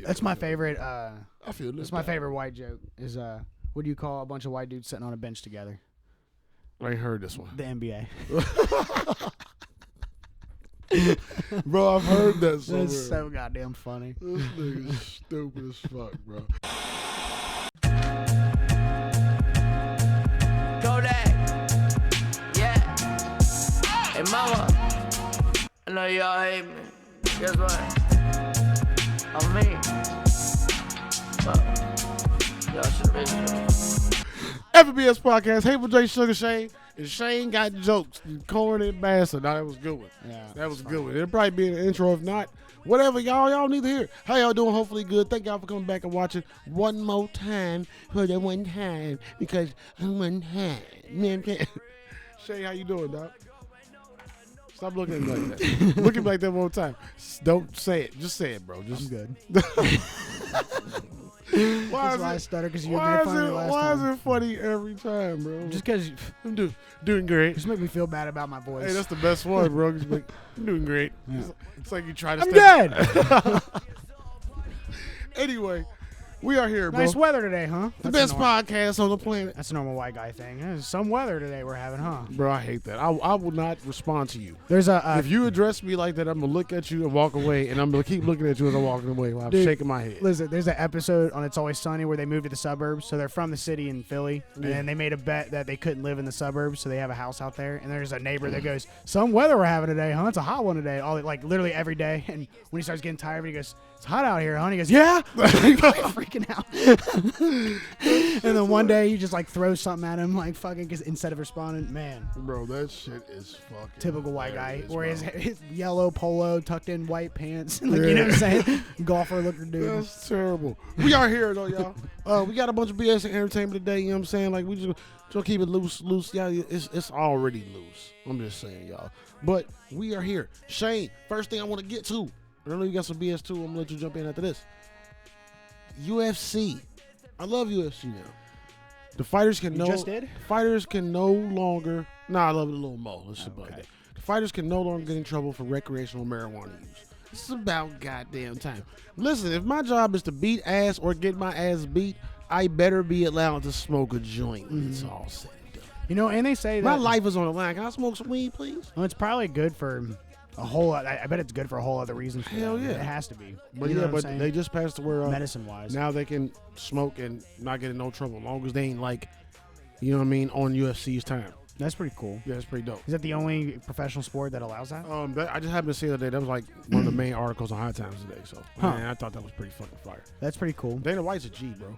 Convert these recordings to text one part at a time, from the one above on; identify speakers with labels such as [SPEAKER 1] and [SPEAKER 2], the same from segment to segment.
[SPEAKER 1] That's my favorite.
[SPEAKER 2] I feel this.
[SPEAKER 1] That's my favorite white joke. Is what do you call a bunch of white dudes sitting on a bench together?
[SPEAKER 2] I ain't heard this one.
[SPEAKER 1] The NBA.
[SPEAKER 2] Bro, I've heard that somewhere.
[SPEAKER 1] That's so goddamn funny.
[SPEAKER 2] This nigga's stupid as fuck, bro.
[SPEAKER 3] Kodak. Yeah. Hey, mama. I know y'all hate me. Guess what? I'm me. Y'all should have been.
[SPEAKER 2] FBS Podcast, Hateful J, Sugar Shane, and Shane got jokes. Corny bastard. Now that was a good one.
[SPEAKER 1] Yeah,
[SPEAKER 2] that was a good one. It'll probably be an intro. If not, whatever, y'all need to hear. How y'all doing? Hopefully good. Thank y'all for coming back and watching one more time for the one time because one time. Shane, how you doing, dog? Stop looking at me like that. Look at me like that one more time. Don't say it. Just say it, bro.
[SPEAKER 1] I'm good.
[SPEAKER 2] Why
[SPEAKER 1] I stutter because you made fun of me last time.
[SPEAKER 2] Why is it funny every time, bro?
[SPEAKER 1] Just because
[SPEAKER 2] I'm doing great.
[SPEAKER 1] Just make me feel bad about my voice.
[SPEAKER 2] Hey, that's the best one, bro. Just like, I'm doing great.
[SPEAKER 1] Yeah.
[SPEAKER 2] It's like you try to.
[SPEAKER 1] I'm dead.
[SPEAKER 2] Anyway, we are here, bro.
[SPEAKER 1] Nice weather today, huh?
[SPEAKER 2] The best podcast on the planet.
[SPEAKER 1] That's a normal white guy thing. There's some weather today we're having, huh?
[SPEAKER 2] Bro, I hate that. I will not respond to you.
[SPEAKER 1] There's
[SPEAKER 2] if you address me like that, I'm gonna look at you and walk away, and I'm gonna keep looking at you as I'm walking away while I'm shaking my head.
[SPEAKER 1] Listen, there's an episode on It's Always Sunny where they moved to the suburbs. So they're from the city in Philly, and they made a bet that they couldn't live in the suburbs, so they have a house out there. And there's a neighbor that goes, "Some weather we're having today, huh? It's a hot one today." All like literally every day. And when he starts getting tired of it, he goes, "It's hot out here, huh?" And he goes, "Yeah." Freaking out. And then one day you just like throw something at him, like fucking, cause instead of responding, man.
[SPEAKER 2] Bro, that shit is fucking
[SPEAKER 1] typical white guy. Or
[SPEAKER 2] bro.
[SPEAKER 1] his yellow polo tucked in white pants. Like, you know what I'm saying? Golfer looking dude.
[SPEAKER 2] That's terrible. We are here though, y'all. We got a bunch of BS and entertainment today, you know what I'm saying? Like we just keep it loose. Yeah, it's already loose. I'm just saying, y'all. But we are here. Shane, first thing I want to get to. I know you got some BS too. I'm gonna let you jump in after this. UFC. I love UFC now. The fighters can Fighters can no longer. Nah, I love it a little more. Let's about that. The fighters can no longer get in trouble for recreational marijuana use. It's about goddamn time. Listen, if my job is to beat ass or get my ass beat, I better be allowed to smoke a joint when it's all said and done.
[SPEAKER 1] You know, and they say that
[SPEAKER 2] my life is on the line. Can I smoke some weed, please?
[SPEAKER 1] Well, it's probably good for a whole. I bet it's good for a whole other reason.
[SPEAKER 2] Hell yeah,
[SPEAKER 1] it has to be.
[SPEAKER 2] But yeah, but they just passed to where
[SPEAKER 1] medicine wise,
[SPEAKER 2] now they can smoke and not get in no trouble, as long as they ain't like, you know what I mean, on UFC's time.
[SPEAKER 1] That's pretty cool.
[SPEAKER 2] Yeah, it's pretty dope.
[SPEAKER 1] Is that the only professional sport that allows that?
[SPEAKER 2] I just happened to see the other day. That was like one of the main articles on High Times today. So man, I thought that was pretty fucking fire.
[SPEAKER 1] That's pretty cool.
[SPEAKER 2] Dana White's a G, bro.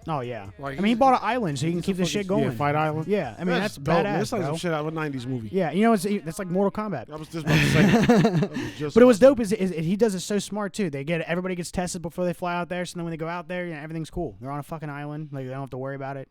[SPEAKER 1] Oh yeah,
[SPEAKER 2] like,
[SPEAKER 1] I mean he bought an island so he can keep this shit going.
[SPEAKER 2] Yeah, Fight Island.
[SPEAKER 1] Yeah, I mean that's badass.
[SPEAKER 2] That's like some shit out of a '90s movie.
[SPEAKER 1] Yeah, you know that's like Mortal Kombat.
[SPEAKER 2] I was just about to say that.
[SPEAKER 1] But it was dope. Is he does it so smart too. Everybody gets tested before they fly out there. So then when they go out there, everything's cool. They're on a fucking island. Like they don't have to worry about it.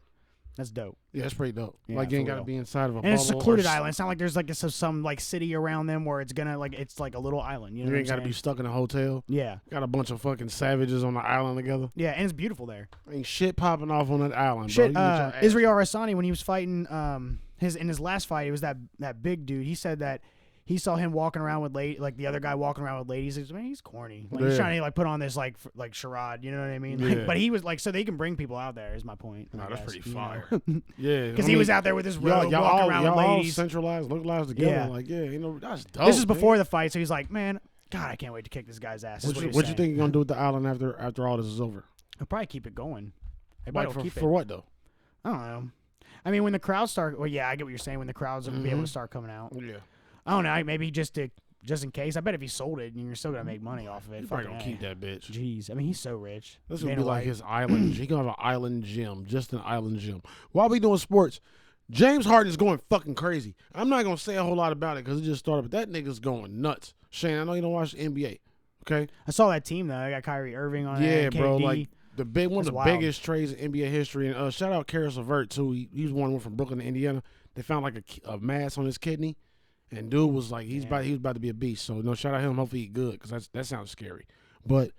[SPEAKER 1] That's dope.
[SPEAKER 2] Yeah, it's pretty dope.
[SPEAKER 1] Yeah,
[SPEAKER 2] like you ain't got to be inside of a bubble.
[SPEAKER 1] And it's a secluded island. It's not like there's like some like city around them where it's gonna it's like a little island. You know,
[SPEAKER 2] you ain't got to be stuck in a hotel.
[SPEAKER 1] Yeah,
[SPEAKER 2] got a bunch of fucking savages on the island together.
[SPEAKER 1] Yeah, and it's beautiful there.
[SPEAKER 2] Ain't shit popping off on that island.
[SPEAKER 1] Shit,
[SPEAKER 2] bro.
[SPEAKER 1] Israel Arasani when he was fighting in his last fight, it was that big dude. He said that he saw him walking around with the other guy walking around with ladies. He's like, man, he's corny. Like, he's trying to put on this like charade. You know what I mean? Like, but he was like, so they can bring people out there. Is my point.
[SPEAKER 2] No, that's pretty fire. Yeah,
[SPEAKER 1] because he was out there with his robe, walking around with ladies,
[SPEAKER 2] centralized, localized together. Yeah. Like, yeah, you know, that's dope.
[SPEAKER 1] This is before the fight, so he's like, man, God, I can't wait to kick this guy's ass.
[SPEAKER 2] What you think you're gonna do with the island after all this is over?
[SPEAKER 1] I'll probably keep it going.
[SPEAKER 2] For what though?
[SPEAKER 1] I don't know. I mean, when the crowds start, well, yeah, I get what you're saying. When the crowds are gonna be able to start coming out.
[SPEAKER 2] Yeah.
[SPEAKER 1] I don't know. Maybe just in case. I bet if he sold it, you're still gonna make money off of it.
[SPEAKER 2] He's probably gonna keep that bitch.
[SPEAKER 1] Jeez, I mean, he's so rich.
[SPEAKER 2] This is gonna be like his island. He gonna have an island gym, just an island gym. While we doing sports, James Harden is going fucking crazy. I'm not gonna say a whole lot about it because it just started, but that nigga's going nuts. Shane, I know you don't watch the NBA. Okay.
[SPEAKER 1] I saw that team though. I got Kyrie Irving on it.
[SPEAKER 2] Yeah,
[SPEAKER 1] KD.
[SPEAKER 2] bro. Like one of the biggest trades in NBA history. And shout out Karis LeVert too. He was one from Brooklyn to Indiana. They found like a mass on his kidney. And dude was like, he was about to be a beast. So, no, shout out him. Hopefully he good, because that sounds scary. But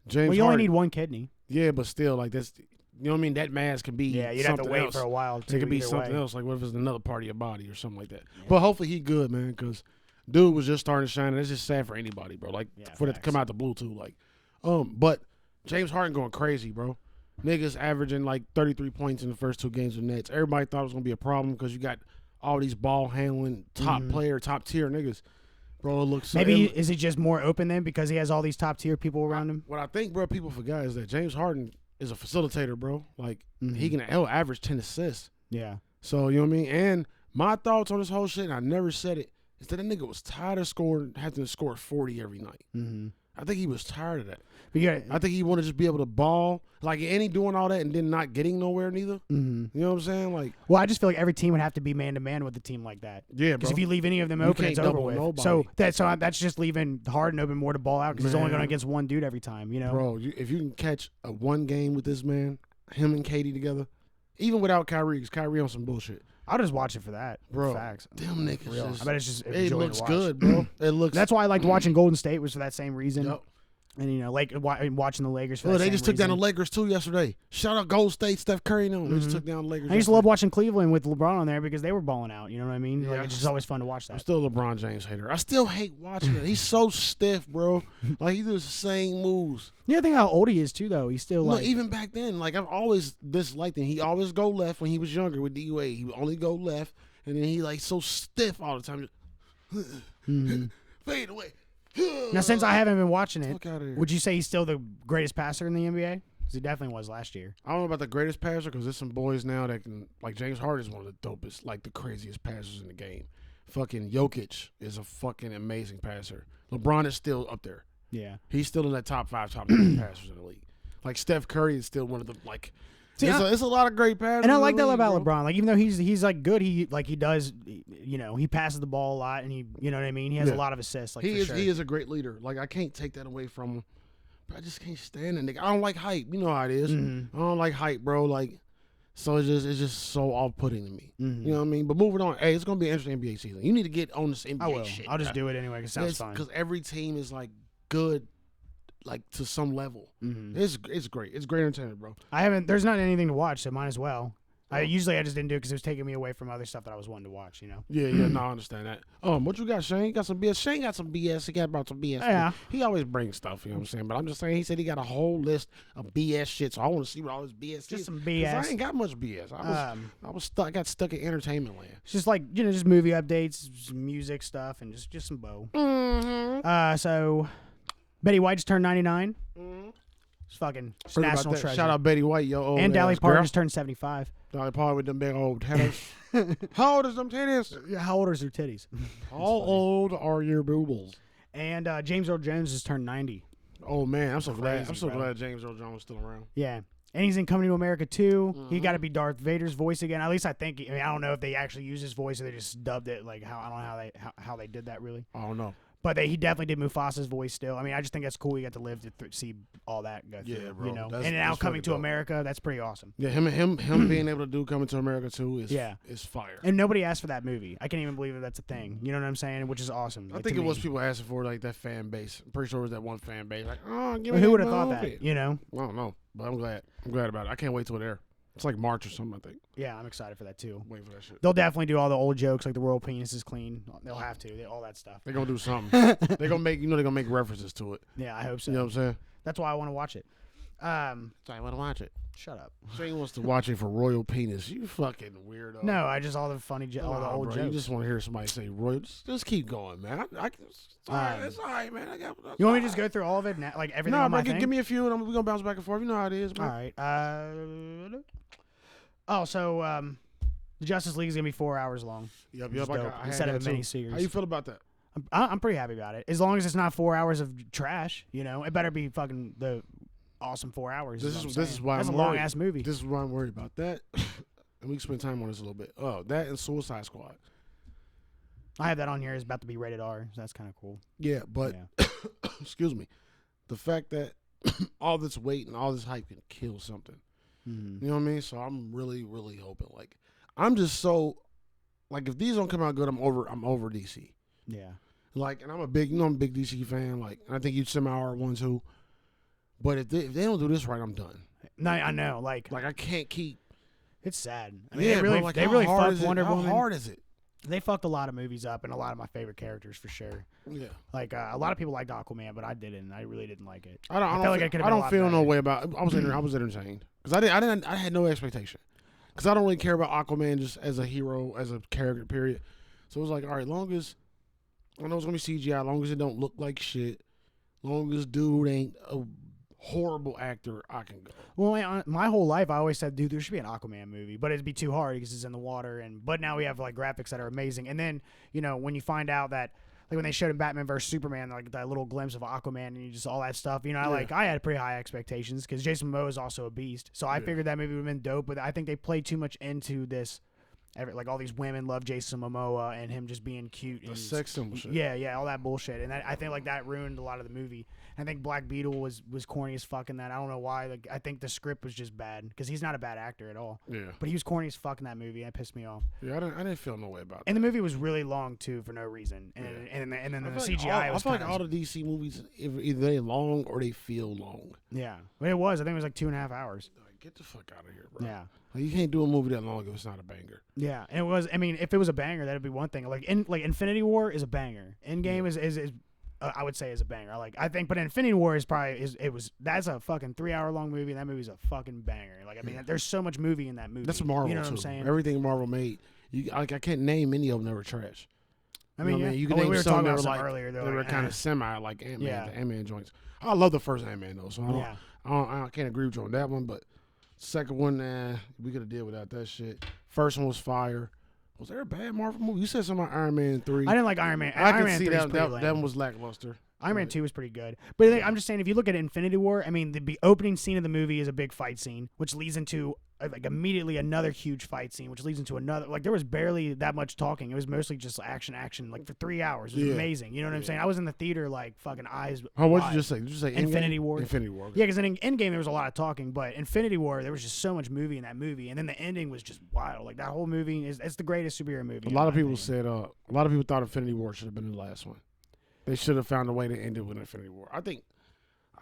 [SPEAKER 2] James
[SPEAKER 1] Well, you
[SPEAKER 2] Harden,
[SPEAKER 1] only need one kidney.
[SPEAKER 2] Yeah, but still, like, that's, you know what I mean? That mass can be
[SPEAKER 1] you'd have to wait
[SPEAKER 2] else.
[SPEAKER 1] for a while.
[SPEAKER 2] It could be something else. Like, what if it's another part of your body or something like that? Yeah. But hopefully he good, man, because dude was just starting to shine. And it's just sad for anybody, bro. Like, for that to come out the blue, too. Like, but James Harden going crazy, bro. Niggas averaging like 33 points in the first 2 games with Nets. Everybody thought it was gonna be a problem because you got all these ball handling top tier niggas. Bro, it looks
[SPEAKER 1] maybe is he just more open then because he has all these top tier people around him?
[SPEAKER 2] What I think, bro, people forgot is that James Harden is a facilitator, bro. Like he'll average 10 assists.
[SPEAKER 1] Yeah.
[SPEAKER 2] So you know what I mean? And my thoughts on this whole shit, and I never said it, is that nigga was tired of having to score 40 every night. I think he was tired of that.
[SPEAKER 1] But
[SPEAKER 2] I think he wanted to just be able to ball. Like, and he doing all that and then not getting nowhere neither. You know what I'm saying? Like,
[SPEAKER 1] well, I just feel like every team would have to be man-to-man with a team like that.
[SPEAKER 2] Yeah, bro.
[SPEAKER 1] Because if you leave any of them open, it's over with.
[SPEAKER 2] Nobody.
[SPEAKER 1] So that's just leaving Harden open more to ball out because he's only going against one dude every time, you know?
[SPEAKER 2] Bro, if you can catch a one game with this man, him and Katie together, even without Kyrie, because Kyrie on some bullshit.
[SPEAKER 1] I'll just watch it for that.
[SPEAKER 2] Bro,
[SPEAKER 1] facts.
[SPEAKER 2] Them niggas just,
[SPEAKER 1] I bet it's just
[SPEAKER 2] it looks good, bro. It looks.
[SPEAKER 1] That's why I liked watching Golden State was for that same reason.
[SPEAKER 2] Yep.
[SPEAKER 1] And, you know, like watching the Lakers for that
[SPEAKER 2] Well, they
[SPEAKER 1] same
[SPEAKER 2] just took
[SPEAKER 1] reason.
[SPEAKER 2] down the Lakers, too, yesterday. Shout out Gold State, Steph Curry and them. They just took down the Lakers.
[SPEAKER 1] I used to love watching Cleveland with LeBron on there because they were balling out. You know what I mean?
[SPEAKER 2] Yeah.
[SPEAKER 1] Like, it's just always fun to watch that.
[SPEAKER 2] I'm still a LeBron James hater. I still hate watching it. He's so stiff, bro. Like, he does the same moves.
[SPEAKER 1] You know, think how old he is, too, though. He's still, like...
[SPEAKER 2] even back then, like, I've always disliked him. He always go left when he was younger with D Wade. He would only go left, and then he, like, so stiff all the time. Fade away.
[SPEAKER 1] Now, since I haven't been watching it,
[SPEAKER 2] Fuck outta here.
[SPEAKER 1] would you say he's still the greatest passer in the NBA? Because he definitely was last year.
[SPEAKER 2] I don't know about the greatest passer because there's some boys now that can, like James Harden is one of the dopest, like the craziest passers in the game. Fucking Jokic is a fucking amazing passer. LeBron is still up there.
[SPEAKER 1] Yeah.
[SPEAKER 2] He's still in that top 5, top 10 passers in the league. Like Steph Curry is still one of the like. It's a lot of great passers.
[SPEAKER 1] And I like that about
[SPEAKER 2] bro.
[SPEAKER 1] LeBron. Like, even though he's like good, he does, you know, he passes the ball a lot, and you know what I mean. He has a lot of assists. Like,
[SPEAKER 2] he
[SPEAKER 1] for
[SPEAKER 2] is
[SPEAKER 1] sure.
[SPEAKER 2] he is a great leader. Like, I can't take that away from him. But I just can't stand that nigga. I don't like hype. You know how it is. I don't like hype, bro. Like, so it's just so off-putting to me. You know what I mean? But moving on. Hey, it's gonna be an interesting NBA season. You need to get on this NBA
[SPEAKER 1] I will.
[SPEAKER 2] shit.
[SPEAKER 1] I'll just do it anyway because it sounds fun.
[SPEAKER 2] Because every team is like good, like to some level. It's great. It's great entertainment, bro.
[SPEAKER 1] There's not anything to watch, so might as well. I just didn't do it because it was taking me away from other stuff that I was wanting to watch, you know?
[SPEAKER 2] Yeah, no, I understand that. What you got, Shane? You got some BS? Shane got some BS. He got about some BS.
[SPEAKER 1] Yeah.
[SPEAKER 2] He always brings stuff, you know what I'm saying? But I'm just saying, he said he got a whole list of BS shit, so I want to see what all this BS is.
[SPEAKER 1] Just some BS.
[SPEAKER 2] I ain't got much BS. I was stuck. I got stuck in entertainment land.
[SPEAKER 1] It's just like, you know, just movie updates, some music stuff, and just some bow. So, Betty White just turned 99. It's fucking national treasure.
[SPEAKER 2] Shout out Betty White, yo.
[SPEAKER 1] And Dolly Parton just turned 75.
[SPEAKER 2] Dolly Parton with them big old titties. How old is them titties?
[SPEAKER 1] Yeah, how old is her titties?
[SPEAKER 2] How old are your boobles?
[SPEAKER 1] And James Earl Jones just turned 90.
[SPEAKER 2] Oh man, I'm so glad. I'm so
[SPEAKER 1] bro.
[SPEAKER 2] glad James Earl Jones is still around.
[SPEAKER 1] Yeah. And he's in Coming to America 2. He got to be Darth Vader's voice again. At least I think. I mean, I don't know if they actually used his voice or they just dubbed it. Like, I don't know how they did that really.
[SPEAKER 2] I don't know.
[SPEAKER 1] But he definitely did Mufasa's voice still. I mean, I just think that's cool. You got to live to see all that go through.
[SPEAKER 2] Yeah, bro.
[SPEAKER 1] You know,
[SPEAKER 2] That's
[SPEAKER 1] and now Coming to
[SPEAKER 2] dope.
[SPEAKER 1] America, that's pretty awesome.
[SPEAKER 2] Yeah, him being able to do Coming to America too is fire.
[SPEAKER 1] And nobody asked for that movie. I can't even believe that that's a thing. You know what I'm saying? Which is awesome.
[SPEAKER 2] I think it was people asking for like that fan base. I'm pretty sure it was that one fan base. Like, oh, give me
[SPEAKER 1] Who
[SPEAKER 2] that
[SPEAKER 1] would have thought
[SPEAKER 2] movie.
[SPEAKER 1] that? You know?
[SPEAKER 2] I don't know, but I'm glad. I'm glad about it. I can't wait till it's there. It's like March or something, I think.
[SPEAKER 1] Yeah, I'm excited for that too.
[SPEAKER 2] Waiting for that shit.
[SPEAKER 1] They'll definitely do all the old jokes like the royal penis is clean. They'll have to. All that stuff.
[SPEAKER 2] They're gonna do something. They're gonna make references to it.
[SPEAKER 1] Yeah, I hope so.
[SPEAKER 2] You know what I'm saying?
[SPEAKER 1] That's why I want to watch it.
[SPEAKER 2] So I want to watch it.
[SPEAKER 1] Shut up.
[SPEAKER 2] Shane wants to watch it for royal penis. You fucking weirdo.
[SPEAKER 1] No, I just all the funny, all the old
[SPEAKER 2] bro,
[SPEAKER 1] jokes.
[SPEAKER 2] You just want to hear somebody say royal. Just keep going, man. It's all right. It's all right, man.
[SPEAKER 1] You want me to just go through all of it now, like everything?
[SPEAKER 2] No,
[SPEAKER 1] on my
[SPEAKER 2] bro.
[SPEAKER 1] thing?
[SPEAKER 2] Give me a few, and we're gonna bounce back and forth. You know how it is, man.
[SPEAKER 1] All right. So the Justice League is gonna be 4 hours long.
[SPEAKER 2] Yep.
[SPEAKER 1] Which is
[SPEAKER 2] I
[SPEAKER 1] dope,
[SPEAKER 2] had
[SPEAKER 1] instead of
[SPEAKER 2] that
[SPEAKER 1] a
[SPEAKER 2] too.
[SPEAKER 1] mini series.
[SPEAKER 2] How you feel about that?
[SPEAKER 1] I'm pretty happy about it. As long as it's not 4 hours of trash, you know, it better be fucking the awesome 4 hours.
[SPEAKER 2] This is why
[SPEAKER 1] that's
[SPEAKER 2] I'm
[SPEAKER 1] a long
[SPEAKER 2] worried.
[SPEAKER 1] ass movie.
[SPEAKER 2] This is why I'm worried about that. And we can spend time on this a little bit. Oh, that and Suicide Squad.
[SPEAKER 1] I have that on here. It's about to be rated R, so that's kind of cool.
[SPEAKER 2] Yeah, but excuse me, the fact that all this weight and all this hype can kill something. You know what I mean? So I'm really, really hoping. Like, I'm just so like, if these don't come out good, I'm over DC.
[SPEAKER 1] Yeah.
[SPEAKER 2] Like, and I'm a big DC fan. Like, and I think you'd semi-are one too. But if they don't do this right, I'm done.
[SPEAKER 1] No, I know. Like
[SPEAKER 2] I can't keep.
[SPEAKER 1] it's sad. I mean,
[SPEAKER 2] Yeah,
[SPEAKER 1] they really,
[SPEAKER 2] bro, like,
[SPEAKER 1] they
[SPEAKER 2] how
[SPEAKER 1] really
[SPEAKER 2] hard
[SPEAKER 1] fucked
[SPEAKER 2] is it?
[SPEAKER 1] Wonder
[SPEAKER 2] How
[SPEAKER 1] Woman.
[SPEAKER 2] hard is it?
[SPEAKER 1] They fucked a lot of movies up and a lot of my favorite characters for sure.
[SPEAKER 2] Yeah.
[SPEAKER 1] Like a lot of people liked Aquaman, but I didn't. I really didn't like it.
[SPEAKER 2] I don't feel no way about. I was entertained because I had no expectation because I don't really care about Aquaman just as a hero, as a character. Period. So it was like, all right, long as I know it's gonna be CGI, long as it don't look like shit, long as dude ain't a horrible actor, I can go.
[SPEAKER 1] Well, my whole life I always said, dude, there should be an Aquaman movie, but it'd be too hard because it's in the water. But now we have like graphics that are amazing. And then when you find out that like when they showed in Batman vs Superman, like that little glimpse of Aquaman and you just all that stuff, I had pretty high expectations because Jason Momoa is also a beast. So I figured that movie would have been dope. But I think they played too much into this. Like all these women love Jason Momoa and him just being cute.
[SPEAKER 2] The sex symbol shit.
[SPEAKER 1] Yeah, all that bullshit. And I think like that ruined a lot of the movie. I think Black Beetle was corny as fuck in that. I don't know why. Like I think the script was just bad because he's not a bad actor at all.
[SPEAKER 2] Yeah.
[SPEAKER 1] But he was corny as fuck in that movie. And it pissed me off.
[SPEAKER 2] Yeah, I didn't feel no way about it.
[SPEAKER 1] And the movie was really long too for no reason. And then the CGI was.
[SPEAKER 2] I feel like all the DC movies either they long or they feel long.
[SPEAKER 1] Yeah, but it was. I think it was like 2.5 hours.
[SPEAKER 2] Get the fuck out of here, bro.
[SPEAKER 1] Yeah.
[SPEAKER 2] Like, you can't do a movie that long if it's not a banger.
[SPEAKER 1] Yeah, and it was. I mean, if it was a banger, that'd be one thing. Like Infinity War is a banger. Endgame is I would say is a banger. But Infinity War is probably that's a fucking 3-hour long movie. And that movie's a fucking banger. Like I mean, there's so much movie in that movie.
[SPEAKER 2] That's Marvel.
[SPEAKER 1] You know
[SPEAKER 2] too.
[SPEAKER 1] what I'm saying?
[SPEAKER 2] Everything Marvel made, I can't name any of them that were trash.
[SPEAKER 1] I mean,
[SPEAKER 2] you can name
[SPEAKER 1] we were
[SPEAKER 2] some
[SPEAKER 1] talking
[SPEAKER 2] that
[SPEAKER 1] about
[SPEAKER 2] were
[SPEAKER 1] some
[SPEAKER 2] like
[SPEAKER 1] earlier.
[SPEAKER 2] They were kind of semi like Ant-Man, the Ant-Man joints. I love the first Ant-Man though, so I can't agree with you on that one. But second one, we could have did without that shit. First one was fire. Was there a bad Marvel movie? You said something about Iron Man 3.
[SPEAKER 1] I didn't like Iron Man.
[SPEAKER 2] I
[SPEAKER 1] Iron
[SPEAKER 2] can
[SPEAKER 1] Man
[SPEAKER 2] see
[SPEAKER 1] 3
[SPEAKER 2] that one was lackluster.
[SPEAKER 1] Iron Man 2 was pretty good. But I'm just saying, if you look at Infinity War, I mean, the opening scene of the movie is a big fight scene, which leads into like immediately another huge fight scene, which leads into another. Like there was barely that much talking. It was mostly just action, like for 3 hours. It was amazing. You know what I'm saying? I was in the theater like fucking eyes.
[SPEAKER 2] What did you just say? Did you say
[SPEAKER 1] Infinity War?
[SPEAKER 2] Infinity War. Okay.
[SPEAKER 1] Yeah, because in Endgame there was a lot of talking, but Infinity War there was just so much movie in that movie, and then the ending was just wild. Like that whole movie it's the greatest superhero movie.
[SPEAKER 2] A lot of people said a lot of people thought Infinity War should have been the last one. They should have found a way to end it with Infinity War.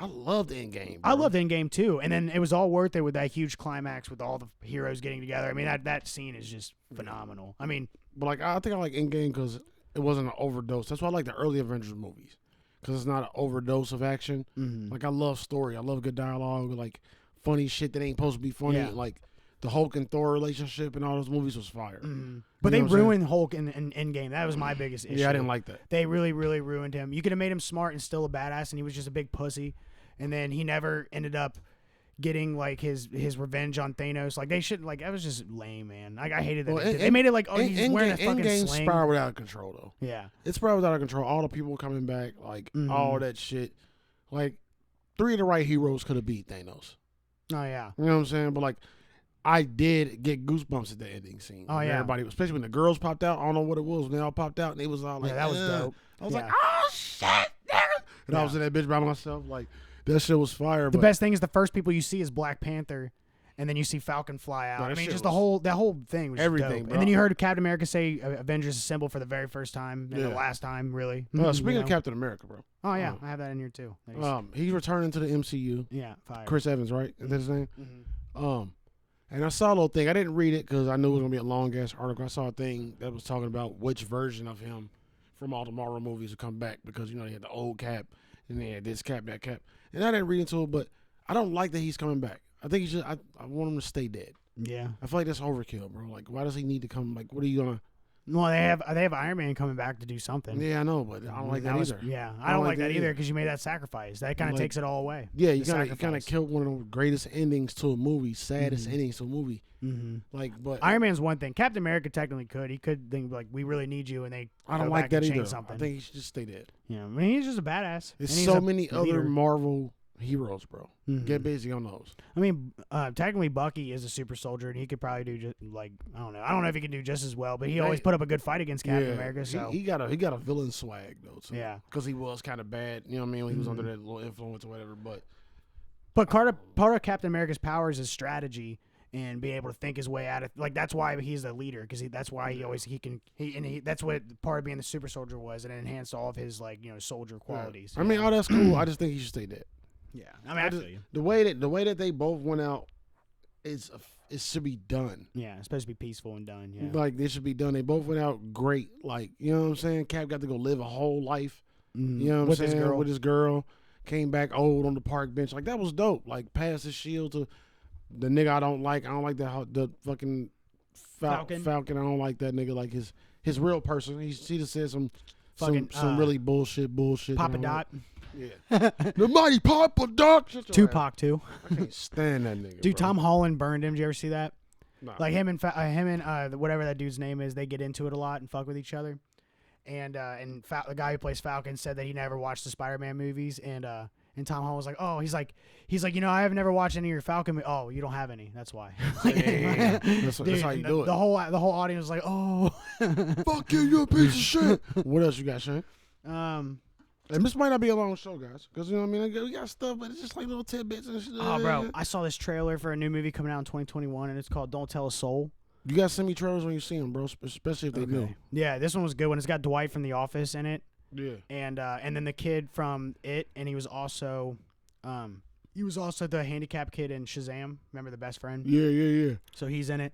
[SPEAKER 2] I loved Endgame.
[SPEAKER 1] I loved Endgame too, and then it was all worth it with that huge climax with all the heroes getting together. I mean, that scene is just phenomenal. I mean,
[SPEAKER 2] but like I think I like Endgame because it wasn't an overdose. That's why I like the early Avengers movies because it's not an overdose of action.
[SPEAKER 1] Mm-hmm.
[SPEAKER 2] Like I love story. I love good dialogue. Like funny shit that ain't supposed to be funny.
[SPEAKER 1] Yeah.
[SPEAKER 2] Like the Hulk and Thor relationship and all those movies was fire.
[SPEAKER 1] Mm-hmm. But they ruined Hulk in Endgame. That was my biggest issue.
[SPEAKER 2] Yeah, I didn't like that.
[SPEAKER 1] They really, really ruined him. You could have made him smart and still a badass, and he was just a big pussy. And then he never ended up getting like his revenge on Thanos. Like they should that was just lame, man. Like I hated that. They made it like he's wearing a fucking sling.
[SPEAKER 2] Spiraled out of control though.
[SPEAKER 1] Yeah,
[SPEAKER 2] it spiraled out of control. All the people coming back, like all that shit. Like 3 of the right heroes could have beat Thanos.
[SPEAKER 1] Oh yeah,
[SPEAKER 2] you know what I'm saying? But like I did get goosebumps at the ending scene.
[SPEAKER 1] Oh yeah,
[SPEAKER 2] everybody, especially when the girls popped out. I don't know what it was when they all popped out and they was all like,
[SPEAKER 1] that was dope.
[SPEAKER 2] I was like, oh shit, nigga. And I was in that bitch by myself like. That shit was fire.
[SPEAKER 1] The best thing is the first people you see is Black Panther, and then you see Falcon fly out. I mean, just that whole thing was
[SPEAKER 2] everything.
[SPEAKER 1] Dope. And then you heard Captain America say Avengers Assemble for the very first time and the last time, really.
[SPEAKER 2] Speaking of Captain America, bro.
[SPEAKER 1] Oh yeah, I have that in here too.
[SPEAKER 2] He's returning to the MCU.
[SPEAKER 1] Yeah, fire.
[SPEAKER 2] Chris Evans, right? Is that his name?
[SPEAKER 1] Mm-hmm.
[SPEAKER 2] And I saw a little thing. I didn't read it because I knew it was gonna be a long ass article. I saw a thing that was talking about which version of him from all the Marvel movies would come back because they had the old Cap and they had this Cap, that Cap. And I didn't read into it, but I don't like that he's coming back. I think I want him to stay dead.
[SPEAKER 1] Yeah.
[SPEAKER 2] I feel like that's overkill, bro. Like, why does he need to come? Like, what are you gonna?
[SPEAKER 1] Well, they have Iron Man coming back to do something.
[SPEAKER 2] Yeah, I know, but I don't like that either.
[SPEAKER 1] Yeah, I don't like that either because you made that sacrifice. That kind of takes it all away.
[SPEAKER 2] Yeah, you kind of killed one of the greatest endings to a movie, saddest endings to a movie.
[SPEAKER 1] Mm-hmm.
[SPEAKER 2] Like, but
[SPEAKER 1] Iron Man's one thing. Captain America technically could. He could think like, we really need you, and they.
[SPEAKER 2] I don't like that either.
[SPEAKER 1] Something.
[SPEAKER 2] I think he should just stay dead.
[SPEAKER 1] Yeah, I mean he's just a badass.
[SPEAKER 2] There's so many other Marvel heroes, bro.
[SPEAKER 1] Mm-hmm.
[SPEAKER 2] Get busy on those.
[SPEAKER 1] I mean, technically Bucky is a super soldier, and he could probably do just like I don't know if he can do just as well, but he always put up a good fight against Captain America. So
[SPEAKER 2] he got a villain swag though. So,
[SPEAKER 1] yeah,
[SPEAKER 2] because he was kind of bad. You know what I mean? When he was under that little influence or whatever.
[SPEAKER 1] But part of Captain America's powers is strategy and being able to think his way out of like that's why he's the leader because that's why that's what part of being the super soldier was and it enhanced all of his soldier qualities.
[SPEAKER 2] I mean, that's cool. I just think he should stay dead.
[SPEAKER 1] Yeah, I mean,
[SPEAKER 2] the way that they both went out is it should be done.
[SPEAKER 1] Yeah, it's supposed to be peaceful and done. Yeah,
[SPEAKER 2] Like they should be done. They both went out great. Like you know what I'm saying. Cap got to go live a whole life. You know what I'm saying with his girl. Came back old on the park bench. Like that was dope. Like passed his shield to the nigga I don't like. I don't like the fucking Falcon. I don't like that nigga. Like his real person. He just said some really bullshit.
[SPEAKER 1] Papa Dot.
[SPEAKER 2] Yeah. The mighty Papa Dot.
[SPEAKER 1] Tupac too.
[SPEAKER 2] I can't stand that nigga.
[SPEAKER 1] Dude,
[SPEAKER 2] bro.
[SPEAKER 1] Tom Holland burned him. Did you ever see that?
[SPEAKER 2] Nah.
[SPEAKER 1] Like him and whatever that dude's name is, they get into it a lot and fuck with each other. And the guy who plays Falcon said that he never watched the Spider-Man movies, and Tom Holland was like, oh, he's like, I have never watched any of your Falcon. Oh, you don't have any. That's why.
[SPEAKER 2] Yeah. That's how you do it.
[SPEAKER 1] The whole audience was like, oh,
[SPEAKER 2] fuck you, you a piece of shit. What else you got, Shane? And this might not be a long show, guys, because you know what I mean. We got stuff, but it's just like little tidbits and shit.
[SPEAKER 1] Oh, bro, I saw this trailer for a new movie coming out in 2021, and it's called Don't Tell a Soul.
[SPEAKER 2] You got to send me trailers when you see them, bro, especially if they new.
[SPEAKER 1] Yeah, this one was good one. It's got Dwight from The Office in it.
[SPEAKER 2] Yeah.
[SPEAKER 1] And then the kid from It, and he was also the handicapped kid in Shazam. Remember the best friend?
[SPEAKER 2] Yeah.
[SPEAKER 1] So he's in it.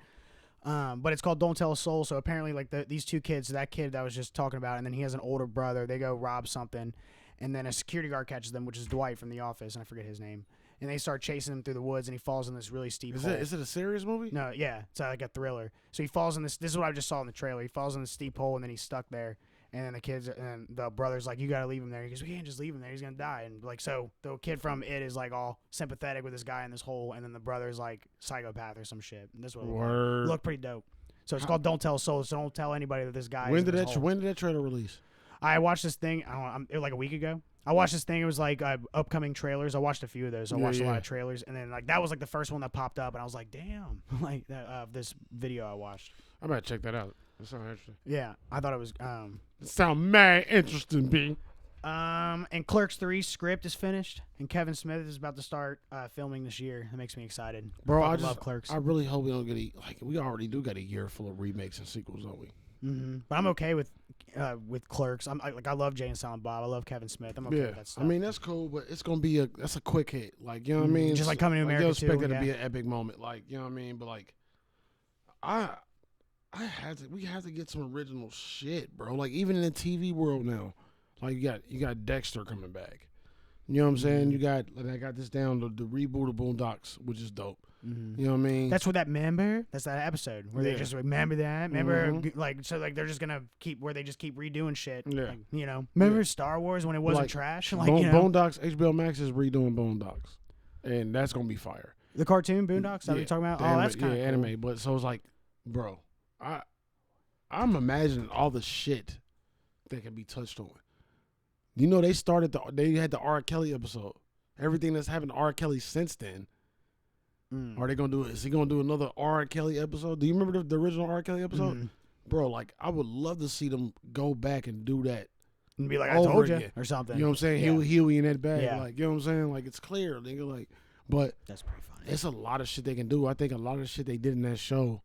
[SPEAKER 1] But it's called Don't Tell a Soul. So apparently, like these two kids, that kid that I was just talking about, and then he has an older brother. They go rob something, and then a security guard catches them, which is Dwight from The Office, and I forget his name. And they start chasing him through the woods, and he falls in this really steep hole.
[SPEAKER 2] Is it a serious movie?
[SPEAKER 1] No, yeah, it's like a thriller. So he falls in this. This is what I just saw in the trailer. He falls in this steep hole, and then he's stuck there. And then the kids and the brother's like, "You gotta leave him there." He goes, "We can't just leave him there. He's gonna die." And like, so the kid from It is like all sympathetic with this guy in this hole, and then the brother's like psychopath or some shit. And this one looked pretty dope. So it's called Don't Tell a Soul. So don't tell anybody that this guy.
[SPEAKER 2] When did that trailer release?
[SPEAKER 1] I watched this thing. It was like a week ago. I watched this thing. It was like upcoming trailers. I watched a few of those. I watched a lot of trailers, and then like that was like the first one that popped up, and I was like, "Damn!" Like this video I watched.
[SPEAKER 2] I might check that out. That sounds interesting.
[SPEAKER 1] Yeah, I thought it was.
[SPEAKER 2] It sounds mad interesting, B.
[SPEAKER 1] And Clerks 3 script is finished, and Kevin Smith is about to start filming this year. That makes me excited.
[SPEAKER 2] Bro, I
[SPEAKER 1] love Clerks.
[SPEAKER 2] I really hope we don't get we already do got a year full of remakes and sequels, don't we?
[SPEAKER 1] Mm-hmm. But I'm okay with Clerks. I love Jay and Silent Bob. I love Kevin Smith. I'm okay with that stuff.
[SPEAKER 2] I mean that's cool, but it's gonna be that's a quick hit. Like you know what I mean?
[SPEAKER 1] Just like Coming to America.
[SPEAKER 2] You expect it to be an epic moment. Like you know what I mean? But like we have to get some original shit, bro. Like even in the TV world now, like you got Dexter coming back. You know what I'm saying? You got I got this down the reboot of Boondocks, which is dope. Mm-hmm. You know what I mean?
[SPEAKER 1] That's what that that's that episode where they just remember that. Remember like they're just gonna keep redoing shit. Yeah. Like, you know, remember Star Wars when it wasn't trash? Like
[SPEAKER 2] Boondocks, HBO Max is redoing Boondocks, and that's gonna be fire.
[SPEAKER 1] The cartoon Boondocks that you're talking about? Oh, that's kind of cool.
[SPEAKER 2] Anime. But so it's like, bro, I'm imagining all the shit that can be touched on. You know, they had the R. Kelly episode. Everything that's happened to R. Kelly since then. Are they gonna do it? Is he gonna do another R. Kelly episode? Do you remember the original R. Kelly episode? Bro, like I would love to see them go back and do that.
[SPEAKER 1] And be like, I told you or something.
[SPEAKER 2] You know what I'm saying? Yeah. Huey in that bag. Yeah. Like, you know what I'm saying? Like it's clear. Nigga, like, but
[SPEAKER 1] that's pretty funny.
[SPEAKER 2] It's a lot of shit they can do. I think a lot of the shit they did in that show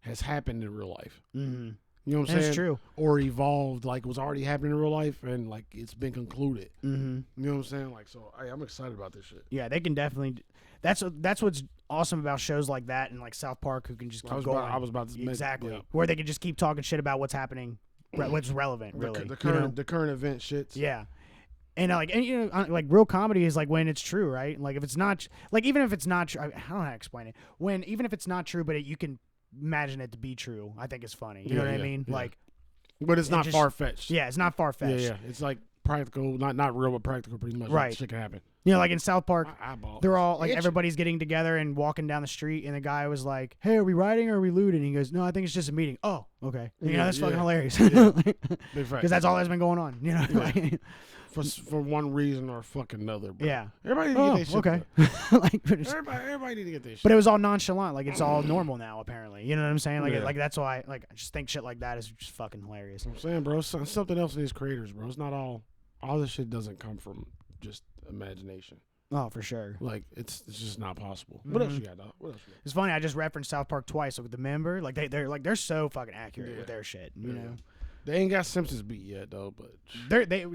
[SPEAKER 2] has happened in real life. Mm-hmm. You know what I'm saying?
[SPEAKER 1] That's true.
[SPEAKER 2] Or evolved, like was already happening in real life, and like it's been concluded.
[SPEAKER 1] Mm-hmm.
[SPEAKER 2] You know what I'm saying? Like, so I'm excited about this shit.
[SPEAKER 1] Yeah, they can definitely. That's what's awesome about shows like that and like South Park, who can just keep going.
[SPEAKER 2] I was about to
[SPEAKER 1] exactly where they can just keep talking shit about what's happening, what's relevant, really. The
[SPEAKER 2] current event shit.
[SPEAKER 1] Yeah. And you know, like real comedy is like when it's true, right? Like if it's not, like even if it's not true, I don't know how to explain it. Even if it's not true, but you can imagine it to be true, I think it's funny. You know what I mean? Yeah. Like,
[SPEAKER 2] but it's not far fetched.
[SPEAKER 1] Yeah, it's not far fetched.
[SPEAKER 2] Yeah. It's like practical, not real, but practical, pretty much.
[SPEAKER 1] Right,
[SPEAKER 2] like, shit can happen.
[SPEAKER 1] You know, like in South Park, they're all like everybody's getting together and walking down the street, and the guy was like, "Hey, are we riding or are we looting?" And he goes, "No, I think it's just a meeting." Oh, okay. You know, that's fucking hilarious. Big fact. Because that's all that's been going on. You know, like,
[SPEAKER 2] for one reason or fucking another. Bro.
[SPEAKER 1] Yeah.
[SPEAKER 2] Everybody need to get their shit.
[SPEAKER 1] Okay.
[SPEAKER 2] Everybody need to get their shit.
[SPEAKER 1] But it was all nonchalant. Like it's all normal now, apparently. You know what I'm saying? Like, like that's why. Like I just think shit like that is just fucking hilarious.
[SPEAKER 2] I'm saying, bro, something else in these creators, bro. It's not all this shit doesn't come from just imagination.
[SPEAKER 1] Oh, for sure.
[SPEAKER 2] Like it's just not possible. What else you got, dog? What else you got?
[SPEAKER 1] It's funny. I just referenced South Park twice. Like the member, like they're so fucking accurate with their shit. You know.
[SPEAKER 2] They ain't got Simpsons beat yet though, but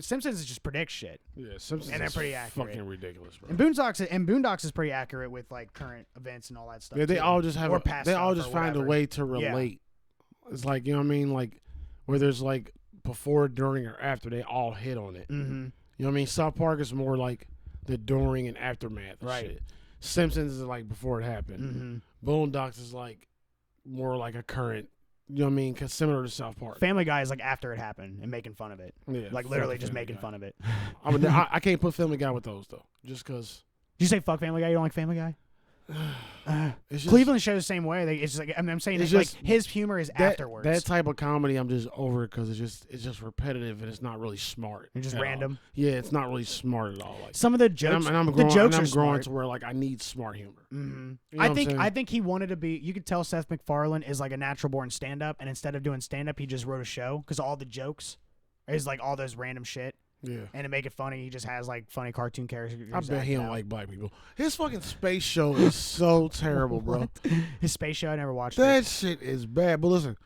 [SPEAKER 1] Simpsons just predict shit.
[SPEAKER 2] Yeah, Simpsons
[SPEAKER 1] and they're
[SPEAKER 2] is
[SPEAKER 1] pretty accurate.
[SPEAKER 2] Fucking ridiculous, bro.
[SPEAKER 1] And Boondocks is pretty accurate with like current events and all that stuff.
[SPEAKER 2] Yeah, they
[SPEAKER 1] too.
[SPEAKER 2] all just have
[SPEAKER 1] or past
[SPEAKER 2] they all
[SPEAKER 1] stuff
[SPEAKER 2] just
[SPEAKER 1] or
[SPEAKER 2] find a
[SPEAKER 1] whatever.
[SPEAKER 2] way to relate. Yeah. It's like, you know what I mean, like where there's like before, during, or after. They all hit on it.
[SPEAKER 1] Mm-hmm.
[SPEAKER 2] You know what I mean? South Park is more like the during and aftermath. Of shit. Simpsons is like before it happened.
[SPEAKER 1] Mm-hmm.
[SPEAKER 2] Boondocks is like more like a current. You know what I mean? Cause similar to South Park.
[SPEAKER 1] Family Guy is like after it happened and making fun of it.
[SPEAKER 2] Yeah,
[SPEAKER 1] like literally just making fun of it.
[SPEAKER 2] I can't put Family Guy with those though, just cause.
[SPEAKER 1] Did you say fuck Family Guy? You don't like Family Guy?
[SPEAKER 2] It's just,
[SPEAKER 1] Cleveland shows the same way. It's just like I'm saying, it's like his humor is afterwards.
[SPEAKER 2] That type of comedy, I'm just over it because it's just repetitive and it's not really smart.
[SPEAKER 1] It's just random.
[SPEAKER 2] All. Yeah, it's not really smart at all. Like
[SPEAKER 1] some of the jokes,
[SPEAKER 2] I'm growing to where like I need smart humor.
[SPEAKER 1] Mm-hmm.
[SPEAKER 2] You know
[SPEAKER 1] I think he wanted to be. You could tell Seth MacFarlane is like a natural born stand up, and instead of doing stand up, he just wrote a show because all the jokes is like all those random shit.
[SPEAKER 2] Yeah.
[SPEAKER 1] And to make it funny, he just has like funny cartoon characters.
[SPEAKER 2] I bet he don't like black people. His fucking space show is so terrible, bro.
[SPEAKER 1] His space show, I never watched
[SPEAKER 2] that
[SPEAKER 1] it.
[SPEAKER 2] Shit is bad. But listen,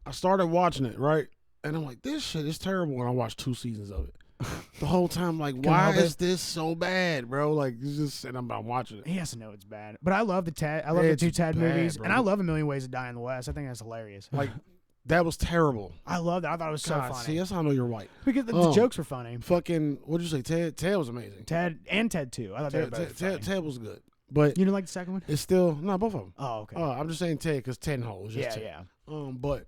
[SPEAKER 2] I started watching it, right? And I'm like, this shit is terrible. And I watched 2 seasons of it. The whole time, like, why is this so bad, bro? Like, it's just, and I'm watching it.
[SPEAKER 1] He has to know it's bad. But I love the Ted. I love the 2 Ted movies. Bro. And I love A Million Ways to Die in the West. I think that's hilarious.
[SPEAKER 2] Like, that was terrible.
[SPEAKER 1] I loved it. I thought it was so funny.
[SPEAKER 2] See, that's how I know you're white.
[SPEAKER 1] Because the jokes were funny.
[SPEAKER 2] Fucking, what'd you say? Ted was amazing.
[SPEAKER 1] Ted and Ted 2. I thought they were both funny.
[SPEAKER 2] Ted was good. But
[SPEAKER 1] you didn't like the second one?
[SPEAKER 2] It's still, no, both of them.
[SPEAKER 1] Oh, okay.
[SPEAKER 2] I'm just saying Ted because Ted holds.
[SPEAKER 1] Yeah, yeah.
[SPEAKER 2] But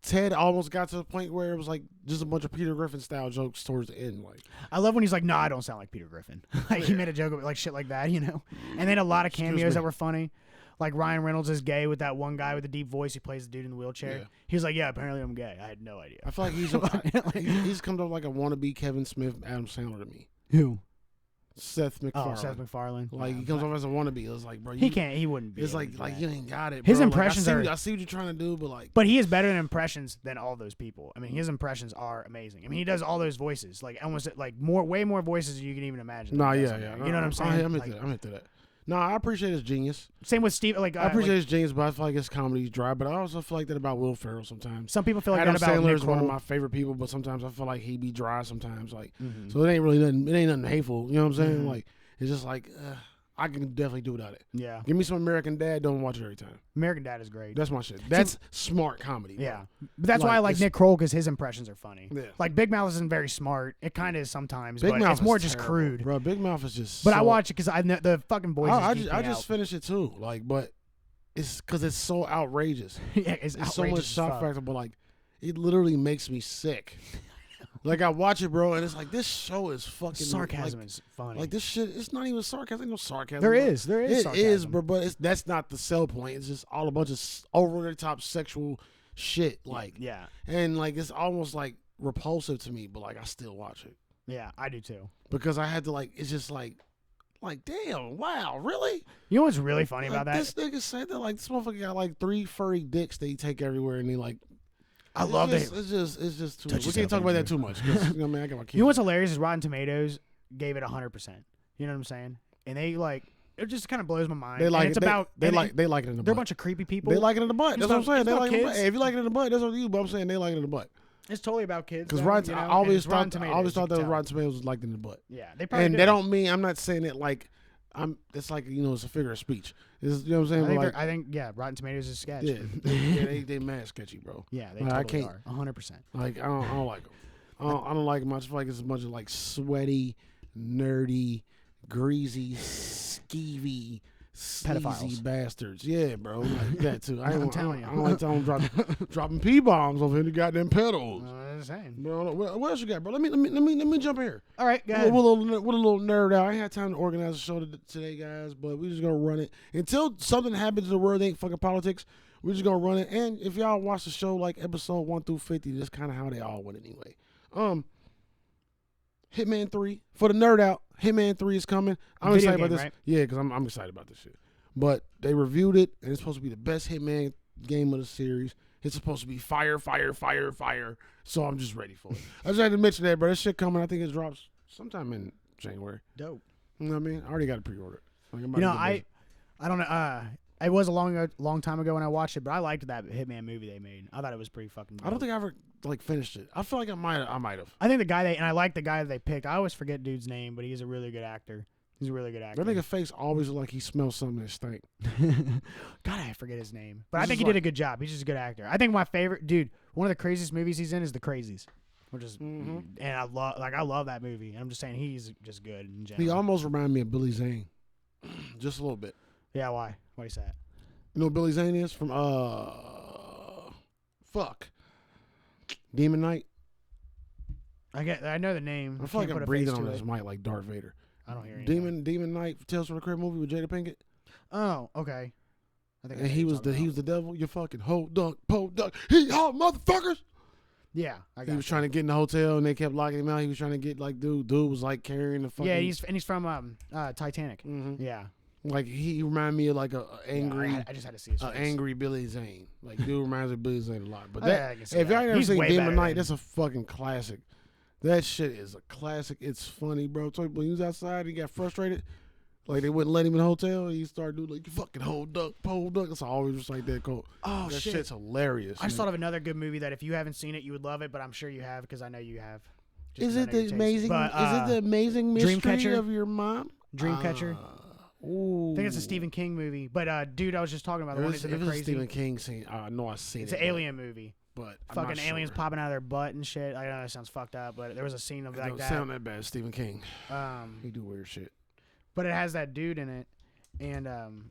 [SPEAKER 2] Ted almost got to the point where it was like just a bunch of Peter Griffin style jokes towards the end. Like,
[SPEAKER 1] I love when he's like, "No, I don't sound like Peter Griffin." Like he made a joke of like shit like that, you know. And then a lot of cameos that were funny. Like Ryan Reynolds is gay with that one guy with the deep voice. He plays the dude in the wheelchair.
[SPEAKER 2] Yeah.
[SPEAKER 1] He was like, "Yeah, apparently I'm gay. I had no idea."
[SPEAKER 2] I feel like he's come up like a wannabe Kevin Smith, Adam Sandler to me.
[SPEAKER 1] Who?
[SPEAKER 2] Seth MacFarlane.
[SPEAKER 1] Oh, Seth MacFarlane.
[SPEAKER 2] Like he comes off as a wannabe. It's like, bro,
[SPEAKER 1] he wouldn't be.
[SPEAKER 2] It's like you ain't got it.
[SPEAKER 1] His
[SPEAKER 2] bro.
[SPEAKER 1] impressions
[SPEAKER 2] like, I see what you're trying to do, but like.
[SPEAKER 1] But he is better than impressions than all those people. I mean, his impressions are amazing. I mean, he does all those voices, like almost like way more voices than you can even imagine.
[SPEAKER 2] Yeah.
[SPEAKER 1] You know what I'm saying?
[SPEAKER 2] I'm into that. No, I appreciate his genius.
[SPEAKER 1] Same with Steve. Like
[SPEAKER 2] I appreciate his genius, but I feel like his comedy's dry. But I also feel like that about Will Ferrell sometimes.
[SPEAKER 1] Some people feel like
[SPEAKER 2] Adam
[SPEAKER 1] that about
[SPEAKER 2] Sandler is
[SPEAKER 1] Nicole.
[SPEAKER 2] one of my favorite people, but sometimes I feel like he be dry sometimes. Like, so it ain't really nothing. It ain't nothing hateful. You know what I'm saying? Like, it's just like I can definitely do without it.
[SPEAKER 1] Yeah.
[SPEAKER 2] Give me some American Dad. Don't watch it every time.
[SPEAKER 1] American Dad is great.
[SPEAKER 2] That's my shit. That's smart comedy. Bro.
[SPEAKER 1] Yeah. But that's why I like Nick Kroll because his impressions are funny.
[SPEAKER 2] Yeah.
[SPEAKER 1] Like Big Mouth isn't very smart. It kind of is sometimes,
[SPEAKER 2] Big
[SPEAKER 1] but
[SPEAKER 2] Mouth
[SPEAKER 1] it's more
[SPEAKER 2] is
[SPEAKER 1] just
[SPEAKER 2] terrible,
[SPEAKER 1] crude.
[SPEAKER 2] bro. Big Mouth is just.
[SPEAKER 1] But I watch it because the fucking voices.
[SPEAKER 2] I just finished it too. Like, but it's because it's so outrageous.
[SPEAKER 1] Yeah, it's
[SPEAKER 2] so much shock factor, but like, it literally makes me sick. Like I watch it, bro, and it's like this show is fucking
[SPEAKER 1] sarcasm is funny.
[SPEAKER 2] Like this shit, it's not even sarcasm. Ain't no sarcasm.
[SPEAKER 1] There is
[SPEAKER 2] it
[SPEAKER 1] sarcasm.
[SPEAKER 2] is, bro. But that's not the sell point. It's just all a bunch of over the top sexual shit. Like
[SPEAKER 1] yeah,
[SPEAKER 2] and like it's almost like repulsive to me, but like I still watch it.
[SPEAKER 1] Yeah, I do too.
[SPEAKER 2] Because I had to like. It's just like damn, wow, really?
[SPEAKER 1] You know what's really funny about that?
[SPEAKER 2] This nigga said that like this motherfucker got like 3 furry dicks that he take everywhere, and he like.
[SPEAKER 1] I love it.
[SPEAKER 2] It's just too much. We can't talk about that too much. You know what I mean? I got my kids.
[SPEAKER 1] You know what's hilarious is Rotten Tomatoes gave it 100%. You know what I'm saying? And they like it just kind of blows my mind.
[SPEAKER 2] They like
[SPEAKER 1] and it's
[SPEAKER 2] it.
[SPEAKER 1] about
[SPEAKER 2] they like it in the butt.
[SPEAKER 1] They're a bunch of creepy people.
[SPEAKER 2] They like it in the butt. That's what I'm saying. They like it in the butt.
[SPEAKER 1] kids.
[SPEAKER 2] Hey, if you like it in the butt, that's on you. But I'm saying they like it in the butt.
[SPEAKER 1] It's totally about kids.
[SPEAKER 2] Because I
[SPEAKER 1] and
[SPEAKER 2] always
[SPEAKER 1] it's Rotten
[SPEAKER 2] thought
[SPEAKER 1] Tomatoes,
[SPEAKER 2] that Rotten Tomatoes was liked in the butt.
[SPEAKER 1] Yeah, they probably
[SPEAKER 2] and
[SPEAKER 1] do.
[SPEAKER 2] they don't mean. I'm not saying it like. It's like it's a figure of speech. It's, you know what I'm saying?
[SPEAKER 1] I think Rotten Tomatoes is sketch.
[SPEAKER 2] Yeah, they mad sketchy, bro.
[SPEAKER 1] Yeah, they totally are. 100%.
[SPEAKER 2] Like I don't like them. I don't like them. I just feel like it's a bunch of like sweaty, nerdy, greasy, skeevy, sleazy bastards. Yeah, bro, like that too.
[SPEAKER 1] I'm telling you.
[SPEAKER 2] I don't like telling them dropping P bombs over the goddamn pedals.
[SPEAKER 1] I'm saying.
[SPEAKER 2] Bro, what else you got, bro? Let me jump here.
[SPEAKER 1] All right, go ahead.
[SPEAKER 2] We're a little nerd out. I ain't had time to organize a show today, guys, but we're just gonna run it until something happens in the world. Ain't fucking politics. We're just gonna run it. And if y'all watch the show like episode 1 through 50, that's kind of how they all went anyway. Hitman 3 for the nerd out. Hitman 3 is coming. I'm
[SPEAKER 1] Video
[SPEAKER 2] excited
[SPEAKER 1] game,
[SPEAKER 2] about this.
[SPEAKER 1] right?
[SPEAKER 2] Yeah, because I'm excited about this shit. But they reviewed it, and it's supposed to be the best Hitman game of the series. It's supposed to be fire. So I'm just ready for it. I just had to mention that, bro. This shit coming. I think it drops sometime in January.
[SPEAKER 1] Dope.
[SPEAKER 2] You know what I mean? I already got it pre-ordered. Like,
[SPEAKER 1] I don't know. It was a long time ago when I watched it, but I liked that Hitman movie they made. I thought it was pretty fucking dope.
[SPEAKER 2] I don't think I ever like finished it. I feel like I might have.
[SPEAKER 1] I think the guy and I like the guy that they picked. I always forget dude's name, but he's a really good actor. He's a really good actor.
[SPEAKER 2] That nigga face always look like he smells something that stink.
[SPEAKER 1] God, I forget his name. But I think he did a good job. He's just a good actor. I think my favorite dude, one of the craziest movies he's in is The Crazies. Which is and I love that movie. And I'm just saying he's just good in general.
[SPEAKER 2] He almost reminded me of Billy Zane. Just a little bit.
[SPEAKER 1] Yeah, why? Why is that?
[SPEAKER 2] You know what Billy Zane is? From Demon Knight.
[SPEAKER 1] I know the name.
[SPEAKER 2] I feel like I'm breathing on this mic like Darth Vader.
[SPEAKER 1] I don't hear anything.
[SPEAKER 2] Demon Knight, Tales from the Crypt movie with Jada Pinkett.
[SPEAKER 1] Oh, okay. I think.
[SPEAKER 2] And he was the devil. You fucking ho dunk, po dunk, hee haw, motherfuckers.
[SPEAKER 1] Yeah,
[SPEAKER 2] he was trying to get in the hotel and they kept locking him out. He was trying to get like dude was like carrying the fucking.
[SPEAKER 1] Yeah, he's from Titanic.
[SPEAKER 2] Mm-hmm.
[SPEAKER 1] Yeah.
[SPEAKER 2] Like he reminded me of like a angry.
[SPEAKER 1] Yeah, I just had to see his face.
[SPEAKER 2] Angry Billy Zane. Like dude reminds me of Billy Zane a lot. But if y'all ain't ever
[SPEAKER 1] He's
[SPEAKER 2] seen
[SPEAKER 1] way
[SPEAKER 2] Demon
[SPEAKER 1] better
[SPEAKER 2] Knight,
[SPEAKER 1] than-
[SPEAKER 2] that's a fucking classic. That shit is a classic. It's funny, bro. So when he was outside, he got frustrated. Like they wouldn't let him in the hotel. He started doing like you fucking hold up, pole duck. It's always just like that. Cool.
[SPEAKER 1] Oh
[SPEAKER 2] that
[SPEAKER 1] shit,
[SPEAKER 2] shit's hilarious.
[SPEAKER 1] I just thought of another good movie that if you haven't seen it, you would love it. But I'm sure you have because I know you have.
[SPEAKER 2] Is it the amazing? Is it the amazing mystery
[SPEAKER 1] Dreamcatcher?
[SPEAKER 2] of your mom?
[SPEAKER 1] Dreamcatcher?
[SPEAKER 2] Ooh.
[SPEAKER 1] I think it's a Stephen King movie. But dude, I was just talking about the one that's in the crazy.
[SPEAKER 2] It's a Stephen King scene. I know I've seen it.
[SPEAKER 1] It's an alien movie.
[SPEAKER 2] But
[SPEAKER 1] fucking aliens popping out of their butt and shit. I know that sounds fucked up, but there was a scene of like that.
[SPEAKER 2] Don't sound that bad, Stephen King. He do weird shit.
[SPEAKER 1] But it has that dude in it, and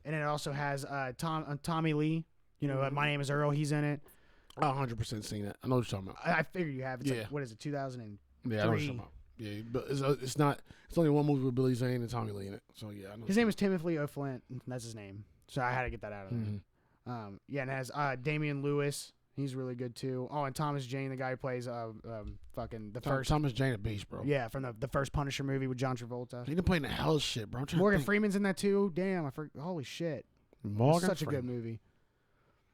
[SPEAKER 1] it also has Tommy Lee. You know, My Name Is Earl. He's in it.
[SPEAKER 2] I 100% seen that. I know what you're talking about.
[SPEAKER 1] I figured you have. It's like, what is it? 2003.
[SPEAKER 2] Yeah, I know what you're talking about. Yeah, but it's not. It's only one movie with Billy Zane and Tommy Lee in it. So yeah, I know.
[SPEAKER 1] His name is Timothy O'Flynn. That's his name. So I had to get that out of there.
[SPEAKER 2] Mm-hmm.
[SPEAKER 1] Yeah, and it has Damian Lewis. He's really good too. Oh, and Thomas Jane, the guy who plays fucking the first
[SPEAKER 2] Thomas Jane a beast, bro.
[SPEAKER 1] Yeah, from the first Punisher movie with John Travolta.
[SPEAKER 2] He didn't play in the hell shit, bro.
[SPEAKER 1] Morgan Freeman's in that too. Damn, I forgot. Holy shit. Such a good movie.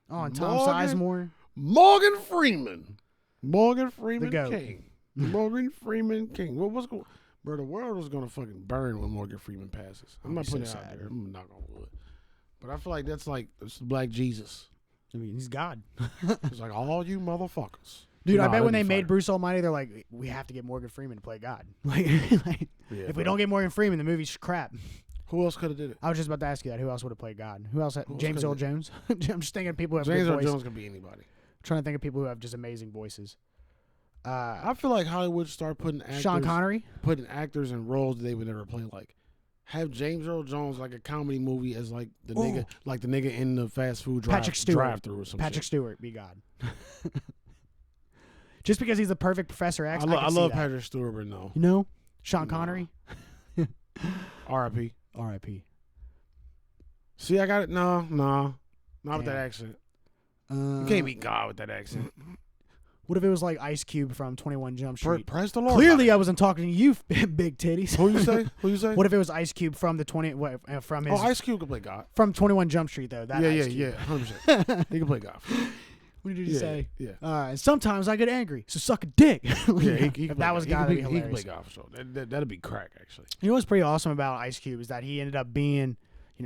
[SPEAKER 1] Oh, and Tom Sizemore.
[SPEAKER 2] Morgan Freeman
[SPEAKER 1] The goat.
[SPEAKER 2] King. Morgan Freeman King. What's going? Bro, the world is gonna fucking burn when Morgan Freeman passes. I'm not putting it out there. I'm not gonna wood. But I feel like that's like it's Black Jesus.
[SPEAKER 1] I mean, he's God.
[SPEAKER 2] It's like all you motherfuckers.
[SPEAKER 1] Dude, I bet when they made Bruce Almighty, they're like, we have to get Morgan Freeman to play God. If we don't get Morgan Freeman, the movie's crap.
[SPEAKER 2] Who else could have did it?
[SPEAKER 1] I was just about to ask you that. Who else would have played God? Who else? James Earl Jones. I'm just thinking of people who have
[SPEAKER 2] James
[SPEAKER 1] good
[SPEAKER 2] Earl
[SPEAKER 1] voice.
[SPEAKER 2] Jones can be anybody.
[SPEAKER 1] I'm trying to think of people who have just amazing voices.
[SPEAKER 2] I feel like Hollywood start putting actors,
[SPEAKER 1] Sean Connery,
[SPEAKER 2] putting actors in roles that they would never play. Like have James Earl Jones like a comedy movie as like the nigga, like the nigga in the fast food drive-through or something.
[SPEAKER 1] Patrick Stewart, be God. Just because he's the perfect Professor X.
[SPEAKER 2] I love Patrick Stewart, but no.
[SPEAKER 1] You know, Sean Connery.
[SPEAKER 2] R.I.P.
[SPEAKER 1] R.I.P.
[SPEAKER 2] See, I got it. No, not with that accent. You can't be God with that accent.
[SPEAKER 1] What if it was like Ice Cube from 21 Jump Street?
[SPEAKER 2] Praise the Lord.
[SPEAKER 1] Clearly, I wasn't talking to you, big titties.
[SPEAKER 2] Who you say? Who you say?
[SPEAKER 1] What if it was Ice Cube from the from his?
[SPEAKER 2] Oh, Ice Cube could play God.
[SPEAKER 1] From 21 Jump Street though. That
[SPEAKER 2] yeah, 100%. He can play God.
[SPEAKER 1] What did you say?
[SPEAKER 2] Yeah.
[SPEAKER 1] And sometimes I get angry, so suck a dick.
[SPEAKER 2] Yeah, he
[SPEAKER 1] if that was God, that'd be hilarious.
[SPEAKER 2] He can play God for sure. That'd be crack, actually.
[SPEAKER 1] You know what's pretty awesome about Ice Cube is that he ended up being,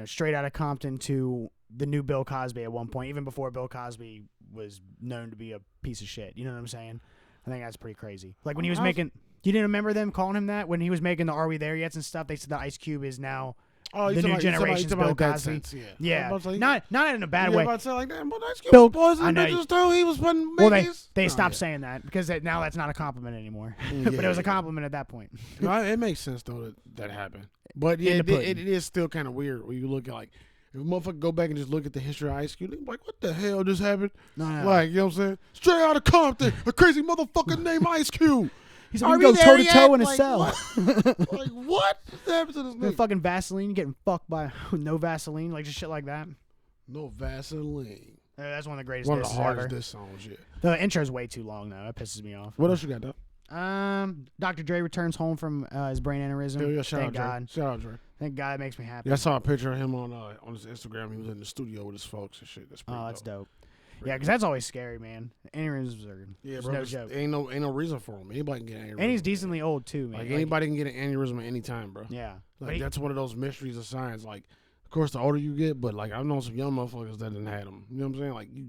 [SPEAKER 1] straight out of Compton to the new Bill Cosby at one point, even before Bill Cosby was known to be a piece of shit. You know what I'm saying? I think that's pretty crazy. Like when he was making, you didn't remember them calling him that when he was making the Are We There Yet and stuff? They said that Ice Cube is now the new generation's Bill Cosby. Yeah, not in a bad way.
[SPEAKER 2] About to say like that, but Ice Cube
[SPEAKER 1] Bill,
[SPEAKER 2] boys and bitches too. He was putting.
[SPEAKER 1] Well, they stopped saying that because now that's not a compliment anymore. But it was a compliment at that point.
[SPEAKER 2] No, it makes sense though that happened. But yeah, it is still kind of weird when you look at like. If a motherfucker go back and just look at the history of Ice Cube, they be like, what the hell just happened?
[SPEAKER 1] No.
[SPEAKER 2] Like, you know what I'm saying? Straight out of Compton, a crazy motherfucker named Ice Cube.
[SPEAKER 1] He's like, go toe to toe in a cell.
[SPEAKER 2] Like, what happened to this nigga?
[SPEAKER 1] Fucking Vaseline, getting fucked by no Vaseline, like just shit like that.
[SPEAKER 2] No Vaseline.
[SPEAKER 1] That's one of the greatest.
[SPEAKER 2] One of the hardest diss songs, yeah.
[SPEAKER 1] The intro's way too long though. That pisses me off.
[SPEAKER 2] What else you got, Doc?
[SPEAKER 1] Dr. Dre returns home from his brain aneurysm.
[SPEAKER 2] Yeah, shout out Dre.
[SPEAKER 1] Thank God, it makes me happy.
[SPEAKER 2] Yeah, I saw a picture of him on his Instagram. He was in the studio with his folks and shit. That's pretty
[SPEAKER 1] that's dope. Yeah, because that's always scary, man. Aneurysms are bro. No joke.
[SPEAKER 2] Ain't no reason for him. Anybody can get an aneurysm.
[SPEAKER 1] And he's decently old too, man.
[SPEAKER 2] Like anybody can get an aneurysm at any time, bro.
[SPEAKER 1] Yeah,
[SPEAKER 2] like that's one of those mysteries of science. Like Of course, the older you get, but like I've known some young motherfuckers that didn't have them. You know what I'm saying? Like you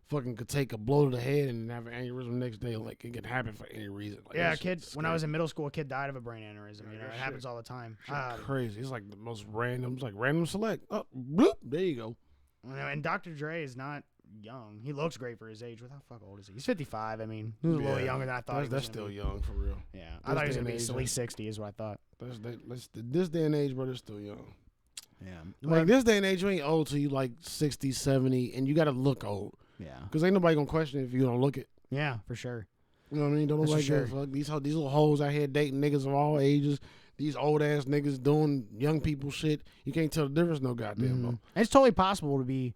[SPEAKER 2] fucking could take a blow to the head and have an aneurysm next day. Like it can happen for any reason. Like,
[SPEAKER 1] yeah, a kid. When I was in middle school, a kid died of a brain aneurysm. You know, it happens all the time.
[SPEAKER 2] Crazy. It's like the most random. It's like random select. Oh, bloop. There you go.
[SPEAKER 1] You know, and Dr. Dre is not young. He looks great for his age. What the fuck old is he? He's 55. I mean, he's a little younger than I thought.
[SPEAKER 2] That's still young for real.
[SPEAKER 1] Yeah, I thought he was gonna be at least 60. Is what I thought.
[SPEAKER 2] This day and age, bro, they're still young.
[SPEAKER 1] Yeah.
[SPEAKER 2] Like this day and age, you ain't old till you like 60, 70, and you got to look old.
[SPEAKER 1] Yeah.
[SPEAKER 2] Because ain't nobody going to question it if you don't look it.
[SPEAKER 1] Yeah, for sure.
[SPEAKER 2] You know what I mean? Don't look like that. Fuck these little hoes out here dating niggas of all ages. These old ass niggas doing young people shit. You can't tell the difference no goddamn more.
[SPEAKER 1] It's totally possible to be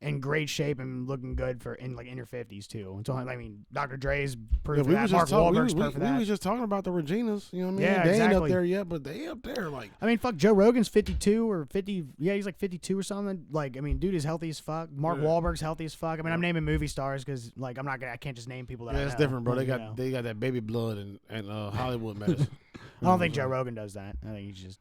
[SPEAKER 1] in great shape and looking good for in your 50s too. It's only, I mean, Dr. Dre's proof of that. Mark Wahlberg's proof of that.
[SPEAKER 2] We was just talking about the Reginas. You know what I mean?
[SPEAKER 1] Yeah,
[SPEAKER 2] they
[SPEAKER 1] exactly.
[SPEAKER 2] ain't up there yet, but they up there. Like,
[SPEAKER 1] I mean, fuck, Joe Rogan's 52 or 50. Yeah, he's like 52 or something. Like, I mean, dude is healthy as fuck. Mark Wahlberg's healthy as fuck. I mean, I'm naming movie stars because like I can't just name people that.
[SPEAKER 2] Yeah, it's different, bro. They got that baby blood and Hollywood medicine.
[SPEAKER 1] I don't think Joe Rogan does that. I think he's just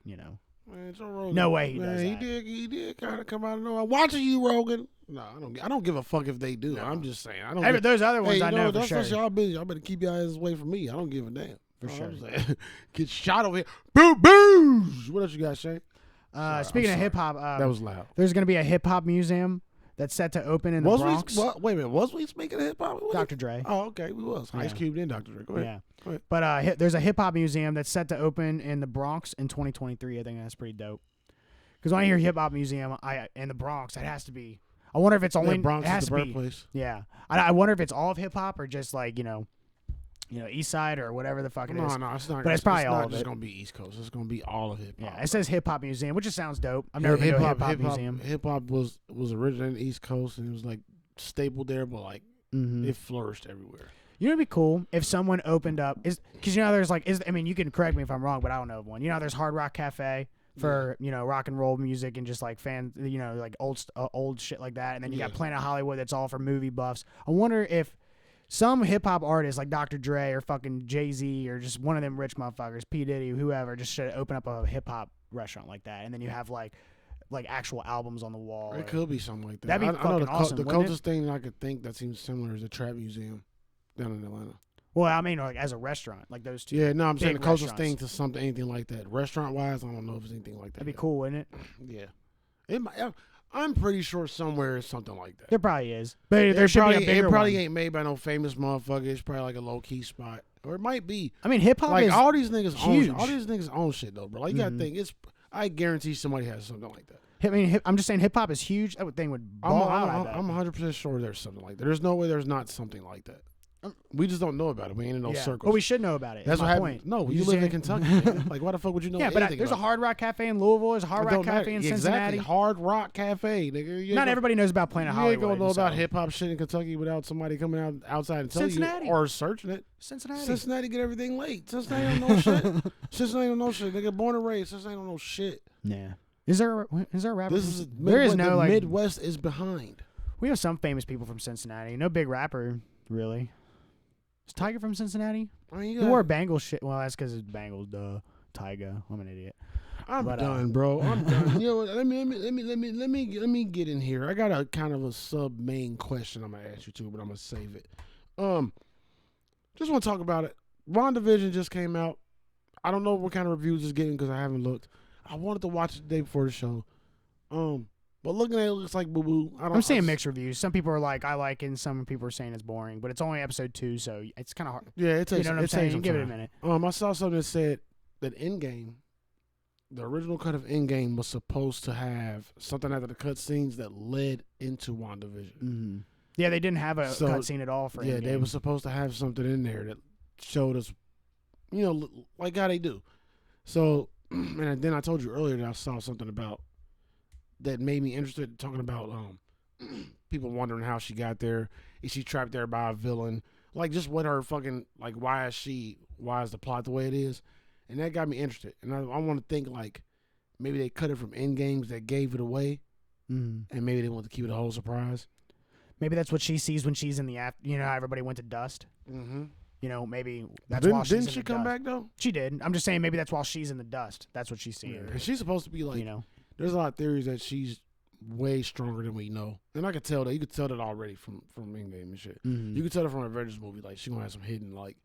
[SPEAKER 2] Man, Joe Rogan,
[SPEAKER 1] no way he does that.
[SPEAKER 2] He did kind of come out of nowhere. Watching you, Rogan. No, I don't give a fuck if they do. No. I'm just saying. I don't.
[SPEAKER 1] Those other ones I know for sure.
[SPEAKER 2] That's y'all business. Y'all better keep your eyes away from me. I don't give a damn.
[SPEAKER 1] For sure.
[SPEAKER 2] I'm saying. Get shot over here. Boo boos. What else you got, Shay?
[SPEAKER 1] Speaking of hip hop,
[SPEAKER 2] that was loud.
[SPEAKER 1] There's gonna be a hip hop museum that's set to open in the Bronx.
[SPEAKER 2] Wait a minute. Was we speaking of hip hop?
[SPEAKER 1] Dr. Dre.
[SPEAKER 2] Oh, okay. We was. Ice Cube and Dr. Dre. Go ahead.
[SPEAKER 1] Yeah.
[SPEAKER 2] Go ahead.
[SPEAKER 1] But there's a hip hop museum that's set to open in the Bronx in 2023. I think that's pretty dope. Because when I hear hip hop museum, in the Bronx, it has to be. I wonder if it's only
[SPEAKER 2] Bronx
[SPEAKER 1] it has
[SPEAKER 2] is the
[SPEAKER 1] to be.
[SPEAKER 2] birthplace.
[SPEAKER 1] Yeah, I wonder if it's all of hip hop or just like East Side or whatever the fuck it is.
[SPEAKER 2] No, it's not.
[SPEAKER 1] But it's probably all
[SPEAKER 2] not
[SPEAKER 1] of
[SPEAKER 2] just
[SPEAKER 1] it.
[SPEAKER 2] gonna be East Coast. It's gonna be all of hip hop.
[SPEAKER 1] Yeah, it says hip hop museum, which just sounds dope. I've never been to a hip hop museum.
[SPEAKER 2] Hip hop was originally in the East Coast and it was like stapled there, but like it flourished everywhere.
[SPEAKER 1] You know, it'd be cool if someone opened up because there's I mean, you can correct me if I'm wrong, but I don't know of one. There's Hard Rock Cafe for rock and roll music and just like fans, like old shit like that. And then you got Planet Hollywood that's all for movie buffs. I wonder if some hip hop artists like Dr. Dre or fucking Jay-Z or just one of them rich motherfuckers, P Diddy, whoever, just should open up a hip hop restaurant like that, and then you have like actual albums on the wall.
[SPEAKER 2] It could be something like that.
[SPEAKER 1] That'd be fucking awesome.
[SPEAKER 2] The closest thing I could think that seems similar is the Trap Museum down in Atlanta.
[SPEAKER 1] Well, I mean, like as a restaurant, like those two.
[SPEAKER 2] Yeah, no, I'm saying the closest thing to anything like that. Restaurant wise, I don't know if it's anything like that.
[SPEAKER 1] That'd be cool, wouldn't
[SPEAKER 2] it? Yeah. I'm pretty sure somewhere it's something like that.
[SPEAKER 1] There probably is. But there should be a bigger
[SPEAKER 2] It probably
[SPEAKER 1] one.
[SPEAKER 2] ain't made by no famous motherfucker. It's probably like a low key spot. Or it might be.
[SPEAKER 1] I mean, hip hop
[SPEAKER 2] like
[SPEAKER 1] is
[SPEAKER 2] all these niggas
[SPEAKER 1] huge.
[SPEAKER 2] own shit though, bro. Like you gotta think I guarantee somebody has something like that.
[SPEAKER 1] I mean, I'm just saying hip hop is huge. That thing would ball out.
[SPEAKER 2] I'm 100% sure there's something like that. There's no way there's not something like that. We just don't know about it. We ain't in those circles.
[SPEAKER 1] But we should know about it.
[SPEAKER 2] That's
[SPEAKER 1] my
[SPEAKER 2] what
[SPEAKER 1] point.
[SPEAKER 2] happened. No, you live in Kentucky. Man. Like, why the fuck would you know?
[SPEAKER 1] Yeah, but there's a Hard Rock Cafe in Louisville. There's a Hard Rock Cafe in Cincinnati.
[SPEAKER 2] Exactly. Hard Rock Cafe, nigga.
[SPEAKER 1] Not everybody knows about Planet Hollywood.
[SPEAKER 2] You ain't gonna know about hip hop shit in Kentucky without somebody coming outside and telling you or searching it. Cincinnati get everything late. Cincinnati don't know shit. Cincinnati don't know shit. Nigga, born and raised. Cincinnati don't know shit.
[SPEAKER 1] Yeah. Is there a rapper?
[SPEAKER 2] There is no like Midwest is behind.
[SPEAKER 1] We have some famous people from Cincinnati. No big rapper, really. Is Tiger from Cincinnati?
[SPEAKER 2] I mean,
[SPEAKER 1] he wore Bengals shit. Well, that's because it's Bengals. Duh, Tiger. I'm an idiot.
[SPEAKER 2] I'm done, bro. I'm done. You know what? Let me get in here. I got a kind of a sub main question I'm gonna ask you too, but I'm gonna save it. Just want to talk about it. WandaVision just came out. I don't know what kind of reviews it's getting because I haven't looked. I wanted to watch it the day before the show. But looking at it, looks like boo-boo.
[SPEAKER 1] I'm seeing mixed reviews. Some people are like, I like it, and some people are saying it's boring. But it's only episode 2, so it's kind of hard.
[SPEAKER 2] Yeah, it takes.
[SPEAKER 1] You know what I'm saying? Give it a minute.
[SPEAKER 2] I saw something that said that Endgame, the original cut of Endgame, was supposed to have something after the cutscenes that led into WandaVision.
[SPEAKER 1] Mm-hmm. Yeah, they didn't have a cutscene at all for Endgame.
[SPEAKER 2] Yeah, they were supposed to have something in there that showed us, like how they do. So, and then I told you earlier that I saw something about that made me interested in talking about people wondering how she got there. Is she trapped there by a villain? Like, just what her fucking, like, why is the plot the way it is? And that got me interested. And I want to think, like, maybe they cut it from Endgames that gave it away, and maybe they want to keep it a whole surprise.
[SPEAKER 1] Maybe that's what she sees when she's in the app. You know how everybody went to dust?
[SPEAKER 2] Mm-hmm.
[SPEAKER 1] Maybe that's why she's in the dust.
[SPEAKER 2] Didn't she come back, though?
[SPEAKER 1] She did. I'm just saying maybe that's while she's in the dust. That's what she's seeing.
[SPEAKER 2] Yeah. She's supposed to be, like, there's a lot of theories that she's way stronger than we know, and I could tell that. You could tell that already from Endgame and shit.
[SPEAKER 1] Mm-hmm.
[SPEAKER 2] You could tell that from Avengers movie. Like she gonna have some hidden like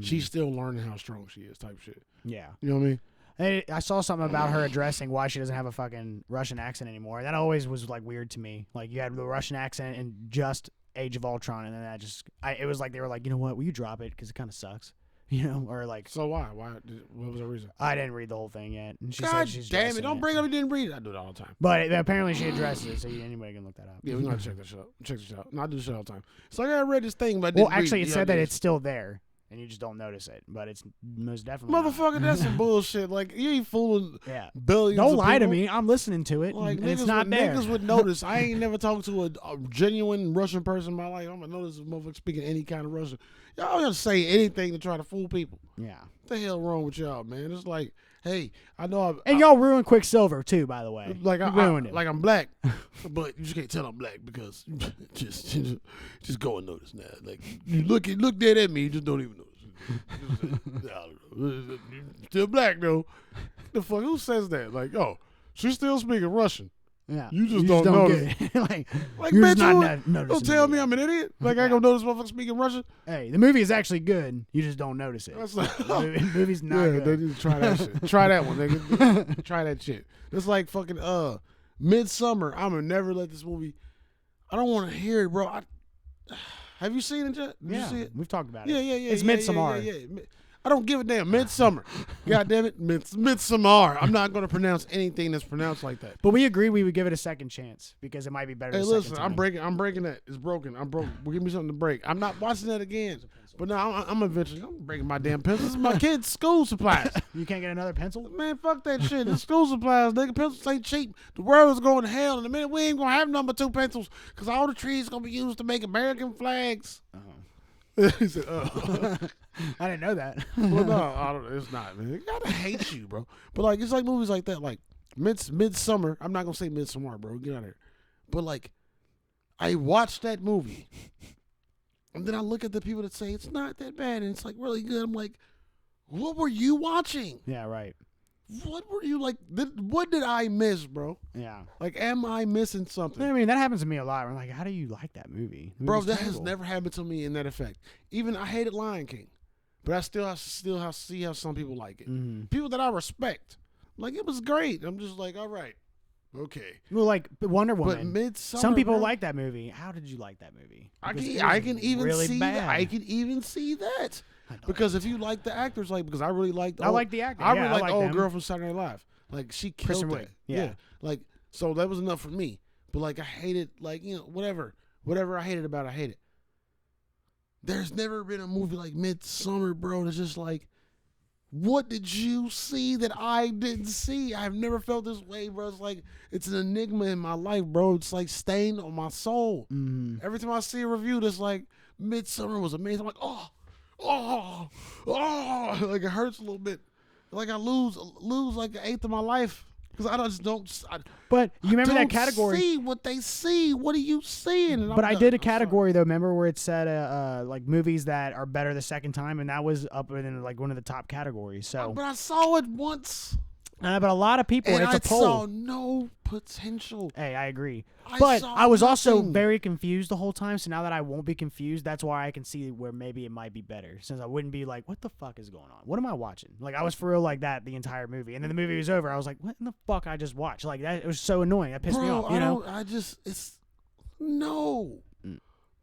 [SPEAKER 2] she's still learning how strong she is type shit.
[SPEAKER 1] Yeah,
[SPEAKER 2] you know what I mean.
[SPEAKER 1] And I saw something about her addressing why she doesn't have a fucking Russian accent anymore. That always was like weird to me. Like you had the Russian accent in just Age of Ultron, and then it was like they were like, you know what, will you drop it because it kind of sucks, you know, or like.
[SPEAKER 2] So why? What was the reason?
[SPEAKER 1] I didn't read the whole thing yet, and she
[SPEAKER 2] God
[SPEAKER 1] said she's
[SPEAKER 2] damn it! Don't
[SPEAKER 1] it.
[SPEAKER 2] bring up you didn't read it. I do it all the time.
[SPEAKER 1] But apparently she addresses it, so anybody can look that up.
[SPEAKER 2] Yeah, we're gonna check this out. Check this out. No, I do this shit all the time. So I read this thing, but
[SPEAKER 1] well, actually, it said that it's still there. And you just don't notice it, but it's most definitely
[SPEAKER 2] motherfucker. That's some bullshit. Like you ain't fooling billions.
[SPEAKER 1] Don't
[SPEAKER 2] of
[SPEAKER 1] lie to
[SPEAKER 2] people.
[SPEAKER 1] me. I'm listening to it.
[SPEAKER 2] Like
[SPEAKER 1] and it's not there.
[SPEAKER 2] Niggas would notice. I ain't never talked to a genuine Russian person in my life. I'm gonna notice a motherfucker speaking any kind of Russian. Y'all gonna say anything to try to fool people.
[SPEAKER 1] Yeah.
[SPEAKER 2] What the hell wrong with y'all, man? It's like, hey, I know.
[SPEAKER 1] Y'all ruined Quicksilver too, by the way.
[SPEAKER 2] Like
[SPEAKER 1] you ruined it.
[SPEAKER 2] Like I'm black, but you just can't tell I'm black because just go and notice now. Like you look dead at me, you just don't even notice. Still black though. The fuck? Who says that? Like, oh, she's still speaking Russian.
[SPEAKER 1] Yeah,
[SPEAKER 2] you just don't notice.
[SPEAKER 1] like
[SPEAKER 2] you're
[SPEAKER 1] bitch,
[SPEAKER 2] don't tell me I'm an idiot. Like I gonna notice motherfuckers speaking Russian.
[SPEAKER 1] Hey, the movie is actually good. You just don't notice it. The movie's not good.
[SPEAKER 2] They need to try that shit. Try that one, nigga. Try that shit. It's like fucking Midsummer. I'm gonna never let this movie. I don't want to hear it, bro. Have you seen it yet? Did you see it?
[SPEAKER 1] We've talked about it.
[SPEAKER 2] Yeah.
[SPEAKER 1] It's Midsommar.
[SPEAKER 2] Yeah. I don't give a damn. Midsummer. God damn it. Midsommar. I'm not going to pronounce anything that's pronounced like that.
[SPEAKER 1] But we agreed we would give it a second chance because it might be better.
[SPEAKER 2] Hey,
[SPEAKER 1] the
[SPEAKER 2] listen,
[SPEAKER 1] second time.
[SPEAKER 2] I'm breaking that. It's broken. I'm broke. Well, give me something to break. I'm not watching that again. But no, I'm eventually. I'm breaking my damn pencils. This is my kids' school supplies.
[SPEAKER 1] You can't get another pencil?
[SPEAKER 2] Man, fuck that shit. The school supplies, nigga. Pencils ain't cheap. The world is going to hell in a minute. We ain't going to have number 2 pencils because all the trees going to be used to make American flags. He said,
[SPEAKER 1] I didn't know that.
[SPEAKER 2] Well, no, it's not, man. I gotta hate you, bro. But like, it's like movies like that, like Midsummer. I'm not gonna say Midsommar, bro. Get out of here. But like, I watched that movie, and then I look at the people that say it's not that bad and it's like really good. I'm like, what were you watching?
[SPEAKER 1] Yeah, right.
[SPEAKER 2] What were you like? What did I miss, bro?
[SPEAKER 1] Yeah.
[SPEAKER 2] Like, am I missing something?
[SPEAKER 1] I mean, that happens to me a lot. I'm like, how do you like that movie?
[SPEAKER 2] Bro, that has never happened to me in that effect. Even I hated Lion King, but I still see how some people like it.
[SPEAKER 1] Mm-hmm.
[SPEAKER 2] People that I respect, like it was great. I'm just like, all right, okay.
[SPEAKER 1] Well, like Wonder Woman.
[SPEAKER 2] But Midsummer,
[SPEAKER 1] some people
[SPEAKER 2] bro,
[SPEAKER 1] like that movie. How did you like that movie?
[SPEAKER 2] I can even
[SPEAKER 1] really
[SPEAKER 2] see
[SPEAKER 1] bad.
[SPEAKER 2] that. I can even see that. Because if you like the actors, like because I really liked.
[SPEAKER 1] I like the actor.
[SPEAKER 2] I really
[SPEAKER 1] like
[SPEAKER 2] the old
[SPEAKER 1] them.
[SPEAKER 2] girl from Saturday Night Live. Like she killed
[SPEAKER 1] Kristen
[SPEAKER 2] that.
[SPEAKER 1] Wiig. Yeah.
[SPEAKER 2] Like so that was enough for me. But like I hated like whatever I hated about it, I hate it. There's never been a movie like Midsummer, bro. That's just like, what did you see that I didn't see? I've never felt this way, bro. It's like it's an enigma in my life, bro. It's like stained on my soul.
[SPEAKER 1] Mm-hmm.
[SPEAKER 2] Every time I see a review that's like Midsummer was amazing, I'm like, oh, like it hurts a little bit. Like I lose like an eighth of my life because I just don't.
[SPEAKER 1] But you remember that category?
[SPEAKER 2] See what they see. What are you seeing?
[SPEAKER 1] But I did a category though. Remember where it said like movies that are better the second time, and that was up in like one of the top categories. So,
[SPEAKER 2] but I saw it once.
[SPEAKER 1] But a lot of people,
[SPEAKER 2] and
[SPEAKER 1] it's a poll.
[SPEAKER 2] I saw no potential.
[SPEAKER 1] Hey, I agree.
[SPEAKER 2] I
[SPEAKER 1] But
[SPEAKER 2] saw
[SPEAKER 1] I was also
[SPEAKER 2] nothing.
[SPEAKER 1] very confused the whole time. So now that I won't be confused, that's why I can see where maybe it might be better. Since I wouldn't be like, what the fuck is going on? What am I watching? Like, I was for real like that the entire movie. And then the movie was over. I was like, what in the fuck I just watched? Like, that, it was so annoying. That pissed me off, you know?
[SPEAKER 2] No.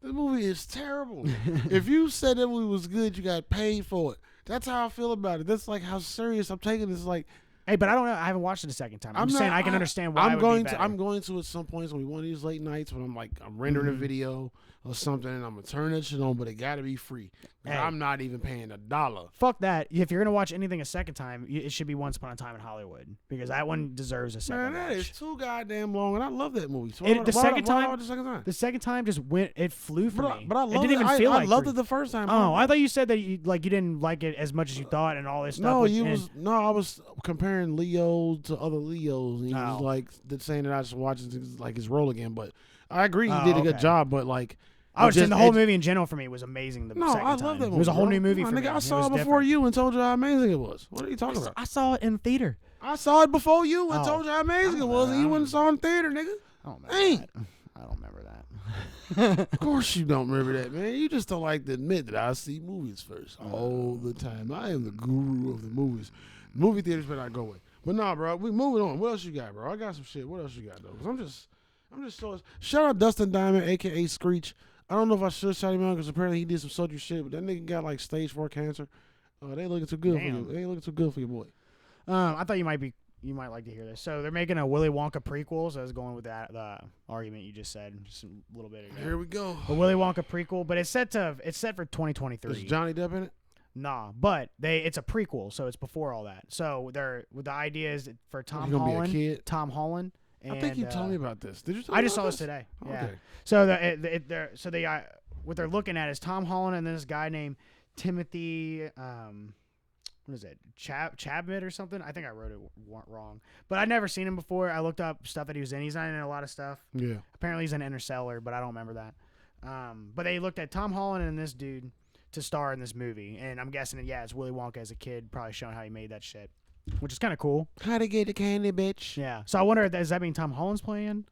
[SPEAKER 2] The movie is terrible. If you said that movie was good, you got paid for it. That's how I feel about it. That's like how serious I'm taking this. Like,
[SPEAKER 1] hey, but I don't know. I haven't watched it a second time. I'm saying I can understand why
[SPEAKER 2] I'm going
[SPEAKER 1] to.
[SPEAKER 2] I'm going to at some points on one of these late nights when I'm rendering a video or something, and I'm gonna turn that shit on, but it gotta be free. Hey. I'm not even paying $1.
[SPEAKER 1] Fuck that. If you're gonna watch anything a second time, it should be Once Upon a Time in Hollywood because that one deserves a second.
[SPEAKER 2] Man, that
[SPEAKER 1] watch.
[SPEAKER 2] is too goddamn long, and I love that movie. So
[SPEAKER 1] The second time,
[SPEAKER 2] the
[SPEAKER 1] second time just went. It flew for me.
[SPEAKER 2] But I loved
[SPEAKER 1] it. Didn't even feel
[SPEAKER 2] I
[SPEAKER 1] like
[SPEAKER 2] loved it the first time.
[SPEAKER 1] Oh, I thought you said that you didn't like it as much as you thought and all this stuff.
[SPEAKER 2] I was comparing Leo to other Leos, and he was like saying that I just watched like his role again. But I agree, he did a good job. But like,
[SPEAKER 1] I was saying the whole movie in general for me was amazing. I love that movie. It was a whole new movie for me.
[SPEAKER 2] I saw it before you and told you how amazing it was. What are you talking about?
[SPEAKER 1] I saw it in theater.
[SPEAKER 2] I saw it before you and
[SPEAKER 1] Oh.
[SPEAKER 2] told you how amazing it was, and you went and saw it in theater, nigga.
[SPEAKER 1] I don't remember that. I don't remember that.
[SPEAKER 2] Of course you don't remember that, man. You just don't like to admit that I see movies first all the time. I am the guru of the movies. Movie theaters better not go away. But nah, bro, we moving on. What else you got, bro? I got some shit. What else you got, though? 'Cause I'm just so. Shout out Dustin Diamond, aka Screech. I don't know if I should shout him out because apparently he did some soldier shit, but that nigga got like stage 4 cancer. They ain't looking too good for you. They ain't looking too good for your boy.
[SPEAKER 1] I thought you might like to hear this. So they're making a Willy Wonka prequel. So I was going with that the argument you just said just a little bit ago.
[SPEAKER 2] Here we go.
[SPEAKER 1] A Willy Wonka prequel, but it's set for 2023.
[SPEAKER 2] Is Johnny Depp in it?
[SPEAKER 1] Nah, but it's a prequel, so it's before all that. So the idea is for Tom
[SPEAKER 2] gonna
[SPEAKER 1] Holland.
[SPEAKER 2] be a kid?
[SPEAKER 1] Tom Holland.
[SPEAKER 2] I think you told me about this. Did you? Tell
[SPEAKER 1] I
[SPEAKER 2] me
[SPEAKER 1] just
[SPEAKER 2] about
[SPEAKER 1] saw this today. Yeah.
[SPEAKER 2] Okay.
[SPEAKER 1] So what they're looking at is Tom Holland and this guy named Timothy. What is it? Chabmit or something? I think I wrote it wrong, but I'd never seen him before. I looked up stuff that he was in. He's not in a lot of stuff.
[SPEAKER 2] Yeah.
[SPEAKER 1] Apparently he's in Interstellar, but I don't remember that. But they looked at Tom Holland and this dude to star in this movie, and I'm guessing it's Willy Wonka as a kid, probably showing how he made that shit, which is kind of cool.
[SPEAKER 2] How to get the candy, bitch?
[SPEAKER 1] Yeah. So I wonder, does that mean Tom Holland's playing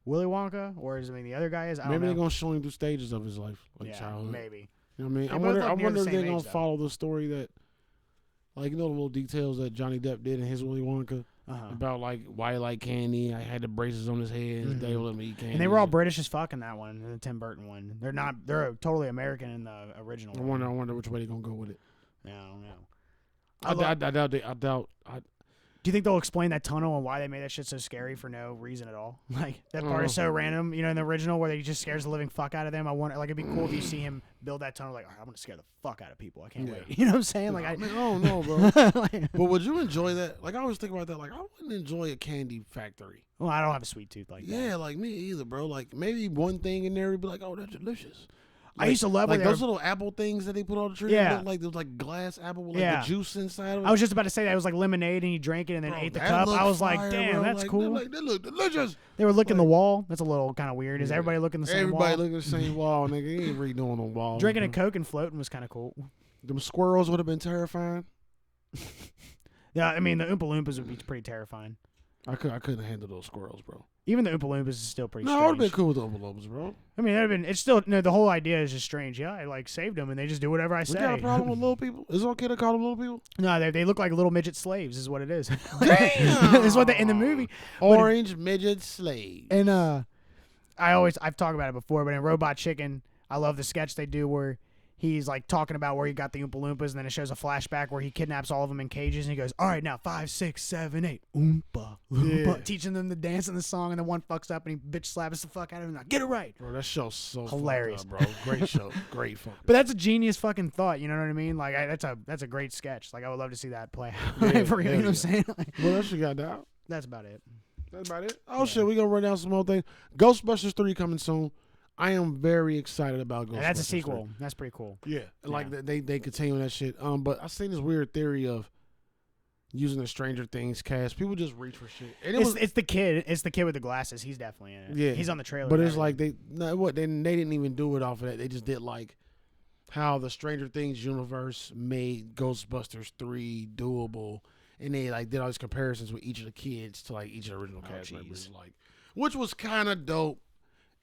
[SPEAKER 1] Willy Wonka, or does it mean the other guy is? I don't
[SPEAKER 2] Maybe
[SPEAKER 1] know.
[SPEAKER 2] they're gonna show him through stages of his life, like childhood.
[SPEAKER 1] Maybe.
[SPEAKER 2] You know what I mean?
[SPEAKER 1] They
[SPEAKER 2] I
[SPEAKER 1] both
[SPEAKER 2] wonder.
[SPEAKER 1] look
[SPEAKER 2] I
[SPEAKER 1] near
[SPEAKER 2] wonder
[SPEAKER 1] the
[SPEAKER 2] if they're
[SPEAKER 1] same
[SPEAKER 2] gonna
[SPEAKER 1] age, though.
[SPEAKER 2] follow the story that, like, you know, the little details that Johnny Depp did in his Willy Wonka about like why he liked candy. I had the braces on his head. His dad would let me eat candy.
[SPEAKER 1] And they were all British as fuck in that one, in the Tim Burton one. They're not. They're totally American in the original.
[SPEAKER 2] I wonder which way they're gonna go with it.
[SPEAKER 1] Yeah, I don't know.
[SPEAKER 2] I doubt.
[SPEAKER 1] Do you think they'll explain that tunnel and why they made that shit so scary for no reason at all? Like, that part is so random, you know, in the original where they just scares the living fuck out of them. I wonder, like, it'd be cool if you see him build that tunnel, like, all right, I'm going to scare the fuck out of people. I can't wait. You know what I'm saying? Like,
[SPEAKER 2] I don't know, bro.
[SPEAKER 1] like,
[SPEAKER 2] But would you enjoy that? Like, I always think about that. Like, I wouldn't enjoy a candy factory.
[SPEAKER 1] well, I don't have a sweet tooth like that.
[SPEAKER 2] Yeah, like me either, bro. Like, maybe one thing in there would be like, oh, that's delicious.
[SPEAKER 1] I used to love
[SPEAKER 2] like
[SPEAKER 1] when
[SPEAKER 2] those little apple things that they put on the tree.
[SPEAKER 1] Yeah.
[SPEAKER 2] Like those like glass apple with like the juice inside of it.
[SPEAKER 1] I was just about to say that it was like lemonade and you drank it and then
[SPEAKER 2] Bro,
[SPEAKER 1] ate the
[SPEAKER 2] that
[SPEAKER 1] cup. I was
[SPEAKER 2] looked
[SPEAKER 1] like,
[SPEAKER 2] fire,
[SPEAKER 1] damn,
[SPEAKER 2] bro.
[SPEAKER 1] that's
[SPEAKER 2] Like,
[SPEAKER 1] cool.
[SPEAKER 2] They look delicious.
[SPEAKER 1] They were licking the wall. That's a little kind of weird. Is everybody looking the same wall?
[SPEAKER 2] Everybody looking at the same wall, nigga. You ain't redoing no wall.
[SPEAKER 1] Drinking a Coke and floating was kind of cool.
[SPEAKER 2] Them squirrels would have been terrifying.
[SPEAKER 1] Yeah, I mean, the Oompa Loompas would be pretty terrifying.
[SPEAKER 2] I couldn't handle those squirrels, bro.
[SPEAKER 1] Even the Oompa Loompas is still pretty
[SPEAKER 2] No, I
[SPEAKER 1] strange.
[SPEAKER 2] would have been cool with the Oompa Loompas, bro.
[SPEAKER 1] I mean, it's still, no, the whole idea is just strange. Yeah, I like saved them and they just do whatever I
[SPEAKER 2] We
[SPEAKER 1] say.
[SPEAKER 2] got a problem with little people? Is it okay to call them little people?
[SPEAKER 1] No, they look like little midget slaves is what it is.
[SPEAKER 2] Damn!
[SPEAKER 1] Is what they in the movie.
[SPEAKER 2] Orange midget slave.
[SPEAKER 1] And I've talked about it before, but in Robot Chicken, I love the sketch they do where he's like talking about where he got the Oompa Loompas, and then it shows a flashback where he kidnaps all of them in cages, and he goes, "All right, now 5, 6, 7, 8, Oompa Loompa,"
[SPEAKER 2] Yeah.
[SPEAKER 1] teaching them to dance in the song, and then one fucks up and he bitch slaps the fuck out of him. Like, get it right.
[SPEAKER 2] Bro, that show's so
[SPEAKER 1] Hilarious.
[SPEAKER 2] fucked up, bro. Great show. Great fun.
[SPEAKER 1] But that's a genius fucking thought. You know what I mean? Like, that's a great sketch. Like, I would love to see that play out. For real, you know what I'm saying? Like,
[SPEAKER 2] What else you got down?
[SPEAKER 1] that's about it.
[SPEAKER 2] That's about it. Oh shit, we gonna run down some more things. Ghostbusters 3 coming soon. I am very excited about Ghostbusters.
[SPEAKER 1] And that's a
[SPEAKER 2] 3.
[SPEAKER 1] sequel. That's pretty cool.
[SPEAKER 2] Yeah, like they continue that shit. But I seen this weird theory of using the Stranger Things cast. People just reach for shit. And
[SPEAKER 1] It's the kid. It's the kid with the glasses. He's definitely in it.
[SPEAKER 2] Yeah,
[SPEAKER 1] He's on the trailer.
[SPEAKER 2] But
[SPEAKER 1] and
[SPEAKER 2] it's like
[SPEAKER 1] everything.
[SPEAKER 2] they didn't even do it off of that. They just did like how the Stranger Things universe made Ghostbusters 3 doable, and they like did all these comparisons with each of the kids to like each of the original cast members, like, which was kind of dope.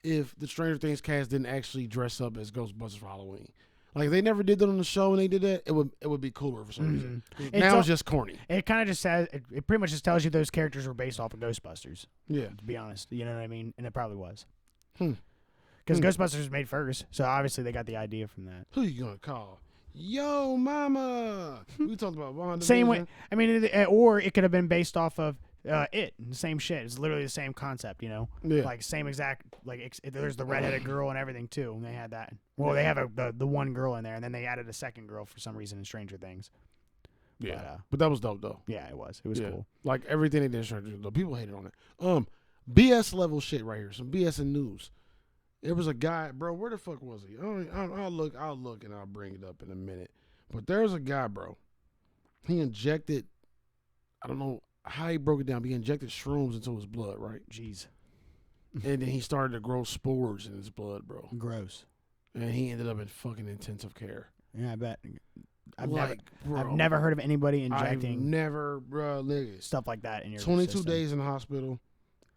[SPEAKER 2] If the Stranger Things cast didn't actually dress up as Ghostbusters for Halloween, like if they never did that on the show and they did that, it would be cooler for some reason. Now it's just corny.
[SPEAKER 1] It kind of just says it pretty much just tells you those characters were based off of Ghostbusters.
[SPEAKER 2] Yeah,
[SPEAKER 1] To be honest, you know what I mean, and it probably was.
[SPEAKER 2] Hmm.
[SPEAKER 1] Because Ghostbusters was made first, so obviously they got the idea from that.
[SPEAKER 2] Who you gonna call? Yo, mama. We talked about WANDA.
[SPEAKER 1] Same way. I mean, or it could have been based off of it. The same shit. It's literally the same concept. You know,
[SPEAKER 2] Yeah.
[SPEAKER 1] like same exact. Like there's the redheaded girl and everything too. And they had that. Well, they have the one girl in there, and then they added a second girl for some reason in Stranger Things.
[SPEAKER 2] Yeah, but that was dope though.
[SPEAKER 1] Yeah, it was. It was cool.
[SPEAKER 2] Like everything they did in Stranger Things, though, people hated on it. BS level shit right here. Some BS in news. There was a guy, bro. Where the fuck was he? I'll look and I'll bring it up in a minute. But there's a guy, bro. He injected. I don't know how he broke it down. But he injected shrooms into his blood, right?
[SPEAKER 1] Jeez.
[SPEAKER 2] And then he started to grow spores in his blood, bro.
[SPEAKER 1] Gross.
[SPEAKER 2] And he ended up in fucking intensive care.
[SPEAKER 1] Yeah, I bet. I've
[SPEAKER 2] bro,
[SPEAKER 1] never heard of anybody injecting.
[SPEAKER 2] I've never, bro, niggas.
[SPEAKER 1] Stuff like that in your
[SPEAKER 2] 22
[SPEAKER 1] system.
[SPEAKER 2] days in the hospital,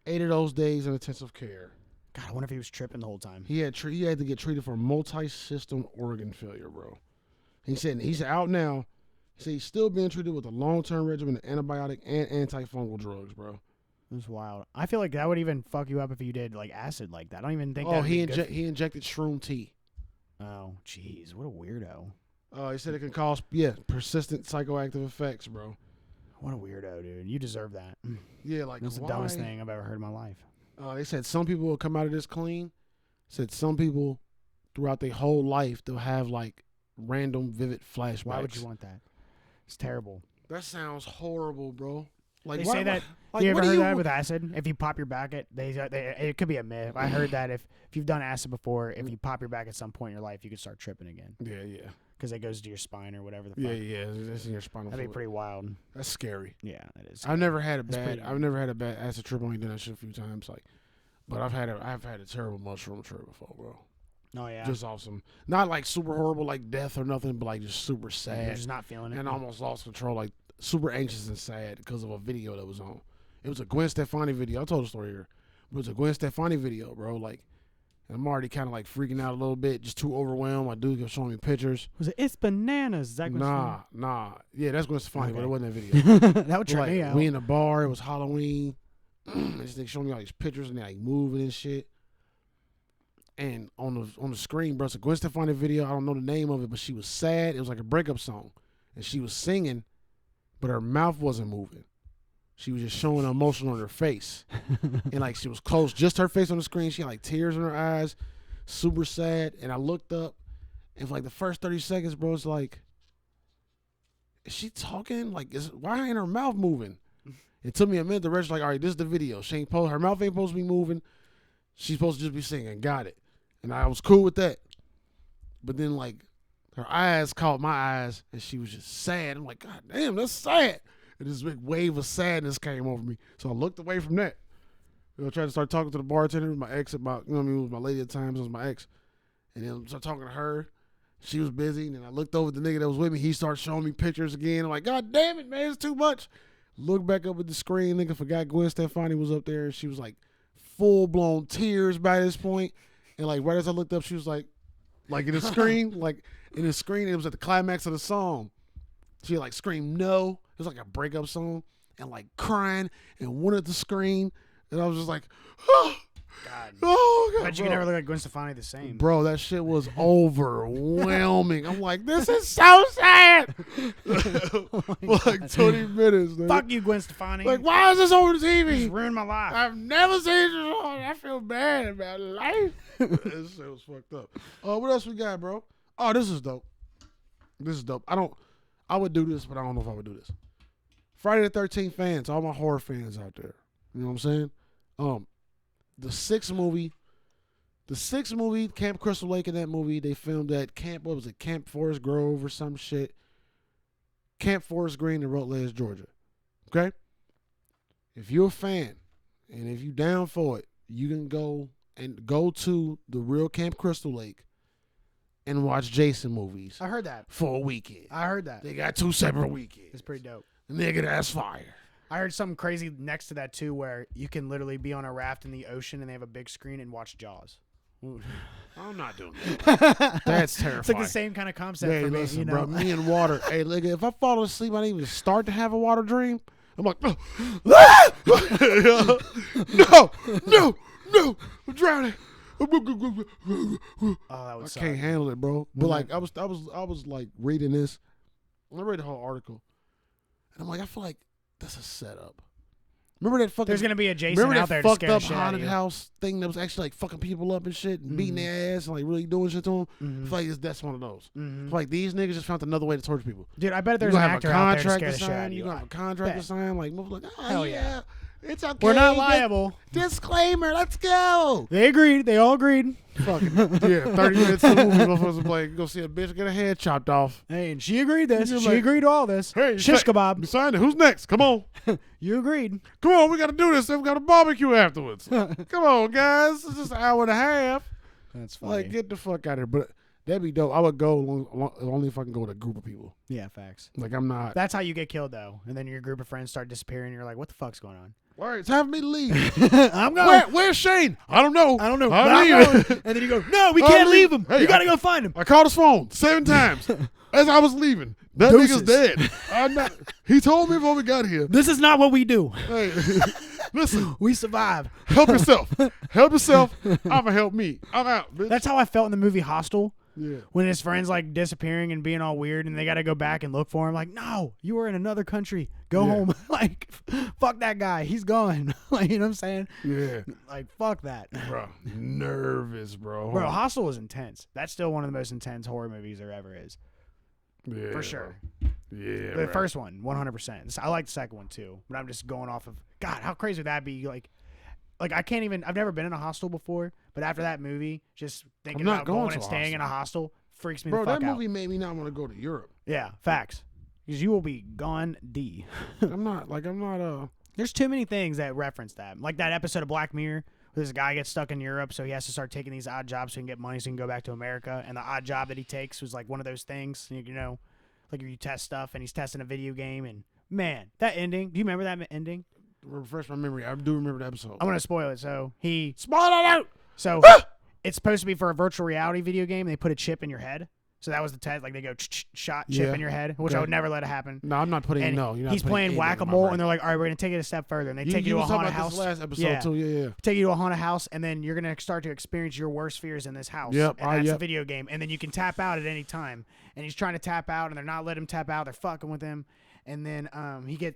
[SPEAKER 2] 8 of those days in intensive care.
[SPEAKER 1] God, I wonder if he was tripping the whole time.
[SPEAKER 2] He had to get treated for multi-system organ failure, bro. He said he's out now. He said he's still being treated with a long-term regimen of antibiotic and antifungal drugs, bro.
[SPEAKER 1] That's wild. I feel like that would even fuck you up if you did like acid like that. I don't even think.
[SPEAKER 2] Oh, he injected shroom tea.
[SPEAKER 1] Oh, jeez, what a weirdo.
[SPEAKER 2] He said it can cause persistent psychoactive effects, bro.
[SPEAKER 1] What a weirdo, dude. You deserve that.
[SPEAKER 2] Yeah, like
[SPEAKER 1] that's the dumbest thing I've ever heard in my life.
[SPEAKER 2] They said some people will come out of this clean. Said some people throughout their whole life they'll have like random vivid flashbacks.
[SPEAKER 1] Why would you want that? It's terrible.
[SPEAKER 2] That sounds horrible, bro. Like
[SPEAKER 1] they say that. Like, you ever heard that with acid? If you pop your back, it could be a myth. I heard that if you've done acid before, if you pop your back at some point in your life, you could start tripping again.
[SPEAKER 2] Yeah.
[SPEAKER 1] Because it goes to your spine or whatever the fuck.
[SPEAKER 2] Yeah. It's in your spinal fluid.
[SPEAKER 1] That'd be pretty wild.
[SPEAKER 2] That's scary.
[SPEAKER 1] Yeah, it is. Scary.
[SPEAKER 2] I've never had a bad acid trip. Only done that shit a few times. Like, but I've had a terrible mushroom trip before, bro.
[SPEAKER 1] Oh yeah.
[SPEAKER 2] Just awesome. Not like super horrible, like death or nothing, but like just super sad.
[SPEAKER 1] You're just not feeling it.
[SPEAKER 2] And almost lost control, like super anxious and sad because of a video that was on. It was a Gwen Stefani video. I told the story here. It was a Gwen Stefani video, bro. Like, and I'm already kind of like freaking out a little bit, just too overwhelmed. My dude kept showing me pictures.
[SPEAKER 1] Was it It's Bananas? Is that Gwen Stefani?
[SPEAKER 2] Nah. Yeah, that's Gwen Stefani, but it wasn't that video.
[SPEAKER 1] That would trip me out.
[SPEAKER 2] We in the bar. It was Halloween. This nigga showing me all these pictures and they like moving and shit. And on the screen, bro, it's a Gwen Stefani video. I don't know the name of it, but she was sad. It was like a breakup song. And she was singing, but her mouth wasn't moving. She was just showing emotion on her face. And like she was close, just her face on the screen. She had like tears in her eyes, super sad. And I looked up, and for like the first 30 seconds, bro, it's like, is she talking? Like, why ain't her mouth moving? It took me a minute to register, like, all right, this is the video. Her mouth ain't supposed to be moving. She's supposed to just be singing. Got it. And I was cool with that. But then, like, her eyes caught my eyes, and she was just sad. I'm like, God damn, that's sad. And this big wave of sadness came over me. So I looked away from that. I tried to start talking to the bartender, my ex, about, it was my lady at the time, it was my ex. And then I started talking to her. She was busy. And then I looked over at the nigga that was with me. He started showing me pictures again. I'm like, God damn it, man, it's too much. Looked back up at the screen, nigga, forgot Gwen Stefani was up there. And she was like full-blown tears by this point. And like right as I looked up, she was like in the screen, it was at the climax of the song. She like screamed no. It was like a breakup song and like crying and wanted to scream. And I was just like, oh,
[SPEAKER 1] God.
[SPEAKER 2] Oh, God.
[SPEAKER 1] But you can never look like Gwen Stefani the same.
[SPEAKER 2] Bro, that shit was overwhelming. I'm like, this is so sad.
[SPEAKER 1] Oh
[SPEAKER 2] For like 20 minutes, dude.
[SPEAKER 1] Fuck you, Gwen Stefani.
[SPEAKER 2] Like, why is this on the TV?
[SPEAKER 1] Just ruined my life.
[SPEAKER 2] I've never seen this on. I feel bad about life. This shit was fucked up. What else we got, bro? Oh, this is dope. I would do this, but I don't know if I would do this. Friday the 13th fans, all my horror fans out there. You know what I'm saying? The sixth movie, Camp Crystal Lake, in that movie, they filmed at Camp Forest Grove or some shit. Camp Forest Green in Rutledge, Georgia. Okay? If you're a fan, and if you down for it, you can go to the real Camp Crystal Lake and watch Jason movies.
[SPEAKER 1] I heard that.
[SPEAKER 2] For a weekend.
[SPEAKER 1] I heard that.
[SPEAKER 2] They got 2 separate weekends.
[SPEAKER 1] It's pretty dope.
[SPEAKER 2] Nigga, that's fire.
[SPEAKER 1] I heard something crazy next to that too, where you can literally be on a raft in the ocean and they have a big screen and watch Jaws.
[SPEAKER 2] I'm not doing that. That's terrifying.
[SPEAKER 1] It's like the same kind of concept for me,
[SPEAKER 2] listen,
[SPEAKER 1] you know?
[SPEAKER 2] bro, me and water. Hey, nigga, if I fall asleep, I didn't even start to have a water dream. I'm like, no, I'm drowning.
[SPEAKER 1] Oh, that would suck.
[SPEAKER 2] I can't handle it, bro. But like, I was like reading this. I read the whole article, and I'm like, I feel like that's a setup. Remember that fucking?
[SPEAKER 1] There's gonna be a Jason out there to scare the shit out of
[SPEAKER 2] haunted
[SPEAKER 1] you.
[SPEAKER 2] house thing that was actually like fucking people up and shit, and beating their ass and like really doing shit to them. I feel like that's one of those. I feel like these niggas just found another way to torture people.
[SPEAKER 1] Dude, I bet there's an actor out there to scare the shit out of you.
[SPEAKER 2] You gonna have a contract to sign? Like, like, oh,
[SPEAKER 1] hell yeah.
[SPEAKER 2] It's okay.
[SPEAKER 1] We're not liable.
[SPEAKER 2] Disclaimer. Let's go.
[SPEAKER 1] They agreed. They all agreed.
[SPEAKER 2] Fucking 30 minutes to the movie before some like go see a bitch get her head chopped off.
[SPEAKER 1] Hey, and she agreed this.
[SPEAKER 2] You're
[SPEAKER 1] She
[SPEAKER 2] like,
[SPEAKER 1] agreed to all this.
[SPEAKER 2] Hey,
[SPEAKER 1] shish kebab.
[SPEAKER 2] You signed it. Who's next? Come on.
[SPEAKER 1] You agreed.
[SPEAKER 2] Come on, we got to do this. Then we got a barbecue afterwards. Come on, guys. It's just an hour and a half.
[SPEAKER 1] That's funny.
[SPEAKER 2] Like, get the fuck out of here. But That'd be dope. I would go only if I can go with a group of people.
[SPEAKER 1] Yeah, facts.
[SPEAKER 2] Like I'm not.
[SPEAKER 1] That's how you get killed though, and then your group of friends start disappearing. And you're like, what the fuck's going on?
[SPEAKER 2] All right, it's time for me to leave.
[SPEAKER 1] I'm going.
[SPEAKER 2] Where's Shane? I don't know.
[SPEAKER 1] I'm
[SPEAKER 2] leaving.
[SPEAKER 1] going. And then you go, no, we can't leave him.
[SPEAKER 2] Hey,
[SPEAKER 1] you got to go find him.
[SPEAKER 2] I called his phone 7 times as I was leaving. That
[SPEAKER 1] Deuces.
[SPEAKER 2] nigga's dead. I'm not. He told me before we got here.
[SPEAKER 1] This is not what we do.
[SPEAKER 2] Hey, listen.
[SPEAKER 1] We survive.
[SPEAKER 2] Help yourself. Help yourself. I'ma help me. I'm out, bitch.
[SPEAKER 1] That's how I felt in the movie Hostel.
[SPEAKER 2] Yeah.
[SPEAKER 1] When his friends like disappearing and being all weird, and they got to go back and look for him. Like, no, you were in another country. Go home. Like, fuck that guy. He's gone. Like, you know what I'm saying?
[SPEAKER 2] Yeah.
[SPEAKER 1] Like, fuck that.
[SPEAKER 2] Bro, nervous, bro.
[SPEAKER 1] Bro, Hostel was intense. That's still one of the most intense horror movies there ever is.
[SPEAKER 2] Yeah,
[SPEAKER 1] For sure.
[SPEAKER 2] Bro. Yeah.
[SPEAKER 1] The first one, 100%. I like the second one too, but I'm just going off of God. How crazy would that be? Like I can't even. I've never been in a hostel before, but after that movie, just thinking about going and staying in a hostel freaks me the fuck out.
[SPEAKER 2] Bro, that movie made me not want to go to Europe.
[SPEAKER 1] Yeah, facts. Because you will be gone D.
[SPEAKER 2] I'm not.
[SPEAKER 1] There's too many things that reference that. Like that episode of Black Mirror where this guy gets stuck in Europe, so he has to start taking these odd jobs so he can get money so he can go back to America. And the odd job that he takes was like one of those things, you know, like you test stuff and he's testing a video game. And man, that ending. Do you remember that ending?
[SPEAKER 2] Refresh my memory. I do remember the episode.
[SPEAKER 1] I'm gonna spoil it. So
[SPEAKER 2] spoil it out.
[SPEAKER 1] So it's supposed to be for a virtual reality video game. They put a chip in your head. So that was the test. Like they go shot chip in your head, which I would never let it happen.
[SPEAKER 2] No, I'm not putting.
[SPEAKER 1] And
[SPEAKER 2] no, you're not.
[SPEAKER 1] He's playing whack-a-mole, and they're like, "All right, we're gonna take it a step further." And they take you to a haunted house.
[SPEAKER 2] This last episode too. Yeah.
[SPEAKER 1] Take you to a haunted house, and then you're gonna start to experience your worst fears in this house.
[SPEAKER 2] Yep.
[SPEAKER 1] And that's a video game, and then you can tap out at any time. And he's trying to tap out, and they're not letting him tap out. They're fucking with him. And then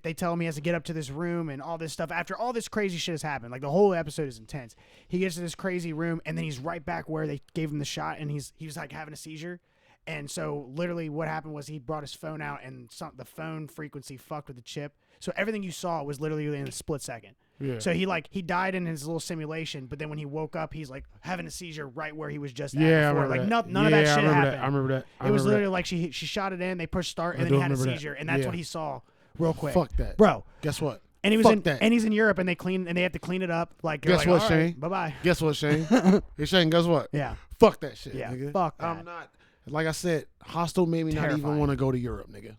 [SPEAKER 1] they tell him he has to get up to this room and all this stuff. After all this crazy shit has happened, like the whole episode is intense. He gets to this crazy room, and then he's right back where they gave him the shot, and he was like having a seizure. And so literally what happened was he brought his phone out, and the phone frequency fucked with the chip. So everything you saw was literally in a split second.
[SPEAKER 2] Yeah.
[SPEAKER 1] So he died in his little simulation, but then when he woke up, he's like having a seizure right where he was just at before. Like none of that shit happened.
[SPEAKER 2] I remember that.
[SPEAKER 1] It was literally like she shot it in, they pushed start, and then he had a seizure, and that's what he saw real quick.
[SPEAKER 2] Fuck that,
[SPEAKER 1] bro.
[SPEAKER 2] Guess what?
[SPEAKER 1] And he was and he's in Europe, and they have to clean it up. Like
[SPEAKER 2] guess what, Shane?
[SPEAKER 1] Right, bye bye.
[SPEAKER 2] Guess what, Shane? Hey Shane, guess what?
[SPEAKER 1] Yeah.
[SPEAKER 2] Fuck that shit.
[SPEAKER 1] Yeah.
[SPEAKER 2] Nigga.
[SPEAKER 1] Fuck that.
[SPEAKER 2] I'm not. Like I said, Hostel made me not even want to go to Europe, nigga.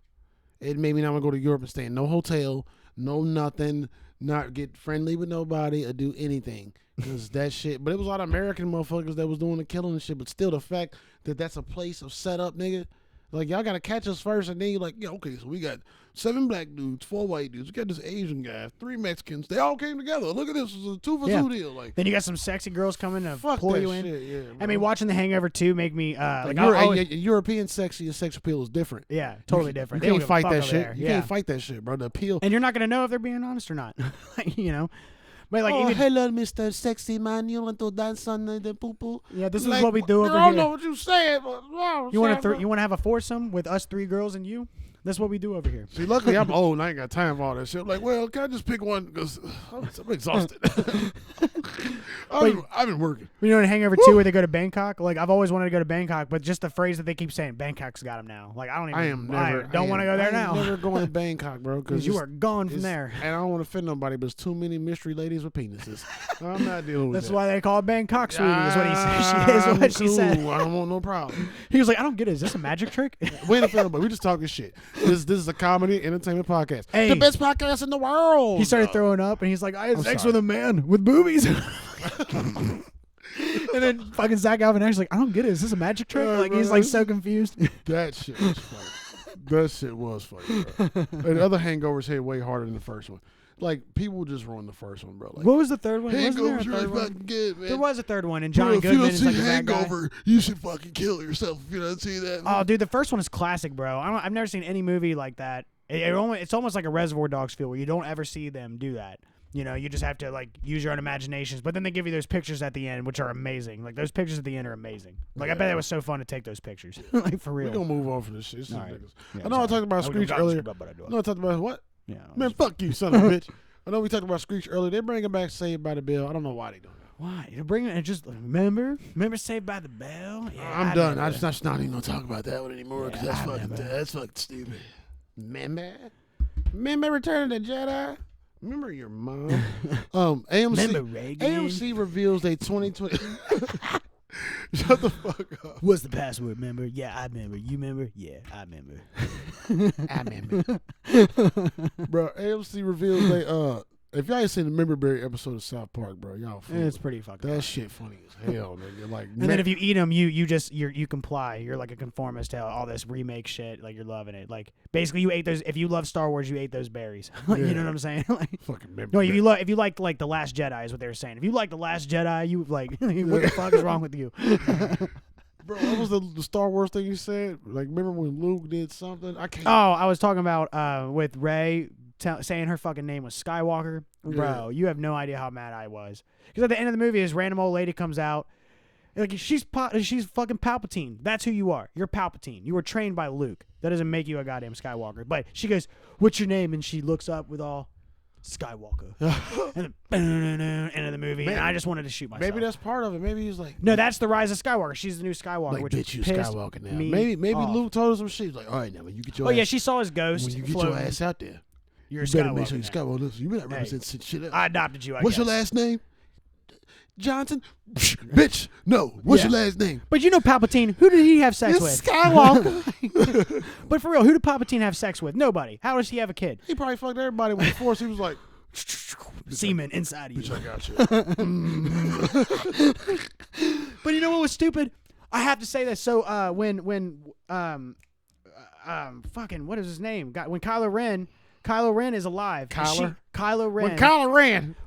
[SPEAKER 2] It made me not want to go to Europe and stay in no hotel, no nothing, not get friendly with nobody or do anything. Because that shit. But it was a lot of American motherfuckers that was doing the killing and shit. But still, the fact that that's a place of setup, nigga. Like, y'all got to catch us first. And then you're like, yeah, okay, so we got 7 black dudes, 4 white dudes. We got this Asian guy, 3 Mexicans. They all came together. Look at this. It was a 2 for 2 deal. Like,
[SPEAKER 1] then you got some sexy girls coming to pull you in.
[SPEAKER 2] Shit, yeah,
[SPEAKER 1] I mean, watching The Hangover 2 make me
[SPEAKER 2] European sex appeal is different.
[SPEAKER 1] Yeah, totally different.
[SPEAKER 2] You can't fight that shit. You can't fight that shit, bro. The appeal.
[SPEAKER 1] And you're not gonna know if they're being honest or not. You know. But like,
[SPEAKER 2] hello, Mr. Sexy Man. You want to dance on the poo-poo?
[SPEAKER 1] Yeah, this is what we do over here.
[SPEAKER 2] I don't know what you saying, but
[SPEAKER 1] you want to have a foursome with us 3 girls and you? That's what we do over here.
[SPEAKER 2] See, luckily I'm old and I ain't got time for all that shit. I'm like, well, can I just pick one? Because I'm exhausted. I've been working.
[SPEAKER 1] You know, in Hangover 2 where they go to Bangkok? Like, I've always wanted to go to Bangkok, but just the phrase that they keep saying, Bangkok's got them now. Like, I don't want to go there now.
[SPEAKER 2] I'm never going to Bangkok, bro.
[SPEAKER 1] Because you are gone from there.
[SPEAKER 2] And I don't want to offend nobody, but there's too many mystery ladies with penises. I'm not dealing with that.
[SPEAKER 1] That's why they call it Bangkok, sweetie, is what he said. She said.
[SPEAKER 2] I don't want no problem.
[SPEAKER 1] He was like, I don't get it. Is this a magic trick?
[SPEAKER 2] Wait a minute, but we just talking shit. This is a comedy entertainment podcast.
[SPEAKER 1] Hey,
[SPEAKER 2] the best podcast in the world.
[SPEAKER 1] He started throwing up, and he's like, I had sex with a man with boobies. And then fucking Zach Galifianakis like, I don't get it. Is this a magic trick? Like, he's like so confused.
[SPEAKER 2] That shit was funny. That shit was funny, bro. And the other hangovers hit way harder than the first one. Like, people just ruined the first one, bro. Like,
[SPEAKER 1] what was the third one?
[SPEAKER 2] Hangover's really fucking good, man.
[SPEAKER 1] There was a third one, and John Goodman is like a bad guy.
[SPEAKER 2] Hangover, you should fucking kill yourself if you don't see that.
[SPEAKER 1] Oh, dude, the first one is classic, bro. I've never seen any movie like that. It's almost like a Reservoir Dogs feel where you don't ever see them do that. You know, you just have to, like, use your own imaginations. But then they give you those pictures at the end, which are amazing. Like, those pictures at the end are amazing. Like, I bet it was so fun to take those pictures. Like, for real.
[SPEAKER 2] We're going to move on from this shit.
[SPEAKER 1] Right.
[SPEAKER 2] I know I talked about Screech earlier. No, I talked about what?
[SPEAKER 1] Yeah.
[SPEAKER 2] Man, fuck you, son of a bitch. I know we talked about Screech earlier. They're bringing back Saved by the Bell. I don't know why they doing that.
[SPEAKER 1] Why? You're bringing it just, remember Saved by the Bell? Yeah,
[SPEAKER 2] I'm done. I'm just not even going to talk about that one anymore because that's fucking stupid. Remember Return of the Jedi? Remember your mom? AMC reveals their 2020 Shut the fuck up.
[SPEAKER 1] What's the password? Remember? Yeah, I remember. You remember? Yeah, I remember.
[SPEAKER 2] I remember. Bro, AMC reveals they if y'all ain't seen the Memberberry episode of South Park, bro, y'all funny.
[SPEAKER 1] It's pretty fucking funny.
[SPEAKER 2] That shit funny as hell, nigga. Like,
[SPEAKER 1] and then if you eat them, you comply. You're like a conformist to all this remake shit. Like you're loving it. Like basically, you ate those. If you love Star Wars, you ate those berries. Like, you know what I'm saying? Like,
[SPEAKER 2] fucking
[SPEAKER 1] no, if you like the Last Jedi is what they were saying. If you like the Last Jedi, you like what the fuck is wrong with you?
[SPEAKER 2] Bro, what was the Star Wars thing you said? Like, remember when Luke did something? I can't.
[SPEAKER 1] Oh, I was talking about with Rey saying her fucking name was Skywalker. Bro, you have no idea how mad I was. Because at the end of the movie, this random old lady comes out. Like, she's fucking Palpatine. That's who you are. You're Palpatine. You were trained by Luke. That doesn't make you a goddamn Skywalker. But she goes, "What's your name?" And she looks up with all Skywalker. And then end of the movie. And I just wanted to shoot myself.
[SPEAKER 2] Maybe that's part of it. Maybe he's like,
[SPEAKER 1] no, that's the rise of Skywalker. She's the new Skywalker.
[SPEAKER 2] like,
[SPEAKER 1] which
[SPEAKER 2] bitch, you
[SPEAKER 1] pissed
[SPEAKER 2] Skywalker now.
[SPEAKER 1] me
[SPEAKER 2] Maybe
[SPEAKER 1] off.
[SPEAKER 2] Luke told her some shit. He's like, all right, now when you get your
[SPEAKER 1] Oh
[SPEAKER 2] ass,
[SPEAKER 1] yeah, she saw his ghost.
[SPEAKER 2] when you get
[SPEAKER 1] floating.
[SPEAKER 2] your ass out there,
[SPEAKER 1] You're a
[SPEAKER 2] you better
[SPEAKER 1] Skywalker.
[SPEAKER 2] make sure you
[SPEAKER 1] now.
[SPEAKER 2] Skywalker. Listen, you better represent shit up.
[SPEAKER 1] I adopted you.
[SPEAKER 2] What's your last name? Johnson? Bitch, no. What's your last name?
[SPEAKER 1] But you know Palpatine, who did he have sex
[SPEAKER 2] It's
[SPEAKER 1] with?
[SPEAKER 2] Skywalker.
[SPEAKER 1] But for real, who did Palpatine have sex with? Nobody. How does he have a kid?
[SPEAKER 2] He probably fucked everybody with the Force. He was like,
[SPEAKER 1] Semen inside of you.
[SPEAKER 2] bitch, I got you.
[SPEAKER 1] But you know what was stupid? I have to say this. So when fucking what is his name? When Kylo Ren is alive. Kylo Ren.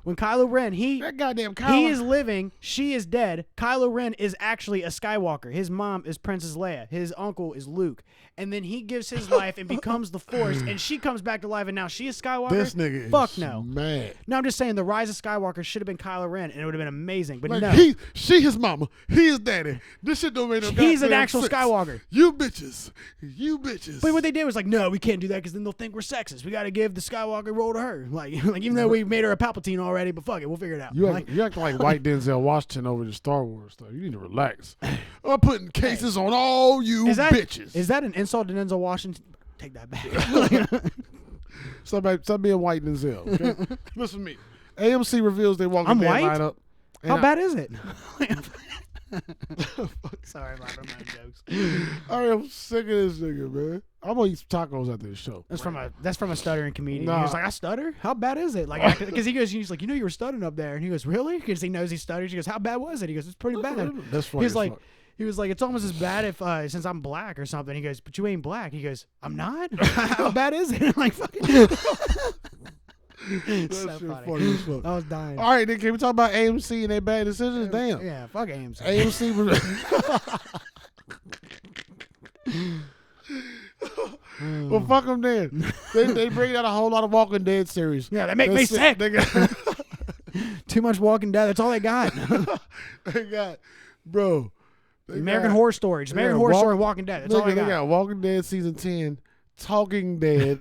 [SPEAKER 1] When Kylo Ren,
[SPEAKER 2] That goddamn Kylo.
[SPEAKER 1] he is living, she is dead. Kylo Ren is actually a Skywalker. His mom is Princess Leia. His uncle is Luke. And then he gives his life and becomes the Force, and she comes back to life, and now she is Skywalker.
[SPEAKER 2] This nigga
[SPEAKER 1] Fuck
[SPEAKER 2] is
[SPEAKER 1] no.
[SPEAKER 2] mad.
[SPEAKER 1] No, I'm just saying the rise of Skywalker should have been Kylo Ren, and it would have been amazing. But
[SPEAKER 2] Like,
[SPEAKER 1] no,
[SPEAKER 2] she his mama. He his daddy. This shit don't make no
[SPEAKER 1] he's an
[SPEAKER 2] goddamn
[SPEAKER 1] actual
[SPEAKER 2] sense.
[SPEAKER 1] Skywalker.
[SPEAKER 2] You bitches. You bitches.
[SPEAKER 1] But what they did was like, no, we can't do that because then they'll think we're sexist. We got to give the Skywalker role to her. Like even though we made her a Palpatine already, but fuck it, we'll figure it out.
[SPEAKER 2] You
[SPEAKER 1] Like,
[SPEAKER 2] acting like white Denzel Washington over the Star Wars stuff. You need to relax. I'm putting cases on all you bitches.
[SPEAKER 1] Is that an insult to Denzel Washington? Take that back.
[SPEAKER 2] Stop being white Denzel. Okay? Listen to me. AMC reveals they Walking
[SPEAKER 1] I'm
[SPEAKER 2] Dead
[SPEAKER 1] white?
[SPEAKER 2] lineup.
[SPEAKER 1] How bad is it? Sorry about my jokes.
[SPEAKER 2] I am sick of this nigga, man. I'm gonna eat some tacos after this show.
[SPEAKER 1] That's from a stuttering comedian.
[SPEAKER 2] Nah.
[SPEAKER 1] He was like, I stutter? How bad is it? Like, because he's like, you know, you were stuttering up there, and he goes, really? Because he knows he stutters. He goes, how bad was it? He goes, it's pretty bad.
[SPEAKER 2] That's funny.
[SPEAKER 1] He's like, he was like, it's almost as bad if since I'm black or something. He goes, but you ain't black. He goes, I'm not. How bad is it? I'm like, fucking.
[SPEAKER 2] That's
[SPEAKER 1] so
[SPEAKER 2] shit
[SPEAKER 1] funny.
[SPEAKER 2] funny as fuck.
[SPEAKER 1] I was dying.
[SPEAKER 2] All right, then can we talk about AMC and their bad decisions? Damn.
[SPEAKER 1] Yeah, fuck AMC.
[SPEAKER 2] Well, fuck them then. They bring out a whole lot of Walking Dead series.
[SPEAKER 1] Yeah, they make me sick.
[SPEAKER 2] They got,
[SPEAKER 1] Too much Walking Dead. That's all they got.
[SPEAKER 2] bro.
[SPEAKER 1] American Horror Story. American Horror Story and Walking Dead. That's all they
[SPEAKER 2] They
[SPEAKER 1] got.
[SPEAKER 2] got Walking Dead season 10, Talking Dead.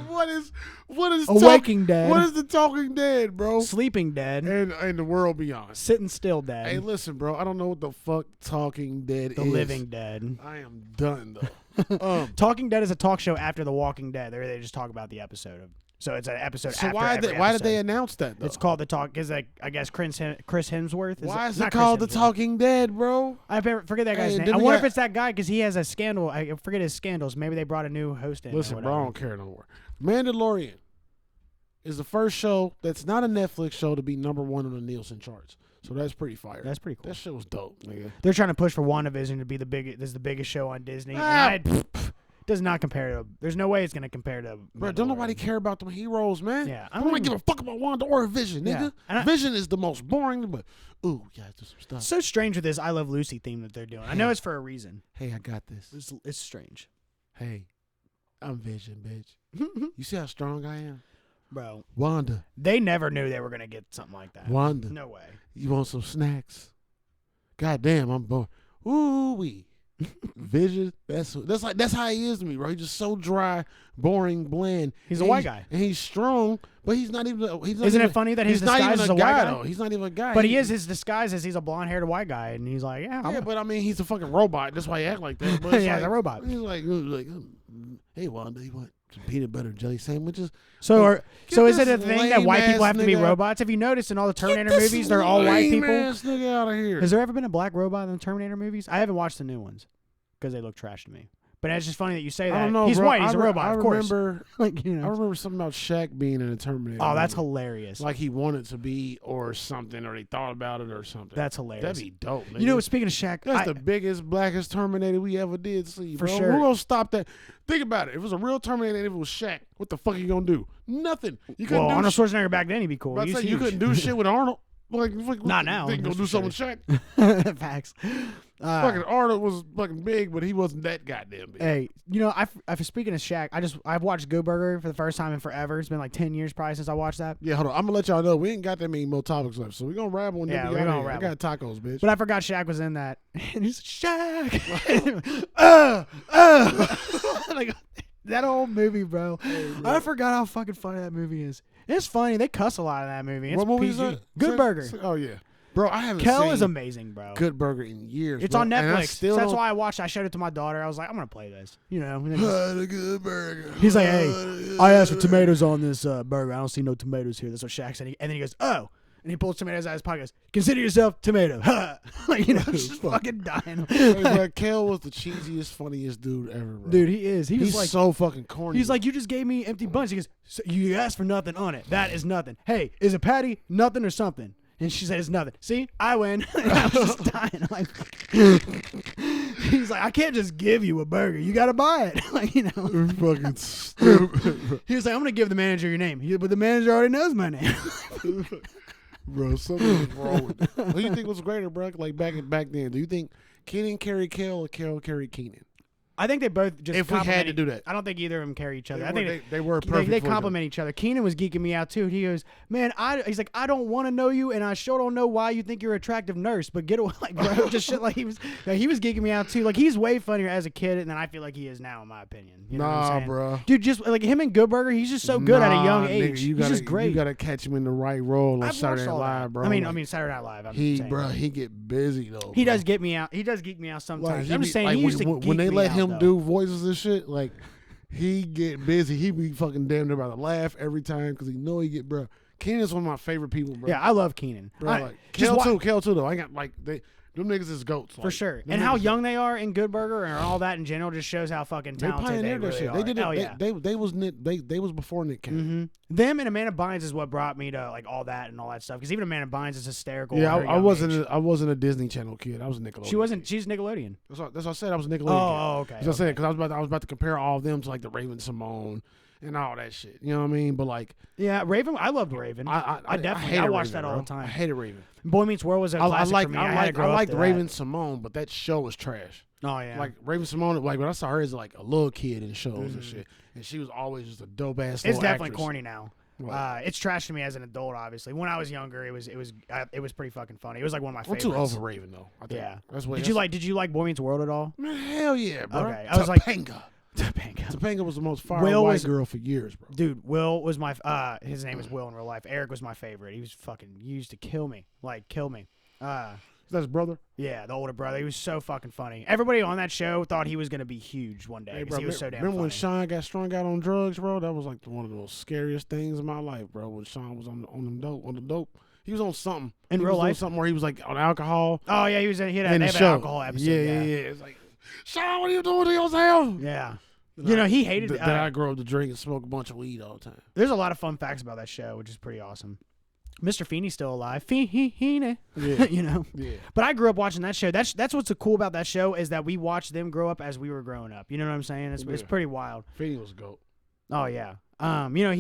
[SPEAKER 2] What is
[SPEAKER 1] Awaking Dead.
[SPEAKER 2] What is the Talking Dead, bro?
[SPEAKER 1] Sleeping Dead.
[SPEAKER 2] And the world beyond.
[SPEAKER 1] Sitting Still Dead.
[SPEAKER 2] Hey, listen, bro. I don't know what the fuck Talking Dead
[SPEAKER 1] The
[SPEAKER 2] is.
[SPEAKER 1] Living Dead.
[SPEAKER 2] I am done though.
[SPEAKER 1] Talking Dead is a talk show after The Walking Dead. They just talk about the episode of. So it's an episode.
[SPEAKER 2] So
[SPEAKER 1] after
[SPEAKER 2] why
[SPEAKER 1] every
[SPEAKER 2] did
[SPEAKER 1] episode.
[SPEAKER 2] they announce that though?
[SPEAKER 1] It's called the talk because I guess Chris Hemsworth.
[SPEAKER 2] Why is
[SPEAKER 1] not
[SPEAKER 2] it
[SPEAKER 1] Chris
[SPEAKER 2] called the
[SPEAKER 1] Hemsworth.
[SPEAKER 2] Talking Dead, bro?
[SPEAKER 1] I forget that guy's
[SPEAKER 2] Hey,
[SPEAKER 1] name.
[SPEAKER 2] then
[SPEAKER 1] I
[SPEAKER 2] we
[SPEAKER 1] wonder
[SPEAKER 2] got-
[SPEAKER 1] if it's that guy because he has a scandal. I forget his scandals. Maybe they brought a new host in.
[SPEAKER 2] Listen,
[SPEAKER 1] or
[SPEAKER 2] bro, I
[SPEAKER 1] whatever.
[SPEAKER 2] don't care no more. Mandalorian is the first show that's not a Netflix show to be #1 on the Nielsen charts. So that's pretty fire.
[SPEAKER 1] That's pretty cool.
[SPEAKER 2] That shit was dope, nigga.
[SPEAKER 1] They're trying to push for WandaVision to be the biggest show on Disney.
[SPEAKER 2] Ah,
[SPEAKER 1] Does not compare to. There's no way it's gonna compare to.
[SPEAKER 2] Bro, don't nobody care about them heroes, man.
[SPEAKER 1] Yeah,
[SPEAKER 2] I don't give a fuck about Wanda or Vision, nigga.
[SPEAKER 1] Yeah.
[SPEAKER 2] Vision is the most boring, but ooh, yeah, do some stuff.
[SPEAKER 1] So strange with this I Love Lucy theme that they're doing. I know it's for a reason.
[SPEAKER 2] Hey, I got this.
[SPEAKER 1] It's strange,
[SPEAKER 2] Hey, I'm Vision, bitch. You see how strong I am?
[SPEAKER 1] bro.
[SPEAKER 2] Wanda,
[SPEAKER 1] They never knew they were gonna get something like that.
[SPEAKER 2] Wanda,
[SPEAKER 1] No way.
[SPEAKER 2] you want some snacks? God damn, I'm bored. Ooh wee. Vision, that's how he is to me, bro. He's just so dry, boring, bland.
[SPEAKER 1] He's a
[SPEAKER 2] And
[SPEAKER 1] white guy.
[SPEAKER 2] and he's strong, but he's not even.
[SPEAKER 1] Isn't it funny that his
[SPEAKER 2] he's not
[SPEAKER 1] disguise
[SPEAKER 2] even
[SPEAKER 1] is
[SPEAKER 2] a
[SPEAKER 1] a white
[SPEAKER 2] guy
[SPEAKER 1] guy?
[SPEAKER 2] though? He's not even a guy.
[SPEAKER 1] But his disguise is he's a blonde-haired white guy, and he's like, yeah,
[SPEAKER 2] But I mean, he's a fucking robot. That's why he act like that. But it's
[SPEAKER 1] Yeah,
[SPEAKER 2] like,
[SPEAKER 1] he's a robot.
[SPEAKER 2] He's like, hey Wanda, you want some peanut butter and jelly sandwiches.
[SPEAKER 1] So is it a
[SPEAKER 2] this
[SPEAKER 1] thing that white people have to be
[SPEAKER 2] lame-ass nigga
[SPEAKER 1] robots? Have you noticed in all the Terminator
[SPEAKER 2] this
[SPEAKER 1] movies, they're all white people?
[SPEAKER 2] lame-ass nigga out of here.
[SPEAKER 1] Has there ever been a black robot in the Terminator movies? I haven't watched the new ones because they look trash to me. But it's just funny that you say that.
[SPEAKER 2] I don't know,
[SPEAKER 1] he's
[SPEAKER 2] bro.
[SPEAKER 1] white. He's a robot, of course.
[SPEAKER 2] Like, I remember something about Shaq being in a Terminator.
[SPEAKER 1] Oh, that's
[SPEAKER 2] movie.
[SPEAKER 1] hilarious.
[SPEAKER 2] Like he wanted to be or something, or they thought about it or something.
[SPEAKER 1] That's hilarious.
[SPEAKER 2] That'd be dope. Nigga.
[SPEAKER 1] You know, speaking of Shaq,
[SPEAKER 2] that's the biggest, blackest Terminator we ever did see.
[SPEAKER 1] For
[SPEAKER 2] bro.
[SPEAKER 1] sure.
[SPEAKER 2] Who gonna stop that? Think about it. If it was a real Terminator and if it was Shaq, what the fuck are you gonna do? Nothing. You couldn't do
[SPEAKER 1] Arnold Schwarzenegger back then, he'd be cool.
[SPEAKER 2] But
[SPEAKER 1] He's
[SPEAKER 2] you
[SPEAKER 1] huge.
[SPEAKER 2] couldn't do shit with Arnold. Like
[SPEAKER 1] Not now.
[SPEAKER 2] They gonna do something with Shaq.
[SPEAKER 1] Facts.
[SPEAKER 2] Fucking Arnold was fucking big, but he wasn't that goddamn big.
[SPEAKER 1] Hey, you know, speaking of Shaq, I've watched Good Burger for the first time in forever. It's been like 10 years probably since I watched that.
[SPEAKER 2] Yeah, hold on. I'm gonna let y'all know we ain't got that many more topics left, so we're gonna wrap on.
[SPEAKER 1] Yeah, we're gonna wrap.
[SPEAKER 2] I got tacos, bitch.
[SPEAKER 1] But I forgot Shaq was in that. And he's Shaq. Like that old movie, bro. I forgot how fucking funny that movie is. It's funny. They cuss a lot in that movie. It's
[SPEAKER 2] what movie is
[SPEAKER 1] PG.
[SPEAKER 2] that?
[SPEAKER 1] Good Burger.
[SPEAKER 2] Oh yeah, bro. I haven't
[SPEAKER 1] Kel
[SPEAKER 2] seen
[SPEAKER 1] is amazing, bro.
[SPEAKER 2] Good Burger in years.
[SPEAKER 1] It's
[SPEAKER 2] bro.
[SPEAKER 1] on
[SPEAKER 2] And I
[SPEAKER 1] Netflix.
[SPEAKER 2] still
[SPEAKER 1] So that's
[SPEAKER 2] don't-
[SPEAKER 1] why I watched it. I showed it to my daughter. I was like, I'm gonna play this. You know.
[SPEAKER 2] The Good Burger.
[SPEAKER 1] He's like, hey, I asked for tomatoes on this burger. I don't see no tomatoes here. That's what Shaq said. And then he goes, oh. And he pulls tomatoes out of his pocket and goes, consider yourself tomato. Like, you know, just fucking dying.
[SPEAKER 2] Like, Kel was the cheesiest, funniest dude ever, bro.
[SPEAKER 1] Dude, he is.
[SPEAKER 2] He's
[SPEAKER 1] like,
[SPEAKER 2] so fucking corny.
[SPEAKER 1] he's like, you just gave me empty buns. He goes, so you asked for nothing on it. That is nothing. Hey, is it patty? Nothing or something? And she said, it's nothing. See, I win. And I was just dying. I'm like, he's like, I can't just give you a burger. You got to buy it. Like, you know.
[SPEAKER 2] You're fucking stupid, bro.
[SPEAKER 1] He was like, I'm going to give the manager your name. But the manager already knows my name.
[SPEAKER 2] Bro, something was wrong with it. Who do you think was greater, bro? Like back then, do you think Kenan carried Kel or Kel carried Kenan?
[SPEAKER 1] I think they both just
[SPEAKER 2] If we had to do that.
[SPEAKER 1] I don't think either of them carry each other. I
[SPEAKER 2] They
[SPEAKER 1] think
[SPEAKER 2] were- they were perfect
[SPEAKER 1] They
[SPEAKER 2] for
[SPEAKER 1] complement each other. Keenan was geeking me out too. He goes, man, he's like, I don't want to know you, and I sure don't know why you think you're an attractive nurse, but get away, like, bro, just shit. Like he was geeking me out too. Like he's way funnier as a kid than I feel like he is now, in my opinion. You know what I'm saying?
[SPEAKER 2] Bro.
[SPEAKER 1] Dude, just like him and Good Burger, he's just so good at a young age.
[SPEAKER 2] Nigga,
[SPEAKER 1] He's just great.
[SPEAKER 2] You gotta catch him in the right role on
[SPEAKER 1] I've
[SPEAKER 2] Saturday
[SPEAKER 1] watched
[SPEAKER 2] Night
[SPEAKER 1] all that.
[SPEAKER 2] Live, bro.
[SPEAKER 1] I mean,
[SPEAKER 2] Like,
[SPEAKER 1] Saturday Night Live.
[SPEAKER 2] he get busy though.
[SPEAKER 1] He
[SPEAKER 2] bro.
[SPEAKER 1] does get me out. He does geek me out sometimes.
[SPEAKER 2] Like,
[SPEAKER 1] I'm just saying, he used to
[SPEAKER 2] when
[SPEAKER 1] geek
[SPEAKER 2] they
[SPEAKER 1] me
[SPEAKER 2] let
[SPEAKER 1] out,
[SPEAKER 2] him
[SPEAKER 1] though.
[SPEAKER 2] do voices and shit, like he get busy. He be fucking damn near about to laugh every time because he know he get, bro. Keenan's one of my favorite people, bro.
[SPEAKER 1] Yeah, I love Keenan.
[SPEAKER 2] Bro, like
[SPEAKER 1] just
[SPEAKER 2] Kel too though. I got like them niggas is goats
[SPEAKER 1] For
[SPEAKER 2] like,
[SPEAKER 1] sure.
[SPEAKER 2] them
[SPEAKER 1] And how
[SPEAKER 2] niggas-
[SPEAKER 1] young they are in Good Burger and all that in general just shows how fucking
[SPEAKER 2] they
[SPEAKER 1] talented
[SPEAKER 2] pioneered that
[SPEAKER 1] really
[SPEAKER 2] shit.
[SPEAKER 1] are.
[SPEAKER 2] They did
[SPEAKER 1] Hell
[SPEAKER 2] it.
[SPEAKER 1] yeah.
[SPEAKER 2] They was before Nick came.
[SPEAKER 1] Them and Amanda Bynes is what brought me to like all that and all that stuff. Because even Amanda Bynes is hysterical.
[SPEAKER 2] Yeah,
[SPEAKER 1] at her
[SPEAKER 2] I
[SPEAKER 1] young
[SPEAKER 2] wasn't.
[SPEAKER 1] age.
[SPEAKER 2] I wasn't a Disney Channel kid. I was a Nickelodeon.
[SPEAKER 1] She wasn't. She's Nickelodeon.
[SPEAKER 2] That's what I said. I was a Nickelodeon.
[SPEAKER 1] Oh,
[SPEAKER 2] kid.
[SPEAKER 1] okay.
[SPEAKER 2] That's what I said because I was about to compare all of them to like the Raven Simone and all that shit. You know what I mean? But like,
[SPEAKER 1] Yeah, Raven. I loved Raven. I definitely. I
[SPEAKER 2] hated
[SPEAKER 1] watched
[SPEAKER 2] Raven,
[SPEAKER 1] that all
[SPEAKER 2] bro.
[SPEAKER 1] the time.
[SPEAKER 2] I hated Raven.
[SPEAKER 1] Boy Meets World was a classic for me. I had to grow
[SPEAKER 2] I
[SPEAKER 1] up
[SPEAKER 2] liked
[SPEAKER 1] to that.
[SPEAKER 2] Raven Simone, but that show was trash.
[SPEAKER 1] Oh yeah.
[SPEAKER 2] Like Raven Simone, like when I saw her as like a little kid in shows and shit, and she was always just a dope ass.
[SPEAKER 1] it's definitely
[SPEAKER 2] actress.
[SPEAKER 1] corny now.
[SPEAKER 2] Right.
[SPEAKER 1] It's trash to me as an adult. Obviously, when I was younger, it was pretty fucking funny. It was like one of my
[SPEAKER 2] I'm
[SPEAKER 1] favorites.
[SPEAKER 2] too old for Raven though. I think.
[SPEAKER 1] Yeah.
[SPEAKER 2] That's what.
[SPEAKER 1] Did you like Boy Meets World at all?
[SPEAKER 2] Man, hell yeah, bro.
[SPEAKER 1] Okay, I was like-
[SPEAKER 2] Topanga.
[SPEAKER 1] Topanga.
[SPEAKER 2] Topanga was the most fire
[SPEAKER 1] Will
[SPEAKER 2] white
[SPEAKER 1] was-
[SPEAKER 2] girl for years, bro.
[SPEAKER 1] Dude, Will was my his name is Will in real life. Eric was my favorite. He was he used to kill me. Like kill me.
[SPEAKER 2] That's his brother.
[SPEAKER 1] Yeah, the older brother. He was so fucking funny. Everybody on that show thought he was gonna be huge one day
[SPEAKER 2] Hey,
[SPEAKER 1] because
[SPEAKER 2] bro,
[SPEAKER 1] he was so damn
[SPEAKER 2] remember
[SPEAKER 1] funny.
[SPEAKER 2] when Sean got strung out on drugs, bro? That was like one of the most scariest things in my life, bro. When Sean was on the dope. He was on something.
[SPEAKER 1] In
[SPEAKER 2] He
[SPEAKER 1] real
[SPEAKER 2] was on
[SPEAKER 1] life?
[SPEAKER 2] something where he was like on alcohol.
[SPEAKER 1] Oh yeah, he had
[SPEAKER 2] in
[SPEAKER 1] an
[SPEAKER 2] the show.
[SPEAKER 1] alcohol episode.
[SPEAKER 2] Yeah. It's like, Sean, what are you doing to yourself?
[SPEAKER 1] Yeah. You know, he hated
[SPEAKER 2] Then I grew up to drink and smoke a bunch of weed all the time.
[SPEAKER 1] There's a lot of fun facts about that show, which is pretty awesome. Mr. Feeney's still alive. Feeny.
[SPEAKER 2] Yeah.
[SPEAKER 1] You know.
[SPEAKER 2] Yeah.
[SPEAKER 1] But I grew up watching that show. That's what's so cool about that show is that we watched them grow up as we were growing up. You know what I'm saying? It's
[SPEAKER 2] Yeah.
[SPEAKER 1] pretty wild.
[SPEAKER 2] Feeney was a goat.
[SPEAKER 1] Oh yeah. You know,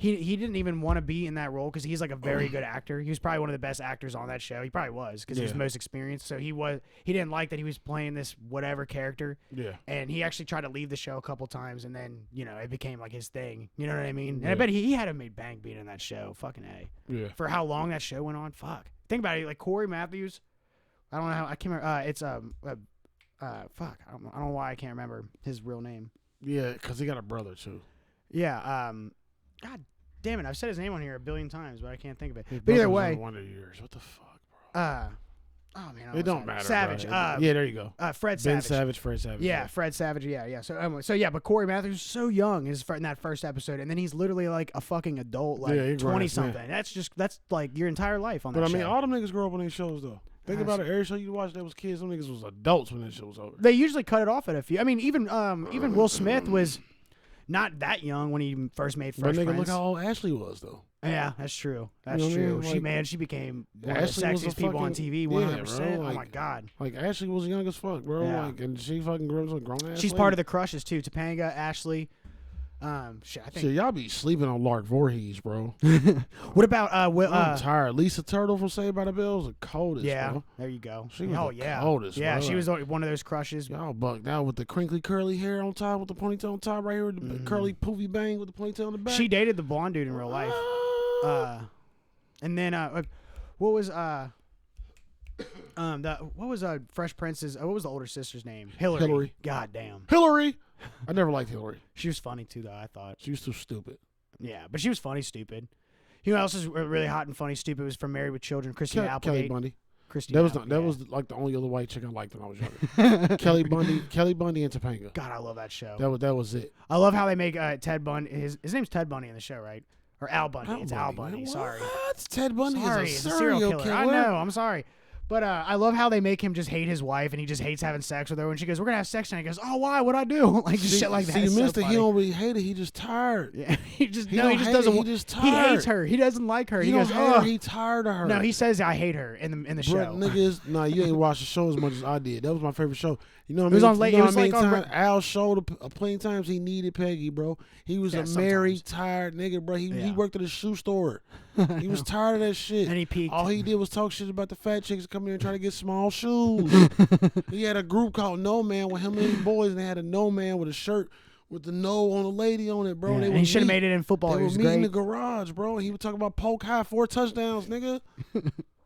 [SPEAKER 1] he didn't even want to be in that role because he's like a very good actor. He was probably one of the best actors on that show. He probably was because he was
[SPEAKER 2] Yeah.
[SPEAKER 1] the most experienced. So he didn't like that he was playing this whatever character.
[SPEAKER 2] Yeah.
[SPEAKER 1] And he actually tried to leave the show a couple times, and then you know it became like his thing. You know what I mean? And I
[SPEAKER 2] Yeah.
[SPEAKER 1] bet he had to made bank being in that show. Fucking A.
[SPEAKER 2] Yeah.
[SPEAKER 1] For how long that show went on. Fuck. Think about it. Like Corey Matthews. I don't know how I can't remember. It's fuck. I don't know why I can't remember his real name.
[SPEAKER 2] Yeah, because he got a brother too.
[SPEAKER 1] Yeah. God damn it! I've said his name on here a billion times, but I can't think of it.
[SPEAKER 2] His
[SPEAKER 1] But either
[SPEAKER 2] brother was
[SPEAKER 1] way,
[SPEAKER 2] on Wonder Years. What the fuck, bro?
[SPEAKER 1] Oh man,
[SPEAKER 2] It don't matter.
[SPEAKER 1] Savage.
[SPEAKER 2] Bro. Yeah, there you go.
[SPEAKER 1] Fred
[SPEAKER 2] Ben
[SPEAKER 1] Savage.
[SPEAKER 2] Savage, Fred Savage.
[SPEAKER 1] Yeah, Fred Savage. Yeah. So yeah, but Corey Matthews was so young in that first episode, and then he's literally like a fucking adult, like 20 something. That's like your entire life on that.
[SPEAKER 2] But I
[SPEAKER 1] show.
[SPEAKER 2] mean, all them niggas grow up on these shows though. Think about it. Every show you watch that was kids, some niggas was adults when that show was over.
[SPEAKER 1] They usually cut it off at a few. I mean, even Will Smith was not that young when he first made Fresh
[SPEAKER 2] But nigga,
[SPEAKER 1] Prince.
[SPEAKER 2] look how old Ashley was though.
[SPEAKER 1] Yeah, that's true. That's
[SPEAKER 2] You know
[SPEAKER 1] true.
[SPEAKER 2] what I mean?
[SPEAKER 1] She became one
[SPEAKER 2] Ashley
[SPEAKER 1] of
[SPEAKER 2] was
[SPEAKER 1] the
[SPEAKER 2] a
[SPEAKER 1] sexiest people on
[SPEAKER 2] fucking-
[SPEAKER 1] TV.
[SPEAKER 2] yeah,
[SPEAKER 1] 100%.
[SPEAKER 2] bro,
[SPEAKER 1] Oh my
[SPEAKER 2] like-
[SPEAKER 1] god.
[SPEAKER 2] Like Ashley was young as fuck, bro.
[SPEAKER 1] Yeah.
[SPEAKER 2] Like, and she fucking grew up as a grown ass.
[SPEAKER 1] She's part of the crushes too. Topanga, Ashley. I think.
[SPEAKER 2] Shit, y'all be sleeping on Lark Voorhees, bro.
[SPEAKER 1] What about
[SPEAKER 2] I'm tired. Lisa Turtle from Saved by the Bell was the coldest,
[SPEAKER 1] yeah,
[SPEAKER 2] bro.
[SPEAKER 1] there you go.
[SPEAKER 2] She was the
[SPEAKER 1] yeah.
[SPEAKER 2] coldest,
[SPEAKER 1] Yeah,
[SPEAKER 2] bro.
[SPEAKER 1] she was one of those crushes.
[SPEAKER 2] Y'all bugged out with the crinkly curly hair on top, with the ponytail on top right here, with the curly poofy bang with the ponytail on the back.
[SPEAKER 1] She dated the blonde dude in real life. And then what was Fresh Prince's what was the older sister's name? Hillary. God damn.
[SPEAKER 2] Hillary. I never liked Hillary.
[SPEAKER 1] She was funny too though, I thought.
[SPEAKER 2] She was too stupid.
[SPEAKER 1] Yeah, but she was funny, stupid. You know who else is really hot and funny, stupid was from Married with Children, Christina Applegate.
[SPEAKER 2] Kelly Bundy.
[SPEAKER 1] Christina
[SPEAKER 2] That was like the only other white chick I liked when I was younger. Kelly Bundy and Topanga.
[SPEAKER 1] God, I love that show.
[SPEAKER 2] That was it.
[SPEAKER 1] I love how they make Ted Bundy. His name's Ted Bundy in the show, right? Or Al Bundy. It's Al Bundy.
[SPEAKER 2] Man,
[SPEAKER 1] Sorry.
[SPEAKER 2] What? Ted Bundy
[SPEAKER 1] Sorry,
[SPEAKER 2] is
[SPEAKER 1] it's
[SPEAKER 2] a serial killer.
[SPEAKER 1] I know. I'm sorry. But I love how they make him just hate his wife, and he just hates having sex with her. When she goes, "We're gonna have sex," and he goes, "Oh, why? What'd I do?" Like just shit like that.
[SPEAKER 2] See, you
[SPEAKER 1] It's
[SPEAKER 2] missed
[SPEAKER 1] so
[SPEAKER 2] it.
[SPEAKER 1] funny.
[SPEAKER 2] He don't really hate it. He just tired.
[SPEAKER 1] Yeah, he just
[SPEAKER 2] He
[SPEAKER 1] doesn't.
[SPEAKER 2] He just
[SPEAKER 1] He
[SPEAKER 2] tired.
[SPEAKER 1] hates her. He doesn't like her. He
[SPEAKER 2] He
[SPEAKER 1] goes,
[SPEAKER 2] don't hate her.
[SPEAKER 1] "Oh."
[SPEAKER 2] He tired of her.
[SPEAKER 1] No, he says, "I hate her" in the show.
[SPEAKER 2] Bruh, niggas, nah, you ain't watched the show as much as I did. That was my favorite show. You know what I mean?
[SPEAKER 1] It was on late.
[SPEAKER 2] You know
[SPEAKER 1] It was
[SPEAKER 2] how many
[SPEAKER 1] like on.
[SPEAKER 2] times Al showed plenty of times he needed Peggy, bro. He was
[SPEAKER 1] Yeah,
[SPEAKER 2] a married,
[SPEAKER 1] sometimes.
[SPEAKER 2] tired nigga, bro. He
[SPEAKER 1] Yeah.
[SPEAKER 2] worked at a shoe store. He was tired of that shit.
[SPEAKER 1] And he peaked.
[SPEAKER 2] All he did was talk shit about the fat chicks coming here and trying to get small shoes. He had a group called No Man with him and his boys, and they had a No Man with a shirt with the no on the lady on it, bro.
[SPEAKER 1] Yeah,
[SPEAKER 2] They
[SPEAKER 1] and
[SPEAKER 2] would
[SPEAKER 1] he should have
[SPEAKER 2] meet-
[SPEAKER 1] made it in football.
[SPEAKER 2] They
[SPEAKER 1] He
[SPEAKER 2] would
[SPEAKER 1] was
[SPEAKER 2] meet in the
[SPEAKER 1] great.
[SPEAKER 2] garage, bro. And he would talk about poke high, 4 touchdowns, nigga.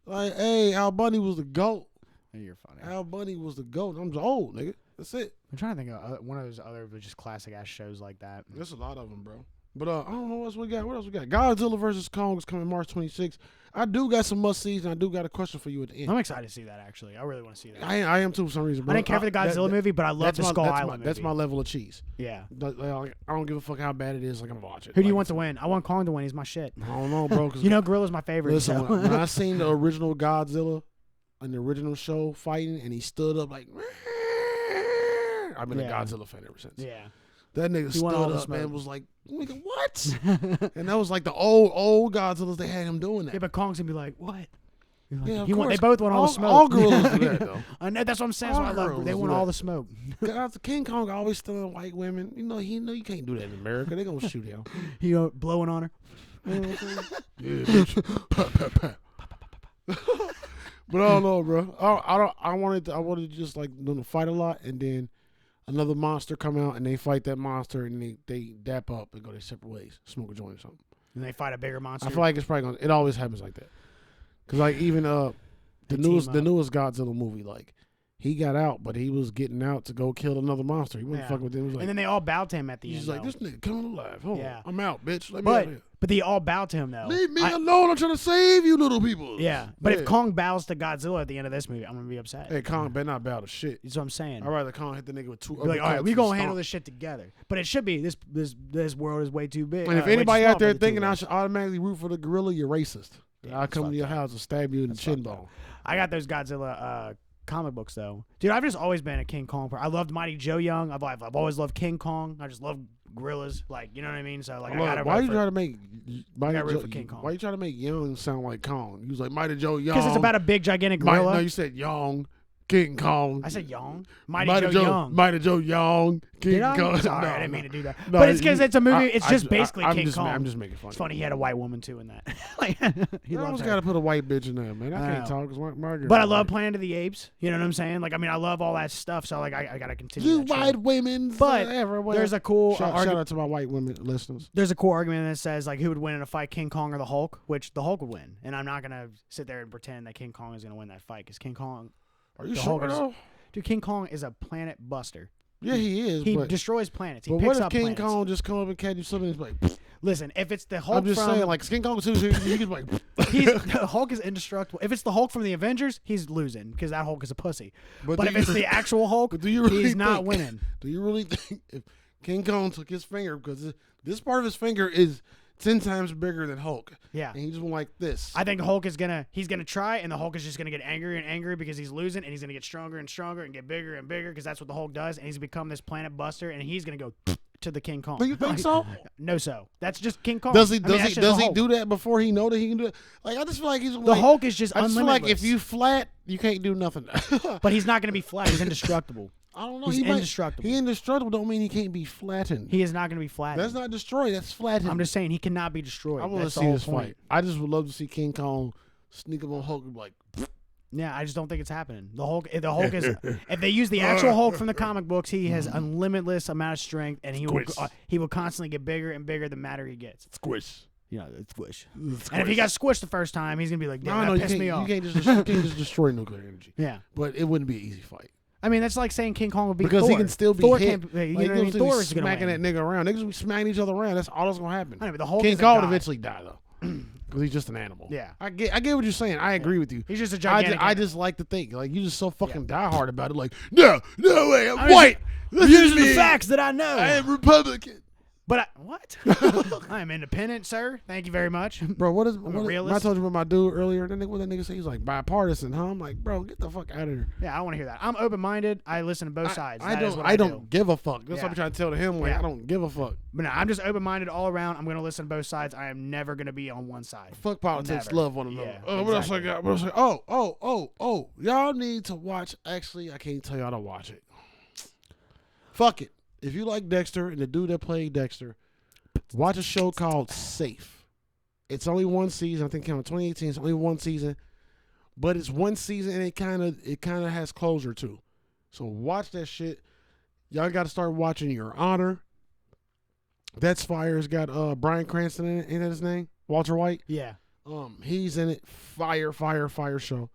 [SPEAKER 2] Like, hey, Al Bundy was the GOAT.
[SPEAKER 1] You're funny.
[SPEAKER 2] Al Bundy was the GOAT. I'm old, nigga. That's it.
[SPEAKER 1] I'm trying to think of one of those other just classic ass shows like that.
[SPEAKER 2] There's a lot of them, bro. But I don't know what else we got. What else we got? Godzilla vs. Kong is coming March 26th. I do got some must-sees, and I do got a question for you at the end.
[SPEAKER 1] I'm excited to see that, actually. I really want to see that.
[SPEAKER 2] I am too for some reason, bro.
[SPEAKER 1] I didn't care for the Godzilla movie, but I love the Skull Island movie.
[SPEAKER 2] That's my level of cheese.
[SPEAKER 1] Yeah.
[SPEAKER 2] Like, I don't give a fuck how bad it is. Like, I'm gonna watch it.
[SPEAKER 1] Who do you
[SPEAKER 2] Like,
[SPEAKER 1] want to win? I want Kong to win. He's my shit.
[SPEAKER 2] I don't know, bro. 'Cause
[SPEAKER 1] You know, Gorilla's my favorite.
[SPEAKER 2] listen,
[SPEAKER 1] so.
[SPEAKER 2] when I seen the original Godzilla in the original show fighting, and he stood up like, I've been a
[SPEAKER 1] Yeah.
[SPEAKER 2] Godzilla fan ever since.
[SPEAKER 1] Yeah.
[SPEAKER 2] That nigga
[SPEAKER 1] He
[SPEAKER 2] stood
[SPEAKER 1] want all the
[SPEAKER 2] up
[SPEAKER 1] smoke.
[SPEAKER 2] and was like, nigga, what? And that was like the old Godzillas. They had him doing that.
[SPEAKER 1] Yeah, but Kong's gonna be like, what? You're like,
[SPEAKER 2] Yeah, of
[SPEAKER 1] they
[SPEAKER 2] course.
[SPEAKER 1] both want all the smoke.
[SPEAKER 2] All gorillas do that, though.
[SPEAKER 1] I know, that's what I'm saying. That's
[SPEAKER 2] All
[SPEAKER 1] what I love.
[SPEAKER 2] gorillas
[SPEAKER 1] They
[SPEAKER 2] do
[SPEAKER 1] want
[SPEAKER 2] that.
[SPEAKER 1] all the smoke.
[SPEAKER 2] King Kong always stealing white women. You know you can't do that in America. They gonna shoot him.
[SPEAKER 1] He blowing on her.
[SPEAKER 2] You know what I'm saying? Yeah, bitch. Pa, pa, pa. But I don't know, bro. I wanted to just like them to fight a lot, and then another monster come out and they fight that monster, and they dap up and go their separate ways, smoke a joint or something.
[SPEAKER 1] And they fight a bigger monster.
[SPEAKER 2] I feel like it's probably gonna. It always happens like that. Cause like even the
[SPEAKER 1] They
[SPEAKER 2] newest
[SPEAKER 1] team up.
[SPEAKER 2] Godzilla movie, like he got out, but he was getting out to go kill another monster. He wasn't
[SPEAKER 1] Yeah.
[SPEAKER 2] fucking with them. He was like,
[SPEAKER 1] And then they all bowed to him at the
[SPEAKER 2] he's
[SPEAKER 1] end.
[SPEAKER 2] just like,
[SPEAKER 1] though.
[SPEAKER 2] this nigga coming alive. Hold
[SPEAKER 1] Yeah.
[SPEAKER 2] on, I'm out, bitch. Let me out of here.
[SPEAKER 1] But they all bowed to him though.
[SPEAKER 2] Leave me alone. I'm trying to save you, little people.
[SPEAKER 1] Yeah. But
[SPEAKER 2] Yeah.
[SPEAKER 1] if Kong bows to Godzilla at the end of this movie, I'm gonna be upset.
[SPEAKER 2] Hey, Kong better not bow to shit.
[SPEAKER 1] That's what I'm saying.
[SPEAKER 2] I'd rather Kong hit the nigga with 2
[SPEAKER 1] Be like, all right,
[SPEAKER 2] uppercuts
[SPEAKER 1] we
[SPEAKER 2] and
[SPEAKER 1] gonna
[SPEAKER 2] stomp.
[SPEAKER 1] handle this shit together. But it should be this world is way too big.
[SPEAKER 2] And if
[SPEAKER 1] way too
[SPEAKER 2] anybody
[SPEAKER 1] small
[SPEAKER 2] out there
[SPEAKER 1] for the two
[SPEAKER 2] thinking
[SPEAKER 1] of
[SPEAKER 2] I
[SPEAKER 1] us.
[SPEAKER 2] should automatically root for the gorilla, you're racist.
[SPEAKER 1] Yeah,
[SPEAKER 2] I'll
[SPEAKER 1] that's
[SPEAKER 2] come to your
[SPEAKER 1] fucked up.
[SPEAKER 2] house and stab you in the chin
[SPEAKER 1] fucked up.
[SPEAKER 2] bone.
[SPEAKER 1] I got those Godzilla comic books though, dude. I've just always been a King Kong. I loved Mighty Joe Young. I've always loved King Kong. I just love gorillas. Like, you know what I mean? So like, I gotta
[SPEAKER 2] Why
[SPEAKER 1] root
[SPEAKER 2] you
[SPEAKER 1] for-
[SPEAKER 2] try to make Mighty
[SPEAKER 1] root
[SPEAKER 2] Joe?
[SPEAKER 1] for King Kong.
[SPEAKER 2] Why you try to make Young sound like Kong? You was like Mighty Joe Young.
[SPEAKER 1] because it's about a big gigantic gorilla.
[SPEAKER 2] No, you said Young, King Kong.
[SPEAKER 1] I said Young. Mighty Joe Young.
[SPEAKER 2] Mighty Joe Young, King
[SPEAKER 1] Did I?
[SPEAKER 2] Kong.
[SPEAKER 1] Sorry,
[SPEAKER 2] No,
[SPEAKER 1] I didn't
[SPEAKER 2] no.
[SPEAKER 1] mean to do that.
[SPEAKER 2] No,
[SPEAKER 1] but it's because it's a movie.
[SPEAKER 2] I-
[SPEAKER 1] It's
[SPEAKER 2] I
[SPEAKER 1] just
[SPEAKER 2] ju-
[SPEAKER 1] basically
[SPEAKER 2] I'm
[SPEAKER 1] King
[SPEAKER 2] just,
[SPEAKER 1] Kong.
[SPEAKER 2] I'm just making fun.
[SPEAKER 1] It's funny he had a white woman too in that. Like he
[SPEAKER 2] You
[SPEAKER 1] loved
[SPEAKER 2] always
[SPEAKER 1] her.
[SPEAKER 2] got to put a white bitch in there, man. I
[SPEAKER 1] I
[SPEAKER 2] can't
[SPEAKER 1] know.
[SPEAKER 2] talk because my girl.
[SPEAKER 1] But I love Planet of the Apes. You know what I'm saying? Like, I mean, I love all that stuff. So like, I gotta continue.
[SPEAKER 2] You
[SPEAKER 1] that show.
[SPEAKER 2] white women,
[SPEAKER 1] But
[SPEAKER 2] everywhere.
[SPEAKER 1] There's a cool
[SPEAKER 2] shout
[SPEAKER 1] argument.
[SPEAKER 2] out to my white women listeners.
[SPEAKER 1] There's a cool argument that says like who would win in a fight, King Kong or the Hulk? Which the Hulk would win. And I'm not gonna sit there and pretend that King Kong is gonna win that fight because King Kong,
[SPEAKER 2] Are you
[SPEAKER 1] The
[SPEAKER 2] sure
[SPEAKER 1] Hulk is-
[SPEAKER 2] though?
[SPEAKER 1] dude, King Kong is a planet buster.
[SPEAKER 2] Yeah, he is.
[SPEAKER 1] He
[SPEAKER 2] but,
[SPEAKER 1] destroys planets. He
[SPEAKER 2] but
[SPEAKER 1] picks
[SPEAKER 2] what if
[SPEAKER 1] up
[SPEAKER 2] King
[SPEAKER 1] planets.
[SPEAKER 2] Kong just come up and catch you something? It's like,
[SPEAKER 1] Listen, if it's the Hulk
[SPEAKER 2] I'm just saying, like King Kong, he can like.
[SPEAKER 1] the Hulk is indestructible. If it's the Hulk from the Avengers, he's losing because that Hulk is a pussy. But if it's the actual Hulk, he's not winning.
[SPEAKER 2] Do you really think if King Kong took his finger, because this part of his finger is 10 times bigger than Hulk?
[SPEAKER 1] Yeah,
[SPEAKER 2] and he just went like this.
[SPEAKER 1] I think Hulk is gonna try, and the Hulk is just gonna get angrier and angrier because he's losing, and he's gonna get stronger and stronger and get bigger and bigger because that's what the Hulk does, and he's become this planet buster, and he's gonna go to the King Kong.
[SPEAKER 2] Do you think so?
[SPEAKER 1] No, that's just King Kong.
[SPEAKER 2] Does he
[SPEAKER 1] Hulk.
[SPEAKER 2] do that before he know that he can do it? Like, I just feel like he's
[SPEAKER 1] the Hulk is just
[SPEAKER 2] I just feel
[SPEAKER 1] unlimited.
[SPEAKER 2] like if you flat, you can't do nothing.
[SPEAKER 1] But he's not gonna be flat. He's indestructible.
[SPEAKER 2] I don't know.
[SPEAKER 1] He's indestructible.
[SPEAKER 2] He indestructible don't mean he can't be flattened.
[SPEAKER 1] He is not going to be flattened.
[SPEAKER 2] That's not destroyed. That's flattened.
[SPEAKER 1] I'm just saying he cannot be destroyed.
[SPEAKER 2] I want to see this fight. I just would love to see King Kong sneak up on Hulk and be like.
[SPEAKER 1] Yeah, I just don't think it's happening. The Hulk is. If they use the actual Hulk from the comic books, he has a limitless amount of strength, and he will constantly get bigger and bigger the madder he gets.
[SPEAKER 2] Squish.
[SPEAKER 1] Yeah, it's squish. And if he got squished the first time, he's gonna be like, "Damn, that pissed me off."
[SPEAKER 2] You can't just destroy nuclear energy.
[SPEAKER 1] Yeah,
[SPEAKER 2] but it wouldn't be an easy fight.
[SPEAKER 1] I mean, that's like saying King Kong would be
[SPEAKER 2] because
[SPEAKER 1] Thor.
[SPEAKER 2] he can still be
[SPEAKER 1] Thor
[SPEAKER 2] hit.
[SPEAKER 1] Can't, you know what I mean? Thor is
[SPEAKER 2] smacking that nigga around. Niggas be smacking each other around. That's all that's gonna happen.
[SPEAKER 1] I know, but the Hulk
[SPEAKER 2] King
[SPEAKER 1] is
[SPEAKER 2] Kong
[SPEAKER 1] a god.
[SPEAKER 2] eventually die though, because he's just an animal.
[SPEAKER 1] Yeah,
[SPEAKER 2] I get what you're saying. I agree with you.
[SPEAKER 1] He's just a gigantic.
[SPEAKER 2] I just like to think like you just so fucking diehard about it. Like no way, I'm
[SPEAKER 1] I
[SPEAKER 2] white.
[SPEAKER 1] These are the facts that I know.
[SPEAKER 2] I am Republican.
[SPEAKER 1] But what? I am independent, sir. Thank you very much,
[SPEAKER 2] bro. What is?
[SPEAKER 1] I'm a realist.
[SPEAKER 2] I told you about my dude earlier. What that nigga say? He's like bipartisan, huh? I'm like, bro, get the fuck out of here.
[SPEAKER 1] Yeah, I want to hear that. I'm open-minded. I listen to both sides.
[SPEAKER 2] I don't give a fuck. That's what I'm trying to tell him. Like, I don't give a fuck.
[SPEAKER 1] But no, I'm just open-minded all around. I'm gonna listen to both sides. I am never gonna be on one side.
[SPEAKER 2] Fuck politics.
[SPEAKER 1] Never.
[SPEAKER 2] Love one another.
[SPEAKER 1] Yeah,
[SPEAKER 2] what else I got? What else I got? Oh. Y'all need to watch. Actually, I can't tell y'all to watch it. Fuck it. If you like Dexter and the dude that played Dexter, watch a show called Safe. It's only one season. I think it came out in 2018. It's only one season, but it's one season and it kind of has closure too. So watch that shit. Y'all got to start watching Your Honor. That's fire. It's got Bryan Cranston in it. Ain't that his name? Walter White.
[SPEAKER 1] Yeah.
[SPEAKER 2] He's in it. Fire show.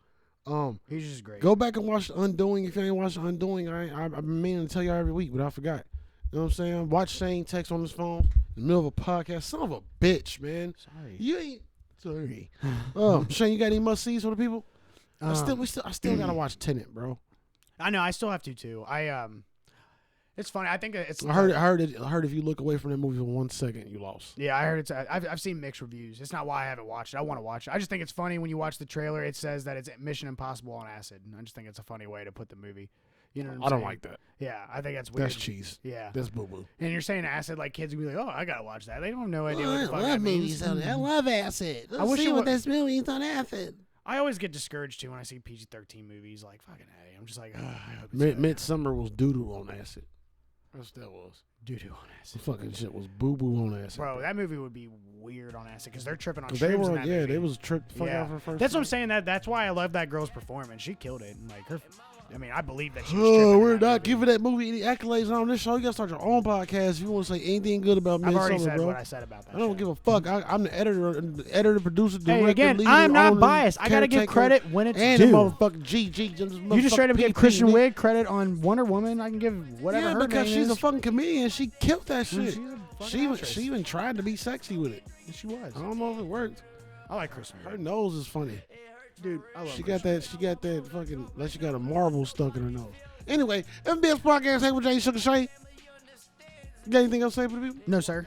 [SPEAKER 1] He's just great.
[SPEAKER 2] Go back and watch The Undoing. If you ain't watched The Undoing, I've been meaning to tell y'all every week, but I forgot. You know what I'm saying? Watch Shane text on his phone in the middle of a podcast. Son of a bitch, man.
[SPEAKER 1] Sorry.
[SPEAKER 2] You ain't sorry. Shane, you got any must sees for the people? I still gotta watch Tenet, bro.
[SPEAKER 1] I know. I still have to too. It's funny. I think it's.
[SPEAKER 2] I heard if you look away from that movie for 1 second, you lost.
[SPEAKER 1] Yeah, I heard it's. I've seen mixed reviews. It's not why I haven't watched it. I want to watch it. I just think it's funny when you watch the trailer. It says that it's Mission Impossible on acid. I just think it's a funny way to put the movie. You know what I'm saying?
[SPEAKER 2] I don't like that.
[SPEAKER 1] Yeah, I think that's weird.
[SPEAKER 2] That's cheese.
[SPEAKER 1] Yeah,
[SPEAKER 2] that's boo boo.
[SPEAKER 1] And you're saying acid, like kids will be like, "Oh, I gotta watch that." They don't have no idea what the fuck that means.
[SPEAKER 2] I love acid.
[SPEAKER 1] I wish
[SPEAKER 2] what this movie is on acid.
[SPEAKER 1] I always get discouraged too when I see PG-13 movies. Like fucking A, I'm just like, I hope it's
[SPEAKER 2] MIDSOMMAR was doo doo on acid. That's what that was.
[SPEAKER 1] Doo-doo on acid.
[SPEAKER 2] The fucking shit was boo boo on acid.
[SPEAKER 1] Bro, that movie would be weird on acid because they're tripping on shrooms in that movie.
[SPEAKER 2] They was tripped fuck out for first.
[SPEAKER 1] That's what I'm saying. That's why I love that girl's performance. She killed it. Like her. I mean, I believe that she was tripping.
[SPEAKER 2] We're not giving that movie any accolades on this show. You gotta start your own podcast if you want to say anything good about MIDSOMMAR,
[SPEAKER 1] I've already said
[SPEAKER 2] bro.
[SPEAKER 1] what I said about that.
[SPEAKER 2] I don't give a fuck. I'm the editor, producer, director,
[SPEAKER 1] Hey, again,
[SPEAKER 2] leader,
[SPEAKER 1] I'm not
[SPEAKER 2] owner,
[SPEAKER 1] biased. I gotta give credit when it's
[SPEAKER 2] and
[SPEAKER 1] due.
[SPEAKER 2] the motherfucking GG.
[SPEAKER 1] You just straight up give Kristen Wiig credit on Wonder Woman. I can give whatever her name is.
[SPEAKER 2] Yeah, because she's a fucking comedian. She killed that shit.
[SPEAKER 1] She
[SPEAKER 2] even tried to be sexy with it.
[SPEAKER 1] She was.
[SPEAKER 2] I don't know if it worked.
[SPEAKER 1] I like Kristen Wiig.
[SPEAKER 2] Her nose is funny.
[SPEAKER 1] Dude, I love
[SPEAKER 2] She got that fucking, like she got a marble stuck in her nose. Anyway, FBS Podcast, Hey with Jay Sugar Shay. You got anything else to say for the people?
[SPEAKER 1] No, sir.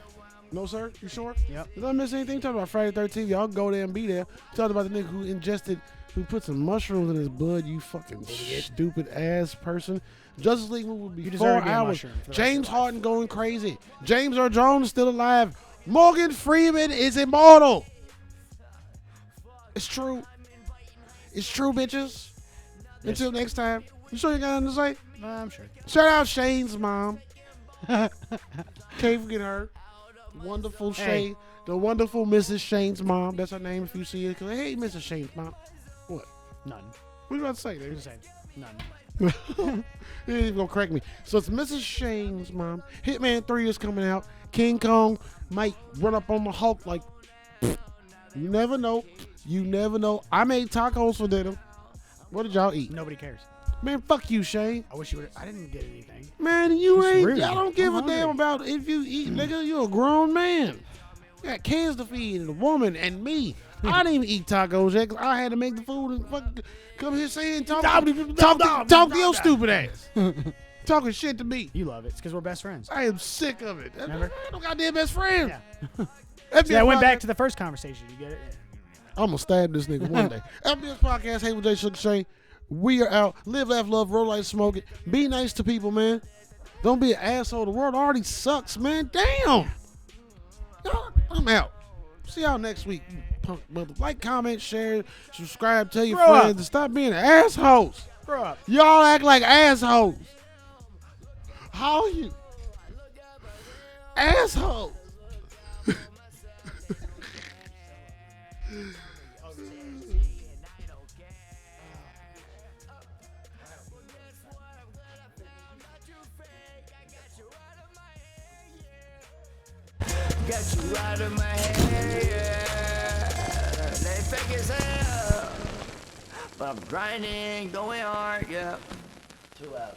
[SPEAKER 2] No, sir? You sure?
[SPEAKER 1] Yep.
[SPEAKER 2] Did I miss anything? Talk about Friday 13th. Y'all go there and be there. Talk about the nigga who put some mushrooms in his blood, you fucking stupid ass person. Justice League movie will be 4 hours. James Harden going crazy. James Earl Jones is still alive. Morgan Freeman is immortal. It's true. It's true, bitches. Yes. Until next time. You sure you got nothing to say?
[SPEAKER 1] I'm sure.
[SPEAKER 2] Shout out Shane's mom. Can't forget her. Wonderful Shane. The wonderful Mrs. Shane's mom. That's her name if you see it. Hey, Mrs. Shane's mom. What?
[SPEAKER 1] None.
[SPEAKER 2] What are you about to say, Dave?
[SPEAKER 1] None.
[SPEAKER 2] You ain't even gonna correct me. So it's Mrs. Shane's mom. Hitman 3 is coming out. King Kong might run up on the Hulk like, you never know. You never know. I made tacos for dinner. What did y'all eat?
[SPEAKER 1] Nobody cares.
[SPEAKER 2] Man, fuck you, Shane.
[SPEAKER 1] I wish you would. I didn't get anything.
[SPEAKER 2] Man, you
[SPEAKER 1] It's
[SPEAKER 2] ain't.
[SPEAKER 1] rude.
[SPEAKER 2] I don't give
[SPEAKER 1] I'm
[SPEAKER 2] a damn
[SPEAKER 1] hungry.
[SPEAKER 2] about if you eat, nigga. You a grown man. You got kids to feed, and a woman, and me. I didn't even eat tacos yet 'cause I had to make the food and fucking come here saying talk to your stupid ass. Talking shit to me.
[SPEAKER 1] You love it. It's because we're best friends.
[SPEAKER 2] I am sick of it.
[SPEAKER 1] Remember?
[SPEAKER 2] I don't goddamn best friend.
[SPEAKER 1] Yeah.
[SPEAKER 2] FBS
[SPEAKER 1] See, I went back
[SPEAKER 2] podcast-
[SPEAKER 1] to the first conversation. You get it?
[SPEAKER 2] I'm gonna stab this nigga one day. FBS podcast. Hey, with Jay Sugar Shane. We are out. Live, laugh, love, roll like smoke it. Be nice to people, man. Don't be an asshole. The world already sucks, man. Damn. Y'all, I'm out. See y'all next week. You punk mother. Like, comment, share, subscribe, tell your
[SPEAKER 1] Grow
[SPEAKER 2] friends,
[SPEAKER 1] up.
[SPEAKER 2] and stop being assholes.
[SPEAKER 1] Grow up.
[SPEAKER 2] Y'all act like assholes. How are you? Assholes.
[SPEAKER 3] Got you out of my head, yeah. They fake as hell, but I'm grinding, going hard, yeah. 2 hours.